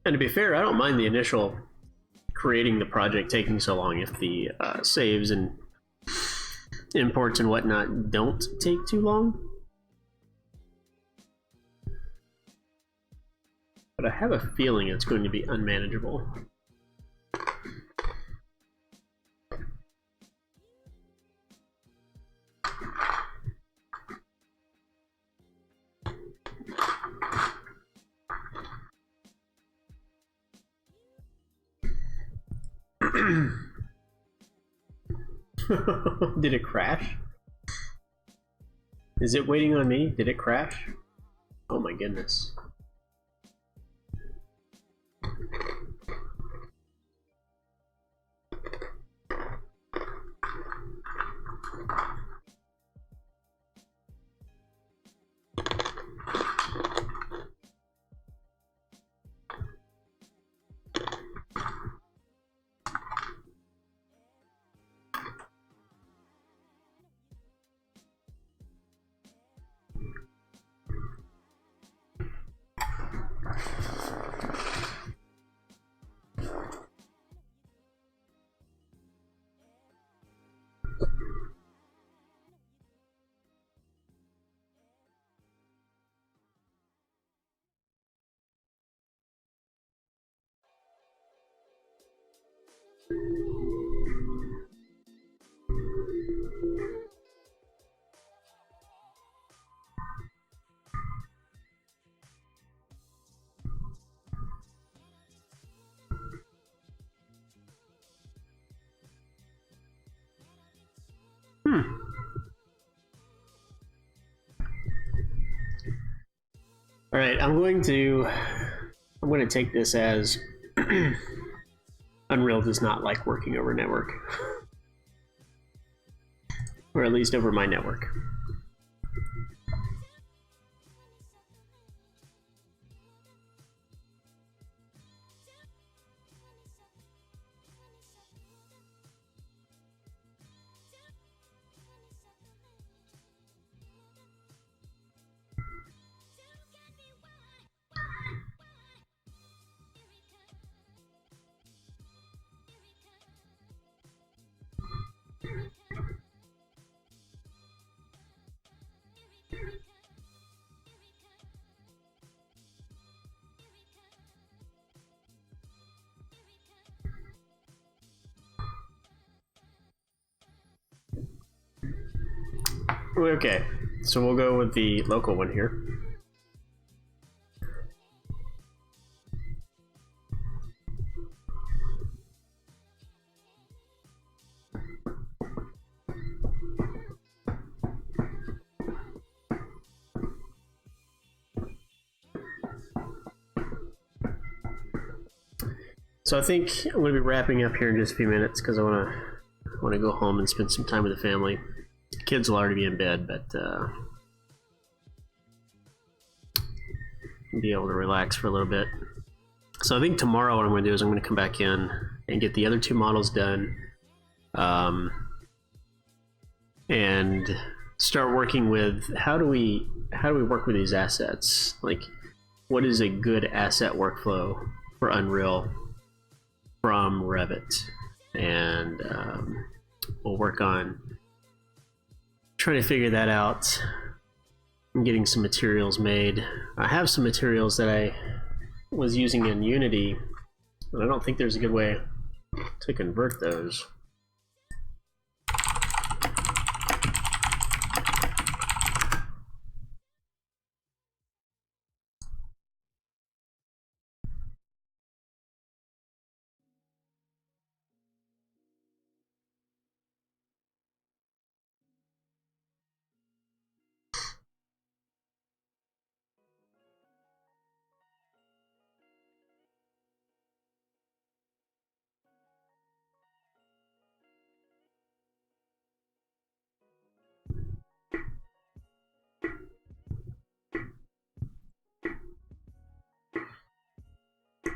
And to be fair, I don't mind the initial creating the project taking so long if the saves and imports and whatnot don't take too long. But I have a feeling it's going to be unmanageable. Did it crash? Is it waiting on me? Did it crash? Oh my goodness. Alright, I'm going to take this as Unreal does not like working over network. Or at least over my network. Okay, so we'll go with the local one here. So I think I'm going to be wrapping up here in just a few minutes because I want to go home and spend some time with the family. The kids will already be in bed, but be able to relax for a little bit. So I think tomorrow what I'm going to do is I'm going to come back in and get the other two models done, and start working with how do we work with these assets? Like, what is a good asset workflow for Unreal from Revit? And we'll work on trying to figure that out. I'm getting some materials made. I have some materials that I was using in Unity, and I don't think there's a good way to convert those.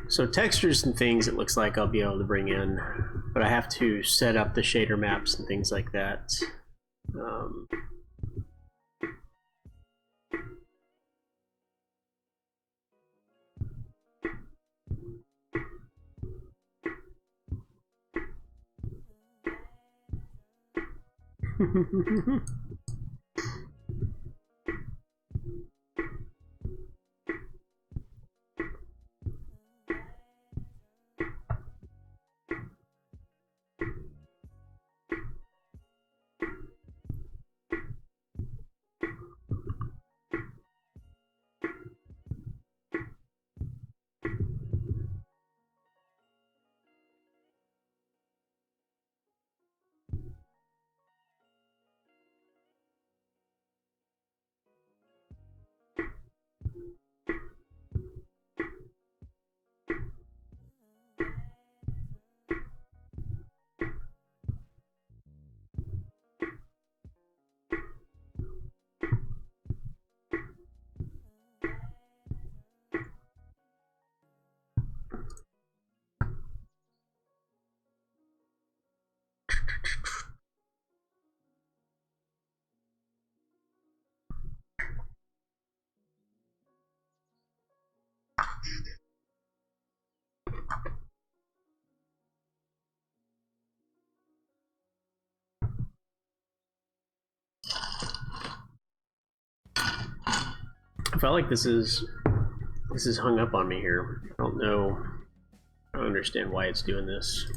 So textures and things, it looks like I'll be able to bring in, but I have to set up the shader maps and things like that. I felt like this is hung up on me here. I don't know. I don't understand why it's doing this.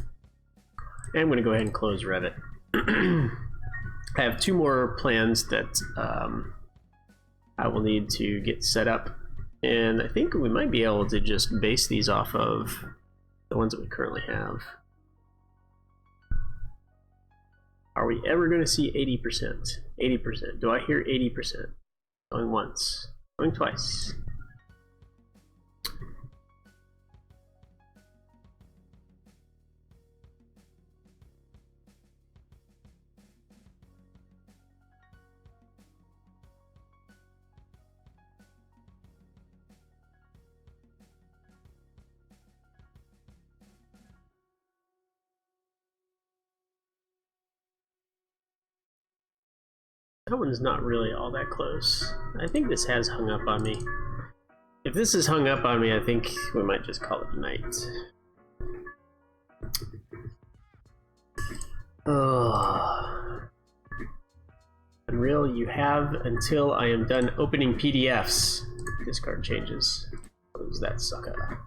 And I'm going to go ahead and close Revit. I have two more plans that I will need to get set up, and I think we might be able to just base these off of the ones that we currently have. Are we ever going to see 80%? 80%. Do I hear 80%? Going once. Going twice. That one's not really all that close. I think this has hung up on me. If this is hung up on me, I think we might just call it a night. Oh. Unreal, you have until I am done opening PDFs. Discard changes. Close that sucker.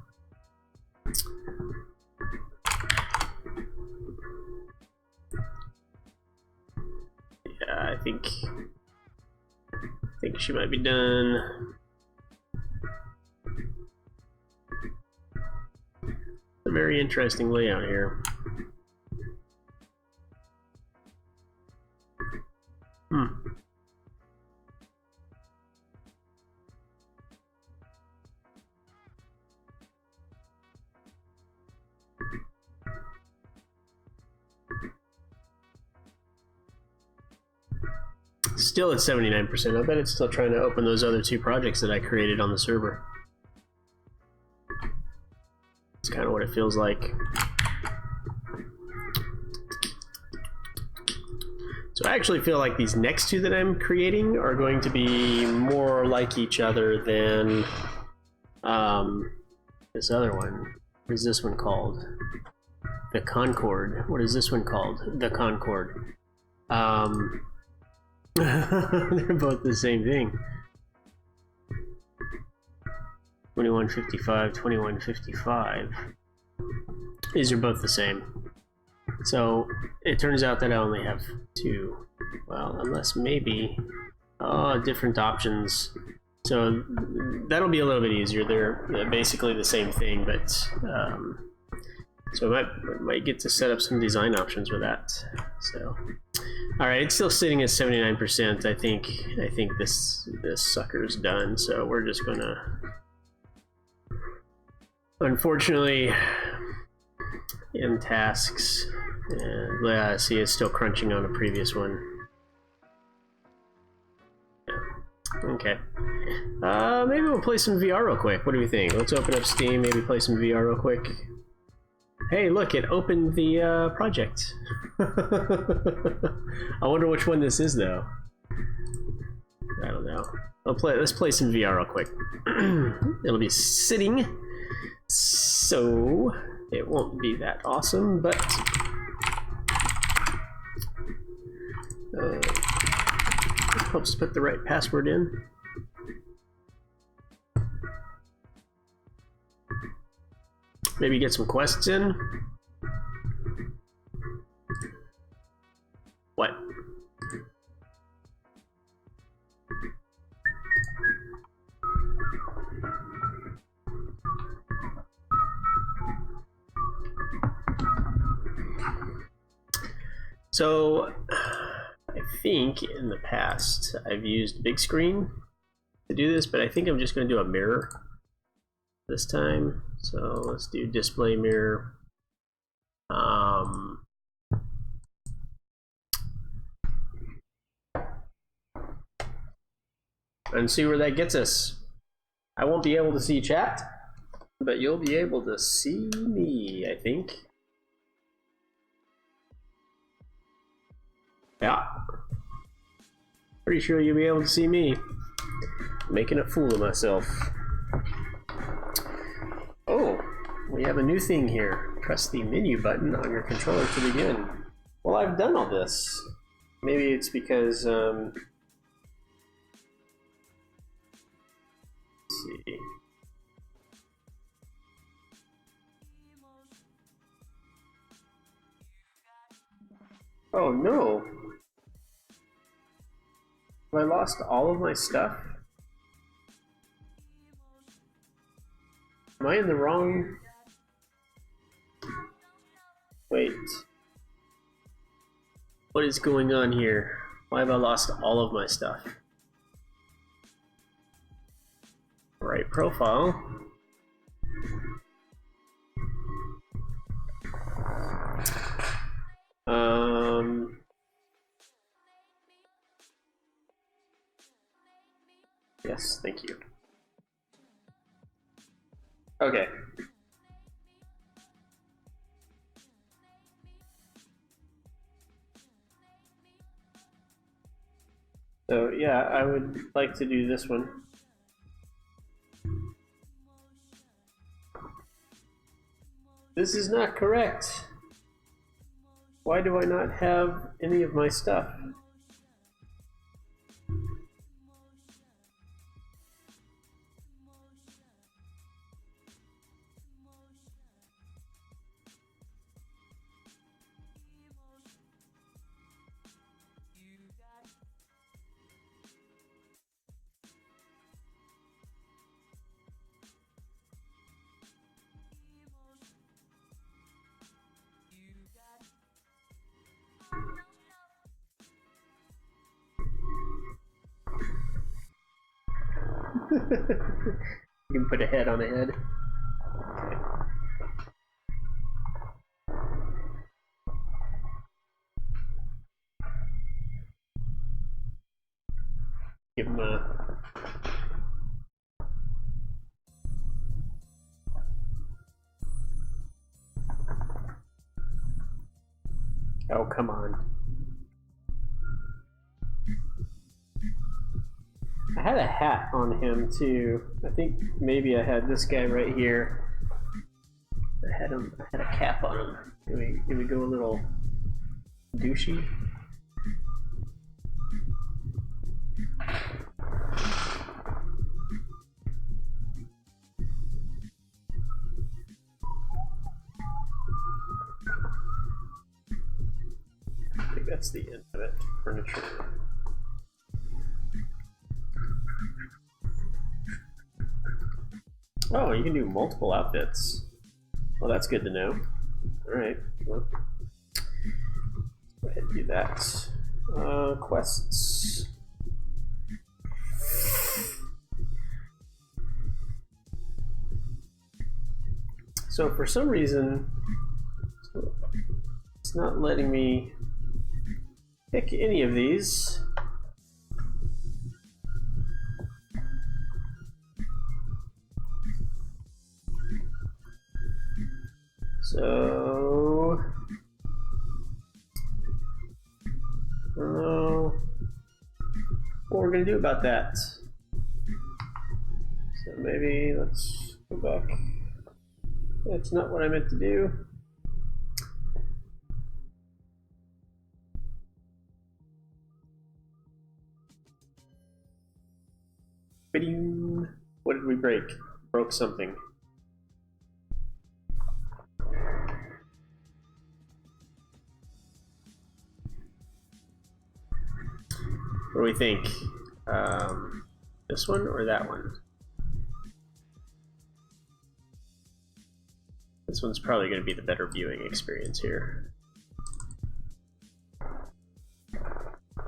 Yeah, I think she might be done. A very interesting layout here. Still at 79%. I bet it's still trying to open those other two projects that I created on the server. It's kind of what it feels like. So I actually feel like these next two that I'm creating are going to be more like each other than this other one. What is this one called? The Concord. What is this one called? The Concord. They're both the same thing. 2155, 2155. These are both the same. So it turns out that I only have two. Well, unless maybe different options. So that'll be a little bit easier. They're basically the same thing, but so I might get to set up some design options with that. So, all right, it's still sitting at 79%. I think this sucker's done. So we're just gonna, unfortunately, end tasks. And yeah, see, it's still crunching on a previous one. Yeah. Okay. Maybe we'll play some VR real quick. What do we think? Let's open up Steam. Maybe play some VR real quick. Hey, look, it opened the project. I wonder which one this is, though. I don't know. Let's play some VR real quick. It'll be sitting, so it won't be that awesome, but helps put the right password in. Maybe get some quests in. What? So, I think in the past I've used big screen to do this, but I think I'm just going to do a mirror this time. So let's do display mirror. And see where that gets us. I won't be able to see chat, but you'll be able to see me, I think. Yeah. Pretty sure you'll be able to see me. Making a fool of myself. Oh, we have a new thing here. Press the menu button on your controller to begin. Well, I've done all this. Maybe it's because, let's see. Oh no. Have I lost all of my stuff? Am I in the wrong? Wait. What is going on here? Why have I lost all of my stuff? Right profile. Yes, thank you. Okay. So yeah, I would like to do this one. This is not correct. Why do I not have any of my stuff? You can put a head on a head. Give him a... Oh, come on. I had a hat on him too. I think maybe I had this guy right here. I had a cap on him. Can we go a little douchey? I think that's the end of it. Furniture. Oh, you can do multiple outfits. Well, that's good to know. Alright, well, go ahead and do that. Quests. So for some reason, it's not letting me pick any of these. So, I don't know what we're gonna do about that. So maybe let's go back. That's not what I meant to do. What did we break? Broke something. What do we think? This one or that one? This one's probably going to be the better viewing experience here.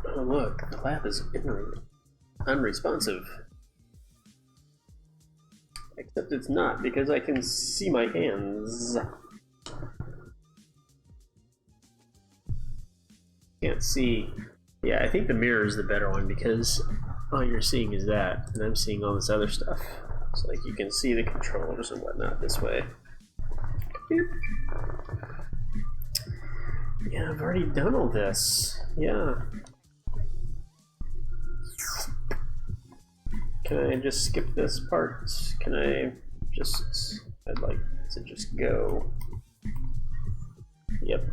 Oh look, the lab is unresponsive. Except it's not, because I can see my hands. Can't see. Yeah, I think the mirror is the better one because all you're seeing is that, and I'm seeing all this other stuff. So like you can see the controllers and whatnot this way. Yeah, I've already done all this. Yeah. Can I just skip this part? Can I just... I'd like to just go. Yep.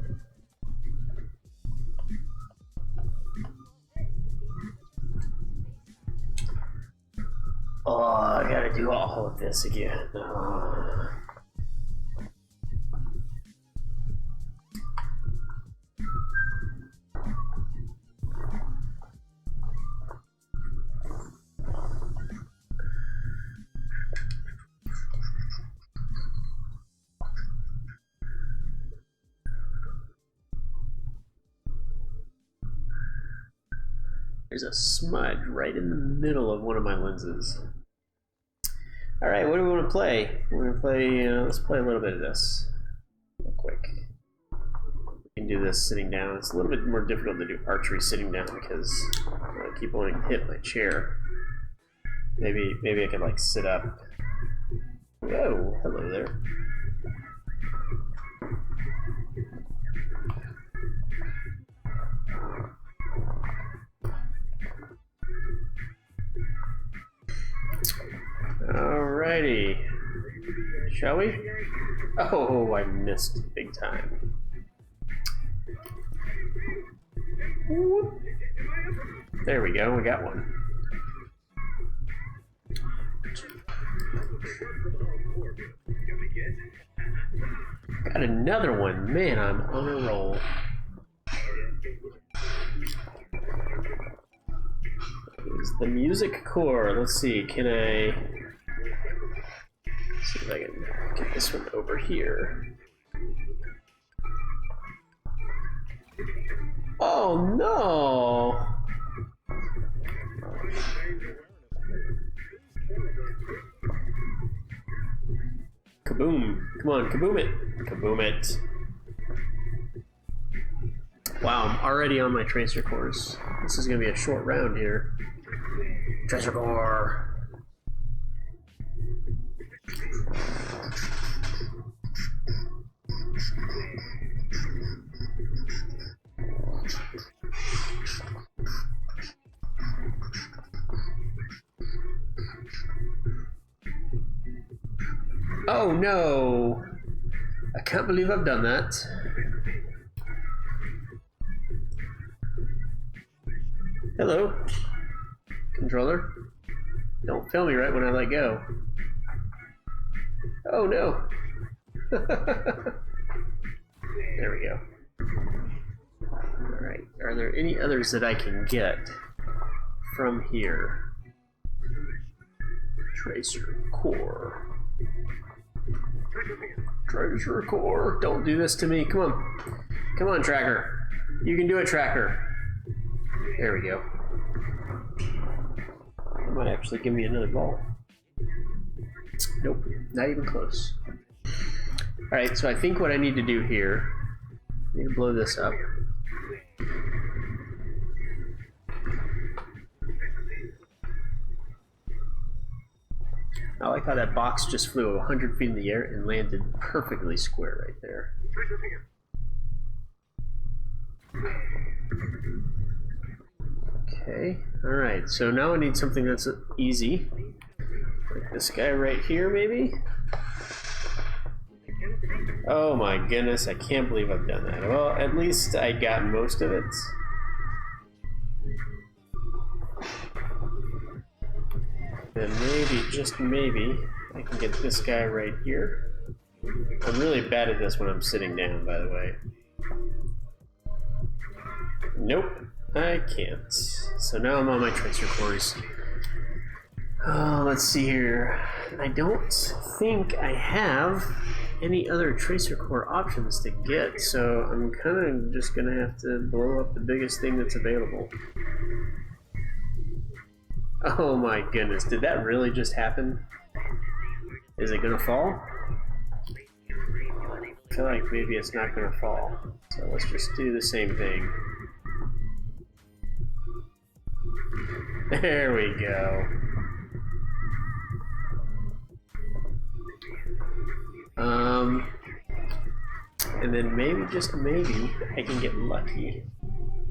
Oh, I gotta do all of this again. Oh. There's a smudge right in the middle of one of my lenses. All right, what do we want to play? We're gonna play. Let's play a little bit of this, real quick. We can do this sitting down. It's a little bit more difficult to do archery sitting down because I keep wanting to hit my chair. Maybe I could like sit up. Whoa, hello there. Alrighty. Shall we? Oh, I missed big time. Whoop. There we go, we got one. Got another one. Man, I'm on a roll. Is the music core. Let's see, can I see if I can get this one over here? Oh no! Kaboom. Come on, kaboom it. Kaboom it. Wow, I'm already on my tracer cores. This is gonna be a short round here. Tracer core. Oh no! I can't believe I've done that. Hello, controller. Don't fail me right when I let go. Oh no! There we go. Alright, are there any others that I can get from here? Tracer core. Tracer core. Don't do this to me. Come on. Come on, tracker. You can do it, tracker. There we go. That might actually give me another ball. Nope, not even close. Alright, so I think what I need to do here, I need to blow this up. I like how that box just flew 100 feet in the air and landed perfectly square right there. Okay, alright, so now I need something that's easy. Like this guy right here, maybe? Oh my goodness, I can't believe I've done that. Well, at least I got most of it. Then maybe, just maybe, I can get this guy right here. I'm really bad at this when I'm sitting down, by the way. Nope, I can't. So now I'm on my tracer cores. Oh, let's see here. I don't think I have any other tracer core options to get, so I'm kind of just gonna have to blow up the biggest thing that's available. Oh my goodness, did that really just happen? Is it gonna fall? I feel like maybe it's not gonna fall. So let's just do the same thing. There we go. And then maybe, just maybe, I can get lucky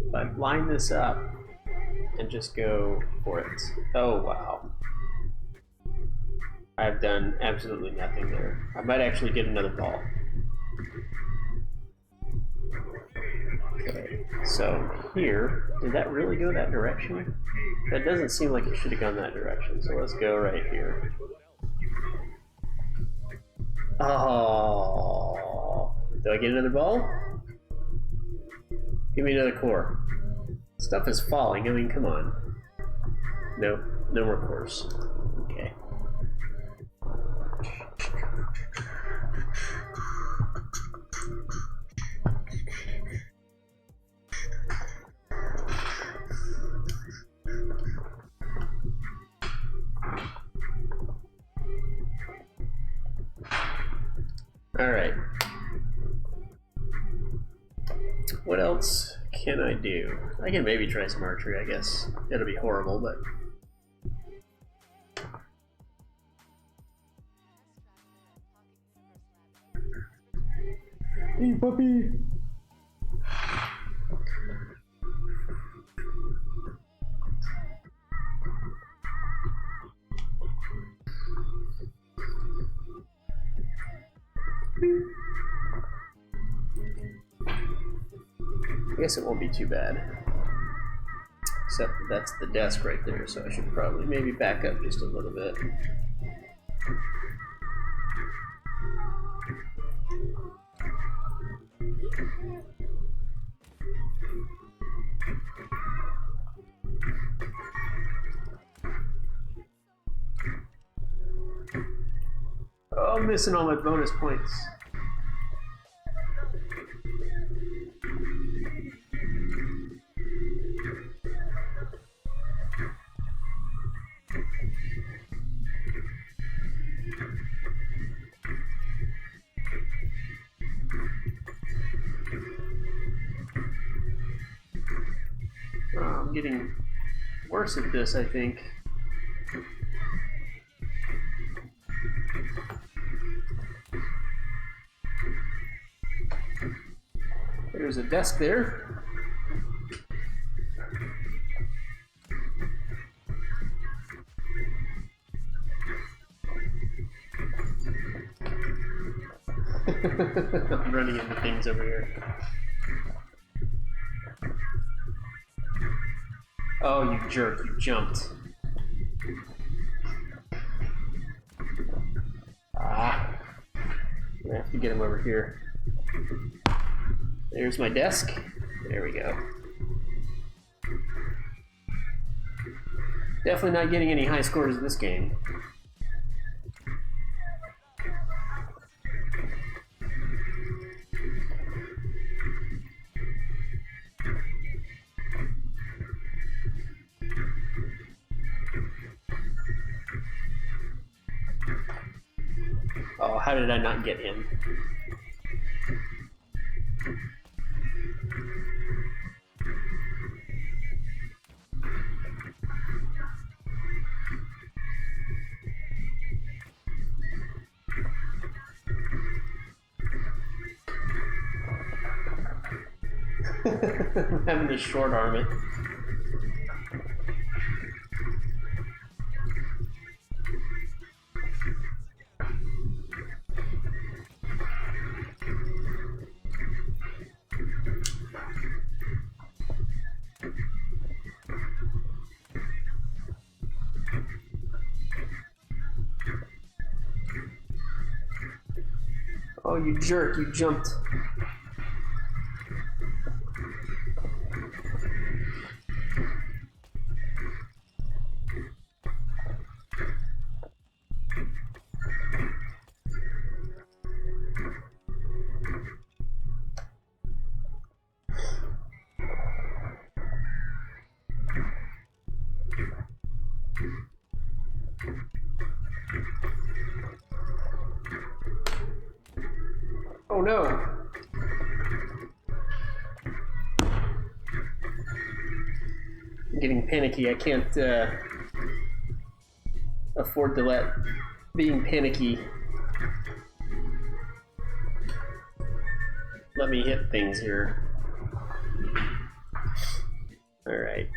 if I line this up and just go for it. Oh wow. I've done absolutely nothing there. I might actually get another ball. Okay, so here, did that really go that direction? That doesn't seem like it should have gone that direction, so let's go right here. Oh, do I get another ball? Give me another core. Stuff is falling, I mean, come on. Nope, no more cores. Okay. Alright. What else can I do? I can maybe try some archery, I guess. It'll be horrible, but... Hey, puppy! I guess it won't be too bad. Except that's the desk right there, so I should probably maybe back up just a little bit. Oh, I'm missing all my bonus points. I'm getting worse at this, I think. There's a desk there. I'm running into things over here. Oh, you jerk, you jumped. Ah. I'm gonna have to get him over here. There's my desk. There we go. Definitely not getting any high scores in this game. Oh, how did I not get him? I'm having to short arm it. Oh, you jerk, you jumped. Oh no! I'm getting panicky. I can't afford to let being panicky let me hit things here. Alright.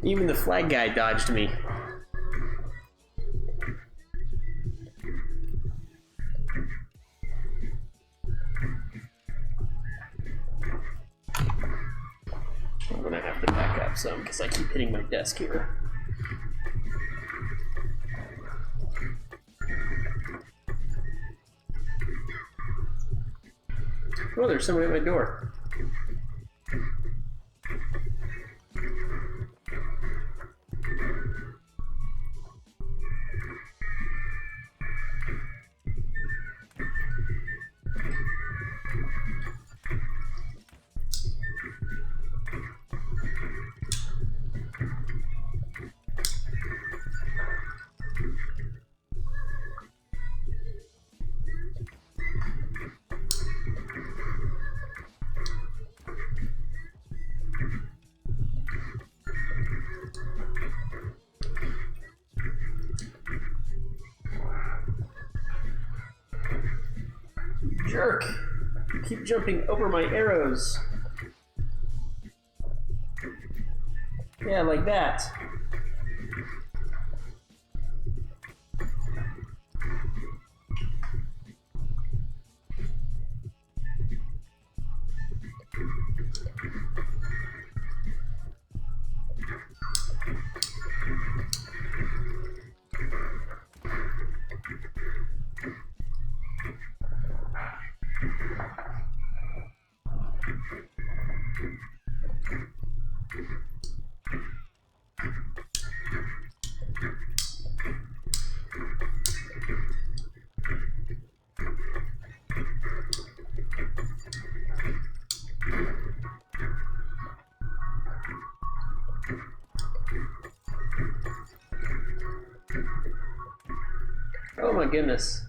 Even the flag guy dodged me. I'm gonna have to back up some because I keep hitting my desk here. Oh, there's somebody at my door. jerk! You keep jumping over my arrows. Yeah, like that. Oh my goodness.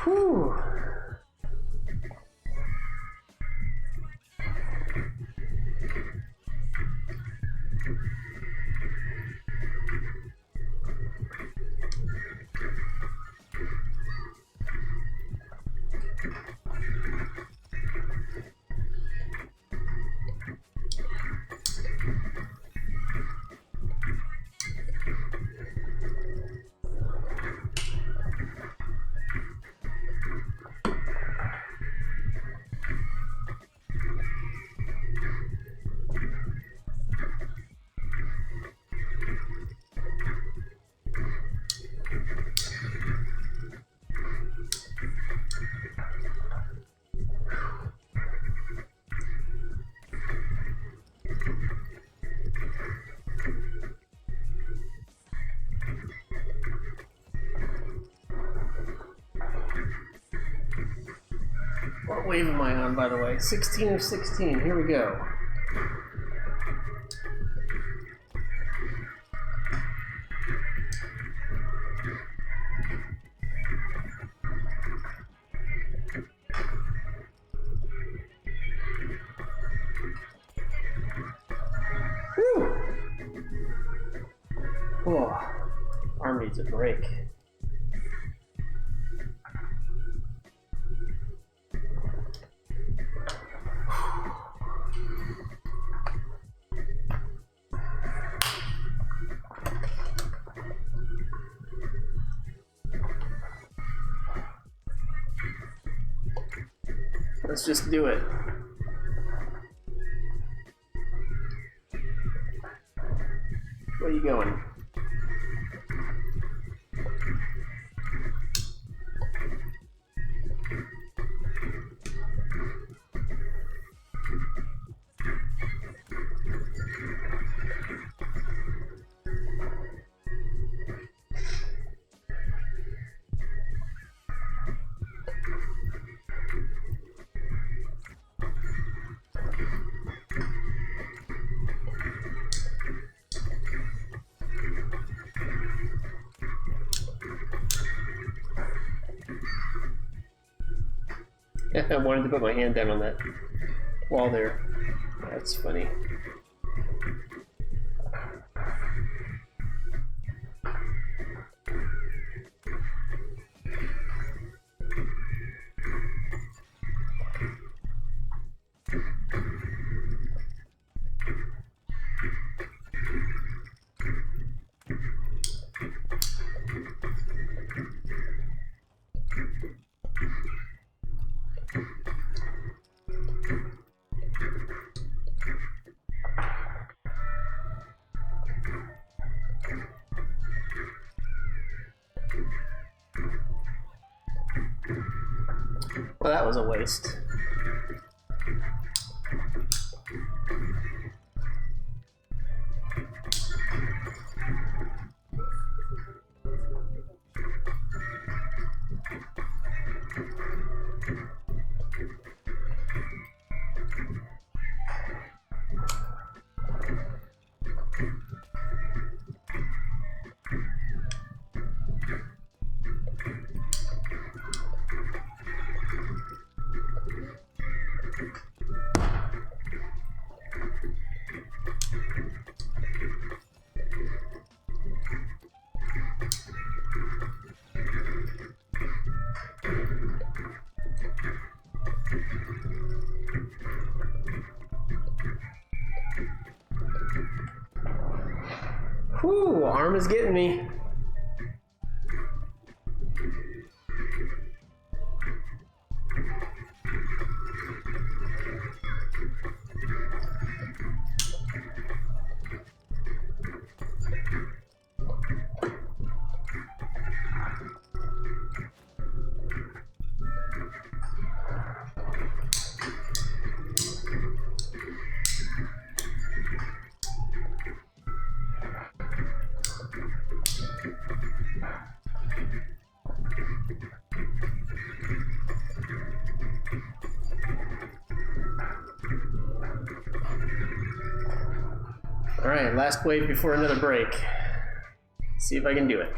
Whew. What wave am I on, by the way? 16 of 16. Here we go. Whew. Oh, arm needs a break. Let's just do it. Where are you going? I wanted to put my hand down on that wall there. That's funny. Well, that was a waste. arm is getting me. All right, last wave before another break. See if I can do it.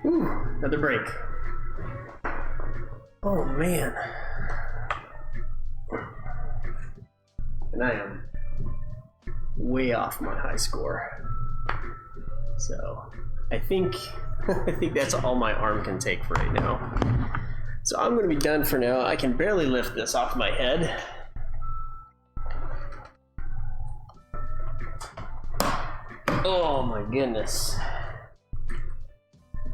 Ooh, another break. Oh man. And I am way off my high score. So I think I think that's all my arm can take for right now. So I'm gonna be done for now. I can barely lift this off my head. Oh my goodness.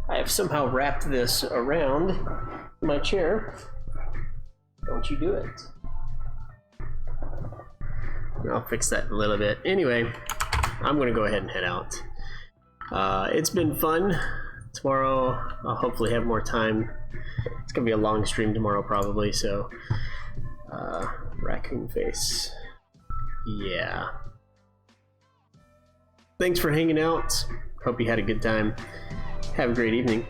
I have somehow wrapped this around my chair. Don't you do it. I'll fix that in a little bit. Anyway, I'm gonna go ahead and head out. It's been fun. Tomorrow, I'll hopefully have more time. It's gonna be a long stream tomorrow probably, so raccoon face. Yeah. Thanks for hanging out. Hope you had a good time. Have a great evening.